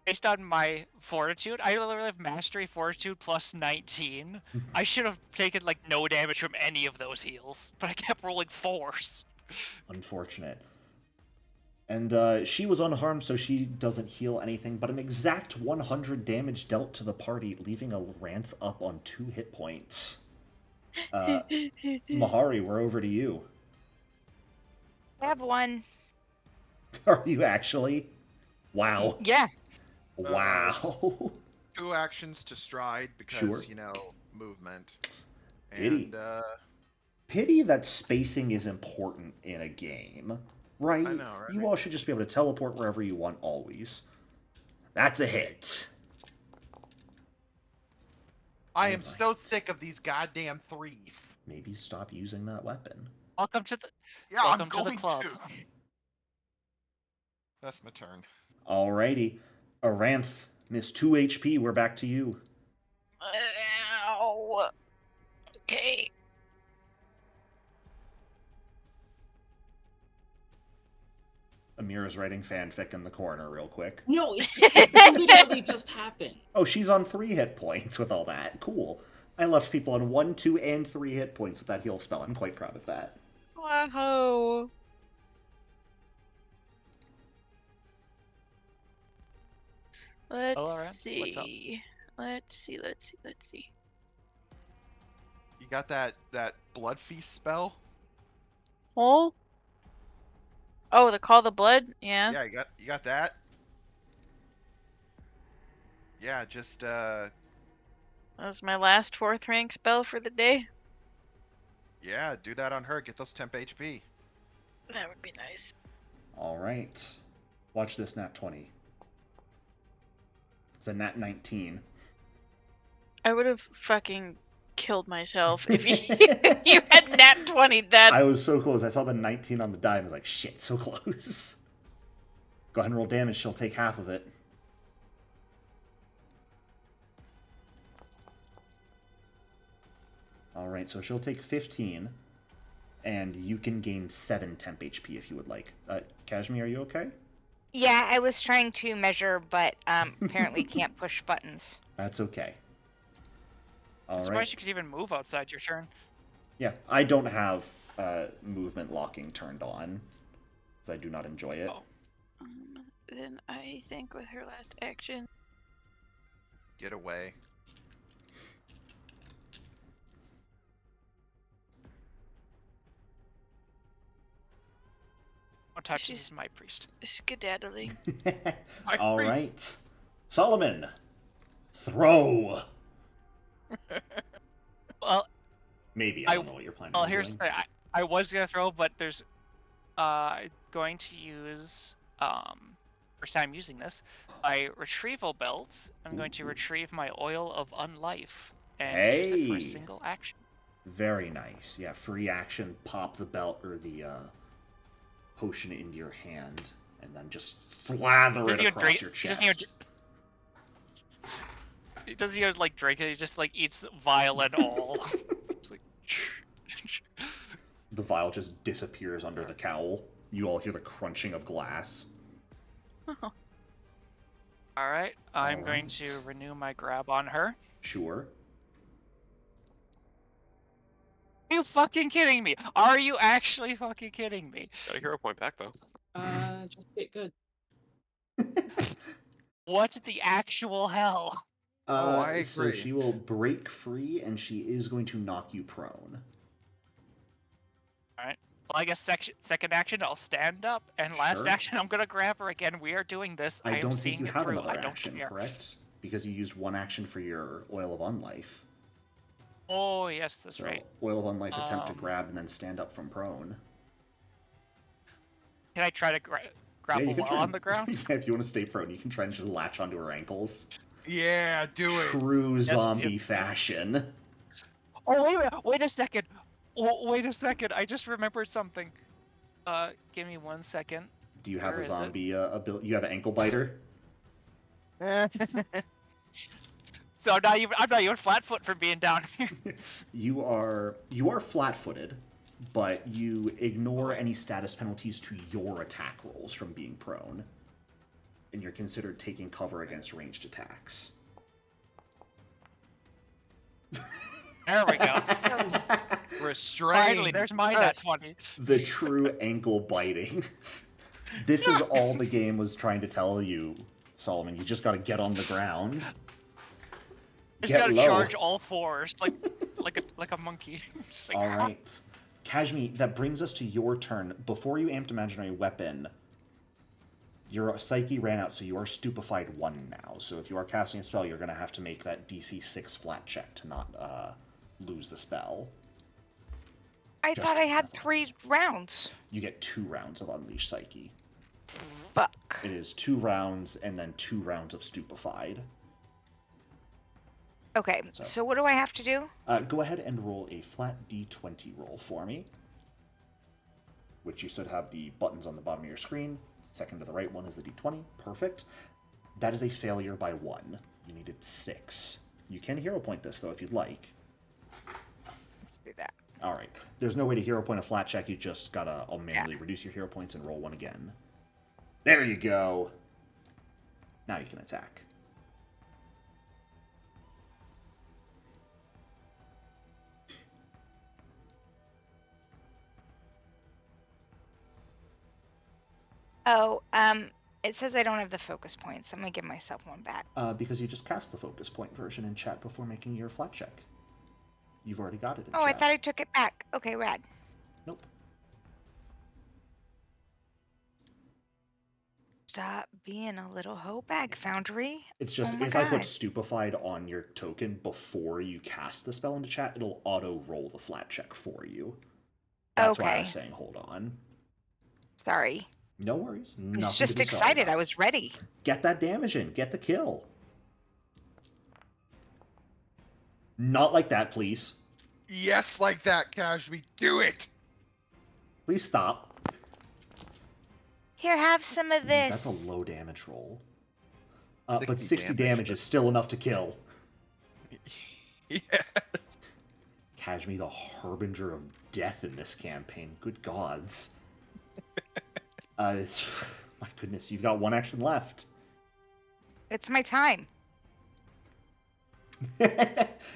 Based on my fortitude, I literally have mastery fortitude plus 19. I should have taken like no damage from any of those heals, but I kept rolling 4s. Unfortunate. And she was unharmed, so she doesn't heal anything, but an exact 100 damage dealt to the party, leaving Aranth up on 2 hit points. Mahari, we're over to you. I have 1. Are you actually? Wow. Yeah. Wow. 2 actions to stride because, Sure. you know, movement. Pity. And, Pity that spacing is important in a game, right? I know, right? You all should just be able to teleport wherever you want always. That's a hit. I am Alright. so sick of these goddamn 3s. Maybe stop using that weapon. Welcome to the Yeah, welcome I'm to the going club. to. That's my turn. Alrighty. Aranth, miss 2 HP, we're back to you. Ow. Okay. Amira's writing fanfic in the corner real quick. No, it literally just happened. Oh, she's on 3 hit points with all that. Cool. I left people on 1, 2, and 3 hit points with that heal spell. I'm quite proud of that. Wow. Let's Alright, what's up? see. Let's see. You got that blood feast spell? Oh? Oh, the call the blood? Yeah. Yeah, you got that? Yeah, just That was my last 4th rank spell for the day. yeah, do that on her, get those temp HP. That would be nice. Alright. Watch this nat 20. It's a nat 19. I would have fucking killed myself if you had nat 20 that. I was so close. I saw the 19 on the die and I was like, shit, so close. Go ahead and roll damage. She'll take half of it. Alright, so she'll take 15. And you can gain 7 temp HP if you would like. Kashmir, are you okay? Yeah, I was trying to measure, but apparently can't push buttons. That's okay. I'm Alright. surprised you could even move outside your turn. Yeah, I don't have movement locking turned on. Because I do not enjoy it. Oh. Then I think with her last action. Get away. What touches She's- is my priest. Skedaddling. Alright. Solomon! Throw! Well, Maybe, I don't know what you're planning well, on here's doing. the thing. I was gonna throw, but there's going to use first time using this my retrieval belt. I'm going to retrieve my oil of unlife and use it for Hey. a single action. Very nice. Yeah, free action, pop the belt or the potion into your hand, and then just slather it across your chest. He doesn't even like drink it. He just like eats the vial and all. It's like... The vial just disappears under the cowl. You all hear the crunching of glass. All right, I'm going to renew my grab on her. Sure. Are you fucking kidding me? Are you actually fucking kidding me? Got a hero point back though. Just get good. What the actual hell? I So agree. she will break free, and she is going to knock you prone. All right. Well, I guess second action, I'll stand up, and last Sure. action, I'm gonna grab her again. We are doing this. I am don't seeing think you it have through. another I don't action, care. correct? Because you used one action for your Oil of Unlife. Oh yes, that's So right. Oil of Unlife, attempt to grab and then stand up from prone. Can I try to grab Yeah, you her can while try on the ground? Yeah, if you want to stay prone, you can try and just latch onto her ankles. Yeah, do it. True zombie yes. fashion. Oh wait a minute! Wait a second! Oh, wait a second! I just remembered something. Give me 1 second. Do you have Where a is it? zombie ability? You have an ankle biter? So I'm not even flat foot from being down here. You are flat-footed, but you ignore any status penalties to your attack rolls from being prone, and you're considered taking cover against ranged attacks. There we go. Restrained. Finally, there's my nat 20. The true ankle biting. This is all the game was trying to tell you, Solomon. You just got to get on the ground. Just Get gotta low. charge all fours, like a monkey. Just like, All right. Kashmi, that brings us to your turn. Before you amped Imaginary Weapon, your Psyche ran out, so you are Stupefied 1 now. So if you are casting a spell, you're going to have to make that DC 6 flat check to not lose the spell. I Just thought I had accept 3 rounds. You get 2 rounds of Unleash Psyche. Fuck. It is 2 rounds and then 2 rounds of Stupefied. Okay, so what do I have to do? Go ahead and roll a flat D20 roll for me, which you should have the buttons on the bottom of your screen. Second to the right one is the D20. Perfect. That is a failure by 1. You needed 6. You can hero point this, though, if you'd like. Do that. All right. There's no way to hero point a flat check. You just gotta manually reduce your hero points and roll 1 again. There you go. Now you can attack. Oh, it says I don't have the focus points. I'm gonna give myself 1 back. Because you just cast the focus point version in chat before making your flat check. You've already got it in Oh, chat. I thought I took it back. Okay, rad. Nope. Stop being a little hoe bag, Foundry. It's just, Oh my if I put God. Stupefied on your token before you cast the spell into chat, it'll auto-roll the flat check for you. That's why I Okay. was saying hold on. Sorry. No worries. I was Nothing just to be sorry excited. about. I was ready. Get that damage in. Get the kill. Not like that, please. Yes, like that, Kashmi. Do it. Please stop. Here, have some of this. That's a low damage roll. But 60 60 damage is still enough to kill. Yeah. Kashmi, the harbinger of death in this campaign. Good gods. My goodness, you've got 1 action left. It's my time.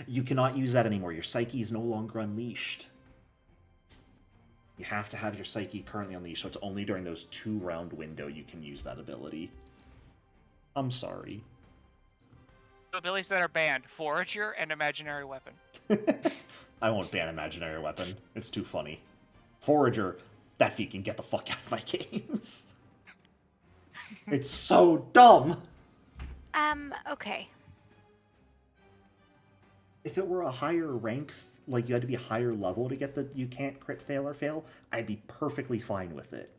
You cannot use that anymore. Your Psyche is no longer unleashed. You have to have your Psyche currently unleashed, so it's only during those 2-round window you can use that ability. I'm sorry. abilities that are banned: Forager and Imaginary Weapon. I won't ban Imaginary Weapon. It's too funny. Forager, that feat can get the fuck out of my games. It's so dumb. Okay. If it were a higher rank, like you had to be a higher level to get the you can't crit fail or fail, I'd be perfectly fine with it.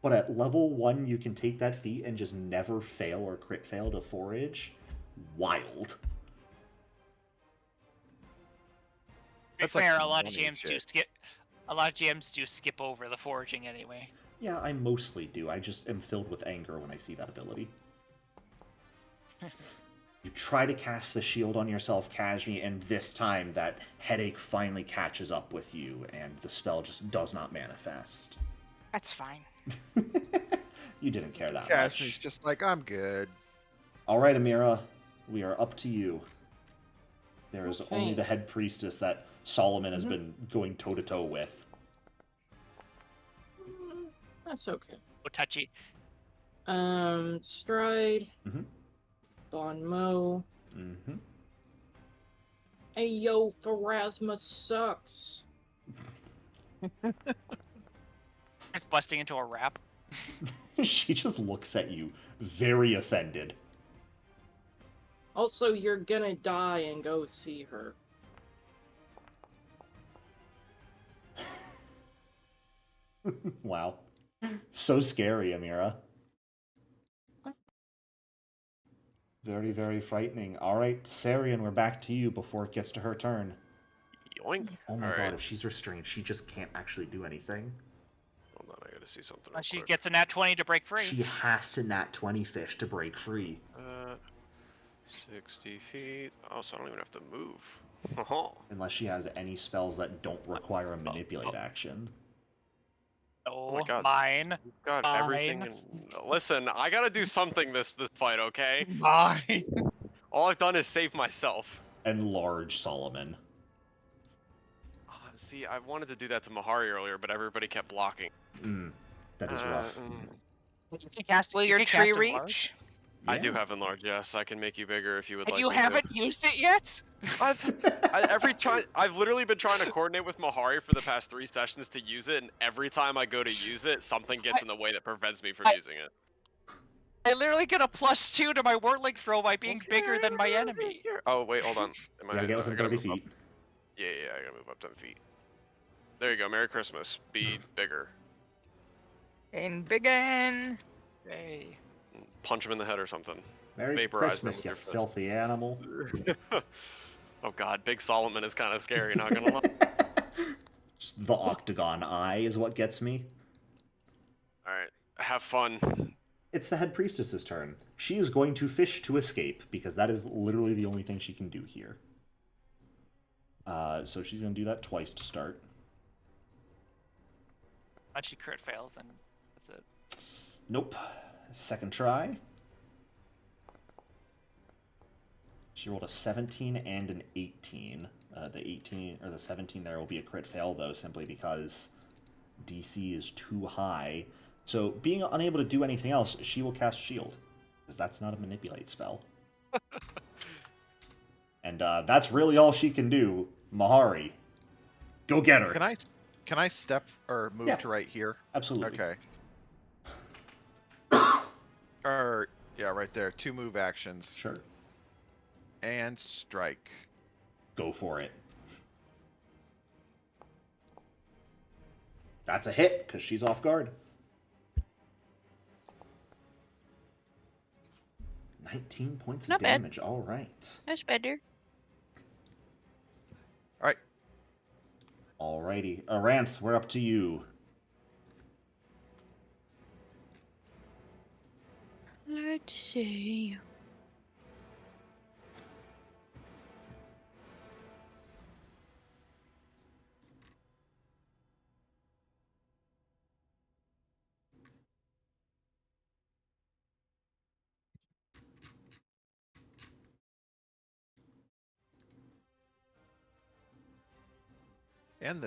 But at level 1, you can take that feat and just never fail or crit fail to forage. Wild. be That's like fair, some a lot of money GMs do shit. skip. A lot of GMs do skip over the foraging anyway. Yeah, I mostly do. I just am filled with anger when I see that ability. You try to cast the shield on yourself, Kashmi, and this time that headache finally catches up with you, and the spell just does not manifest. That's fine. You didn't care that Kashmir's much. just like, I'm good. All right, Amira, we are up to you. There is only Okay. the head priestess that Solomon has been going toe-to-toe with. That's okay. Oh, touchy. Stride. Mhm. Bon Mo. Mm-hmm. Hey yo, Pharasma sucks. It's busting into a rap. She just looks at you, very offended. Also, you're gonna die and go see her. Wow. So scary, Amira. Very, very frightening. All right, Sarian, we're back to you before it gets to her turn. Yoink. Oh my All god, right. if she's restrained, she just can't actually do anything. Hold on, I gotta see something real She quick. gets a nat 20 to break free. She has to nat 20 fish to break free. 60 feet. Oh, so I don't even have to move. Oh, Unless she has any spells that don't require a manipulate action. Oh, my God. mine. got everything. Fine. Listen, I gotta do something this fight, okay? Mine. All I've done is save myself. Enlarge Solomon. See, I wanted to do that to Mahari earlier, but everybody kept blocking. That is rough. You can cast, Will you your can tree cast enlarge. reach? I do Yeah. have enlarge, yes. I can make you bigger if you would And like you me haven't used it yet? I've literally been trying to coordinate with Mahari for the past 3 sessions to use it, and every time I go to use it, something gets in the way that prevents me from using it. I literally get a +2 to my Warlink throw by being bigger than my enemy. Oh, wait, hold on. You gotta get within 30 feet. Yeah, I gotta move up 10 feet. There you go. Merry Christmas. Be bigger. And biggin. Hey. Punch him in the head or something. Merry Vaporize them Christmas, with you your fist. filthy animal. Oh god, Big Solomon is kind of scary, not gonna lie. Just the octagon eye is what gets me. Alright, have fun. It's the head priestess's turn. She is going to fish to escape, because that is literally the only thing she can do here. So she's going to do that twice to start. Once she crit fails, then that's it. Nope. Second try. She rolled a 17 and an 18. The 18 or the 17 there will be a crit fail though, simply because DC is too high. So being unable to do anything else, she will cast shield, because that's not a manipulate spell. And that's really all she can do. Mahari, go get her. Can I step or move Yeah. to right here? Absolutely. Okay. Or yeah, right there. 2 move actions. Sure. And strike. Go for it. That's a hit, because she's off guard. 19 points of Not bad. damage. All right. That's better. All right. Alrighty. Aranth, we're up to you. Let's see. And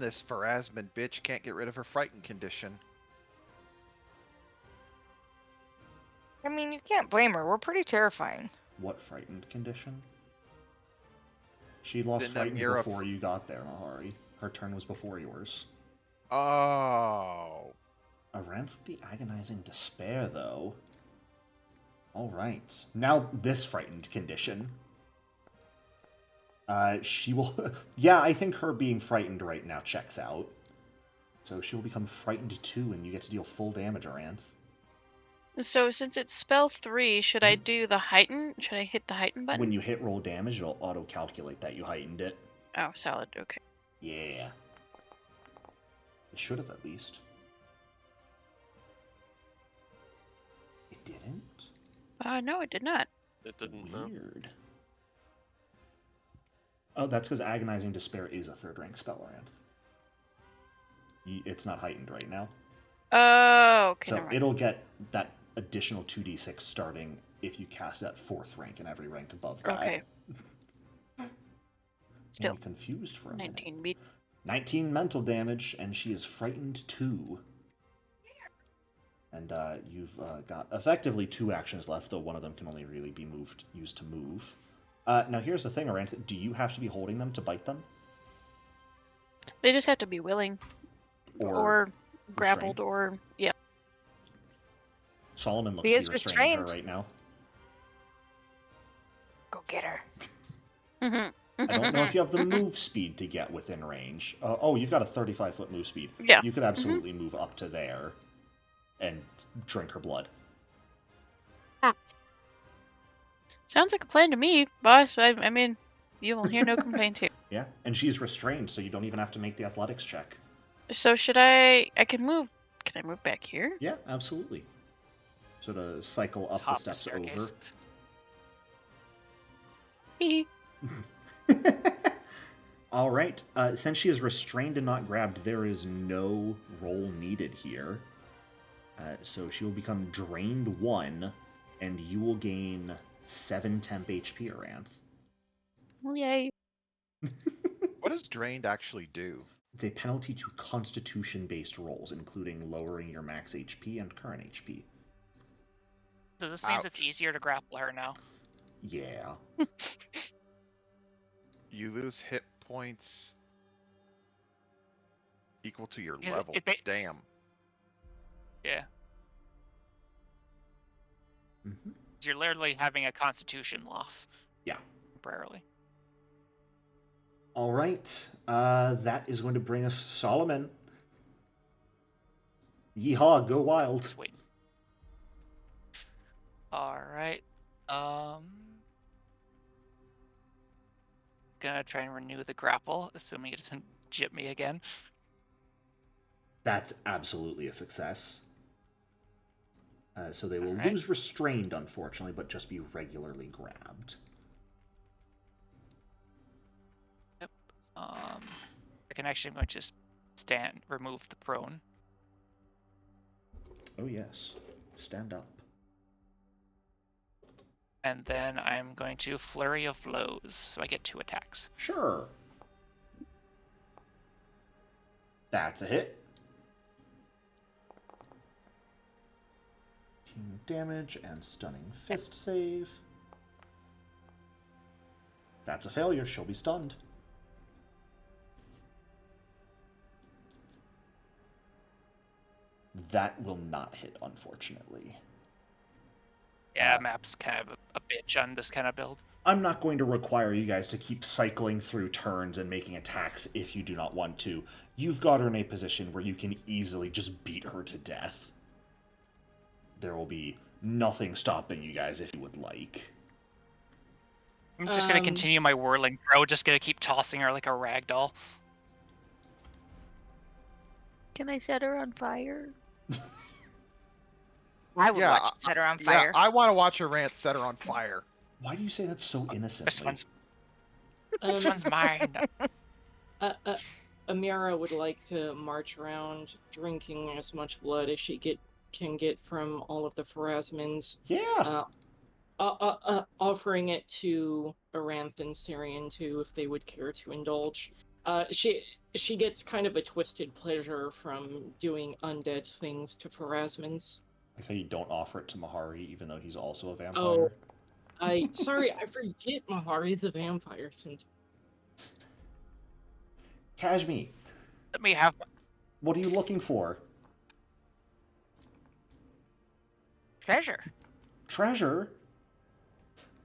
this Pharasman bitch can't get rid of her frightened condition. I mean, you can't blame her. We're pretty terrifying. What frightened condition? She lost Didn't frightened Amira before you got there, Mahari. Her turn was before yours. Oh. Aranth with the agonizing despair, though. Alright. Now this frightened condition. She will... yeah, I think her being frightened right now checks out. So she will become frightened too, and you get to deal full damage, Aranth. So since it's spell 3, should I do the heighten? Should I hit the heighten button? When you hit roll damage, it'll auto-calculate that you heightened it. Oh, salad. Okay. Yeah. It should have, at least. It didn't? No, it did not. It didn't. No. Weird. Oh, that's because Agonizing Despair is a 3rd rank spell, Aranth. It's not heightened right now. Oh, okay. So Never mind. it'll get that additional 2d6 starting if you cast at 4th rank and every rank above that. Okay. Still. I'm confused for a 19 minute. beat. 19 mental damage, and she is frightened 2. And you've got effectively 2 actions left, though one of them can only really be used to move. Now here's the thing, Aranth. Do you have to be holding them to bite them? They just have to be willing. Or grappled, or... Yeah. Solomon looks He to is be restraining her restrained. right now. Go get her. Mm-hmm. I don't know if you have the move speed to get within range. Oh, you've got a 35-foot move speed. Yeah. You could absolutely move up to there and drink her blood. Sounds like a plan to me, boss. I mean, you will hear no complaints here. Yeah, and she's restrained, so you don't even have to make the athletics check. So should I can move... Can I move back here? Yeah, absolutely. Sort of cycle up Top the steps over. staircase. Hee. All right. Since she is restrained and not grabbed, there is no roll needed here. So she will become drained 1, and you will gain 7 temp HP, Aranth. Yay. What does drained actually do? It's a penalty to constitution-based rolls, including lowering your max HP and current HP. So this means it's Ouch. easier to grapple her now. Yeah. You lose hit points equal to your Because level. Damn. Yeah. Mm-hmm. You're literally having a constitution loss. Yeah. Temporarily. All right. That is going to bring us Solomon. Yeehaw, go wild. Sweet. Alright. Gonna try and renew the grapple, assuming it doesn't jip me again. That's absolutely a success. So they will Alright. lose restrained, unfortunately, but just be regularly grabbed. Yep. I can actually I'm going to just remove the prone. Oh, yes. Stand up. And then I'm going to Flurry of Blows, so I get 2 attacks. Sure. That's a hit. 18 damage and stunning fist save. That's a failure. She'll be stunned. That will not hit, unfortunately. Yeah, map's kind of a bitch on this kind of build. I'm not going to require you guys to keep cycling through turns and making attacks if you do not want to. You've got her in a position where you can easily just beat her to death. There will be nothing stopping you guys if you would like. I'm just gonna continue my whirling throw, just gonna keep tossing her like a rag doll. Can I set her on fire? I would Yeah, watch it set her on fire. Yeah, I want to watch a rant set her on fire. Why do you say that so innocently? This one's mine. Amira would like to march around drinking as much blood as she can get from all of the Pharasmins. Yeah. Offering it to Aranth and Syrian too, if they would care to indulge. She gets kind of a twisted pleasure from doing undead things to Pharasmins. Like how you don't offer it to Mahari, even though he's also a vampire. Oh, I forget Mahari's a vampire sometimes. Kashmi, Let me have. what are you looking for? Treasure. Treasure?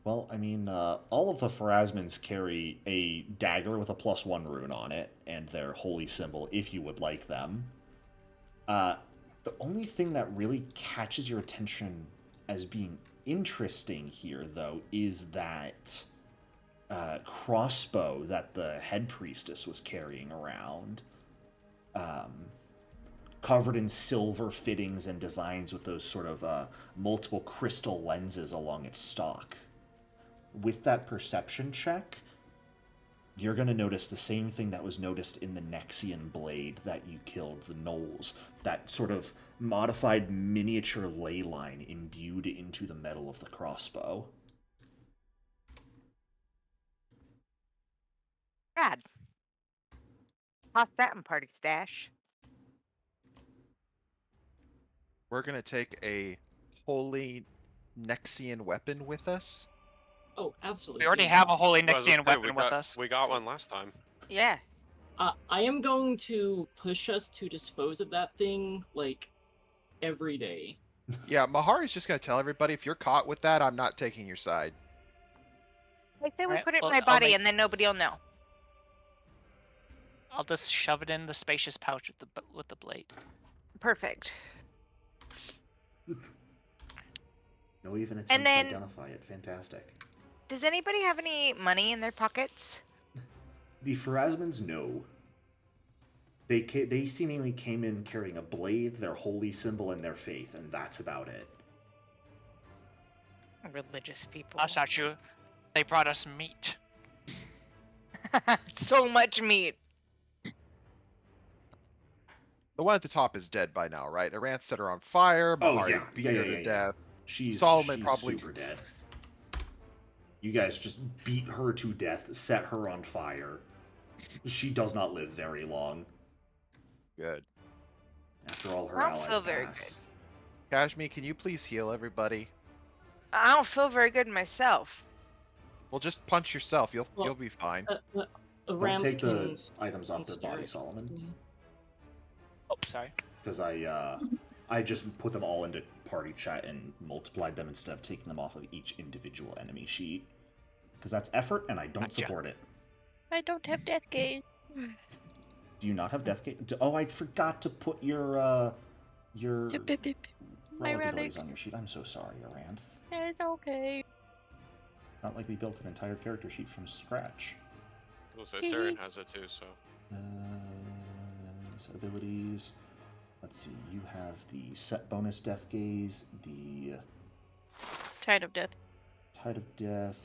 Well, I mean, all of the Pharasmins carry a dagger with a +1 rune on it, and their holy symbol, if you would like them. The only thing that really catches your attention as being interesting here, though, is that crossbow that the head priestess was carrying around, covered in silver fittings and designs with those sort of multiple crystal lenses along its stock. With that perception check, you're going to notice the same thing that was noticed in the Nexian blade that you killed the gnolls. That sort of modified miniature ley line imbued into the metal of the crossbow. Rad. Toss that in party stash. We're gonna take a holy Nexian weapon with us. Oh, absolutely. We already have a holy Well, I was gonna Nixian say, weapon with us. We got one last time. Yeah. I am going to push us to dispose of that thing, like, every day. Yeah, Mahari's just gonna tell everybody, if you're caught with that, I'm not taking your side. I say we Alright, put it well, in my I'll body make- and then nobody will know. I'll just shove it in the spacious pouch with the blade. Perfect. No even attempt And then- to identify it. Fantastic. Does anybody have any money in their pockets? The Pharasmans, no. They seemingly came in carrying a blade, their holy symbol, and their faith, and that's about it. Religious people. That's not true. They brought us meat. So much meat. The one at the top is dead by now, right? Iran set her on fire. Mahari beat her to death. She's Solomon probably super dead. You guys just beat her to death, set her on fire. She does not live very long. Good. After all her I don't allies feel very pass. Kashmi, can you please heal everybody? I don't feel very good myself. Well, just punch yourself. You'll Well, be fine. Don't Around take the items off their body, stairs. Solomon. Oh, sorry. Because I just put them all into party chat and multiplied them instead of taking them off of each individual enemy sheet. Because that's effort, and I don't Gotcha. support it. I don't have death gaze. Do you not have death gate? Oh, I forgot to put your Yip, yip, yip. My relic relic. abilities on your sheet. I'm so sorry, Aranth. It's okay. Not like we built an entire character sheet from scratch. We'll say Saren has it too, so. Set abilities. Let's see. You have the set bonus death gaze, the Tide of death. tide of death.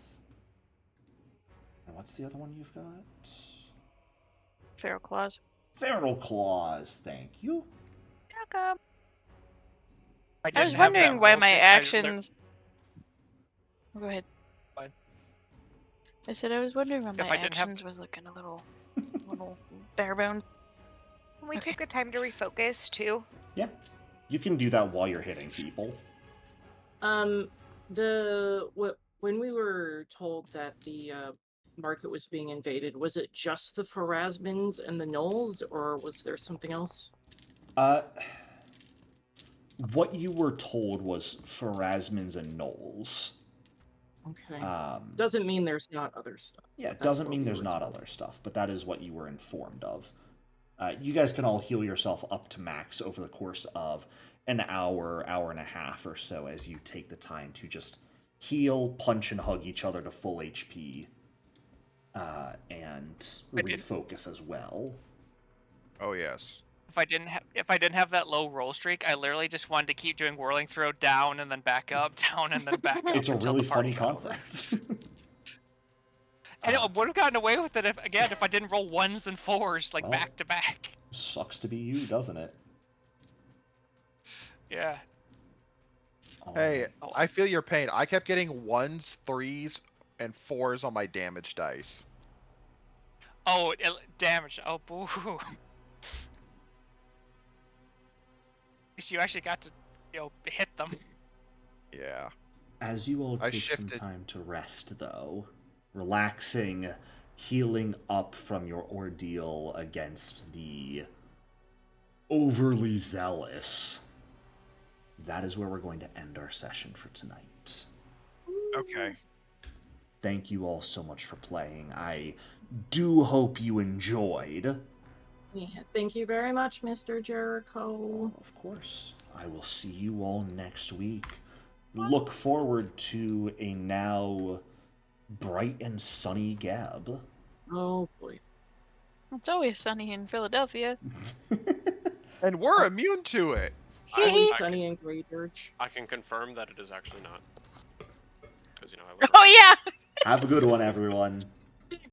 And what's the other one you've got? Feral claws. Feral claws. Thank you. Welcome. I didn't was have wondering that why roll my stick. actions. Go ahead. Go ahead. I said I was wondering why If my I didn't have- actions was looking a little bare bones. Can we Okay. take the time to refocus too? Yeah. You can do that while you're hitting people. When we were told that the market was being invaded, was it just the Pharasmans and the gnolls, or was there something else? What you were told was Pharasmans and gnolls. Okay. Um, Doesn't mean there's not other stuff. Yeah, but it that's doesn't what mean we there's were not told. other stuff, but that is what you were informed of. You guys can all heal yourself up to max over the course of an hour, hour and a half or so as you take the time to just heal, punch, and hug each other to full HP, and refocus as well. Oh yes. If I didn't have that low roll streak, I literally just wanted to keep doing whirling throw down and then back up, down and then back up. It's a until really the party funny got over. concept. And I would have gotten away with it if I didn't roll ones and fours like Well. back to back. Sucks to be you, doesn't it? Yeah. Hey, Oh. I feel your pain. I kept getting 1s, 3s, and 4s on my damage dice. Oh, damage. Oh, boo. At least you actually got to, hit them. Yeah. As you all I take some shifted- time to rest, though, relaxing, healing up from your ordeal against the overly zealous, that is where we're going to end our session for tonight. Okay. Thank you all so much for playing. I do hope you enjoyed. Yeah, thank you very much, Mr. Jericho. Of course. I will see you all next week. Look forward to a now bright and sunny Gab. Oh boy. It's always sunny in Philadelphia. And we're immune to it. Always I sunny can, in Grey Church. I can confirm that it is actually not. Because, you know, I live Oh yeah. Have a good one, everyone.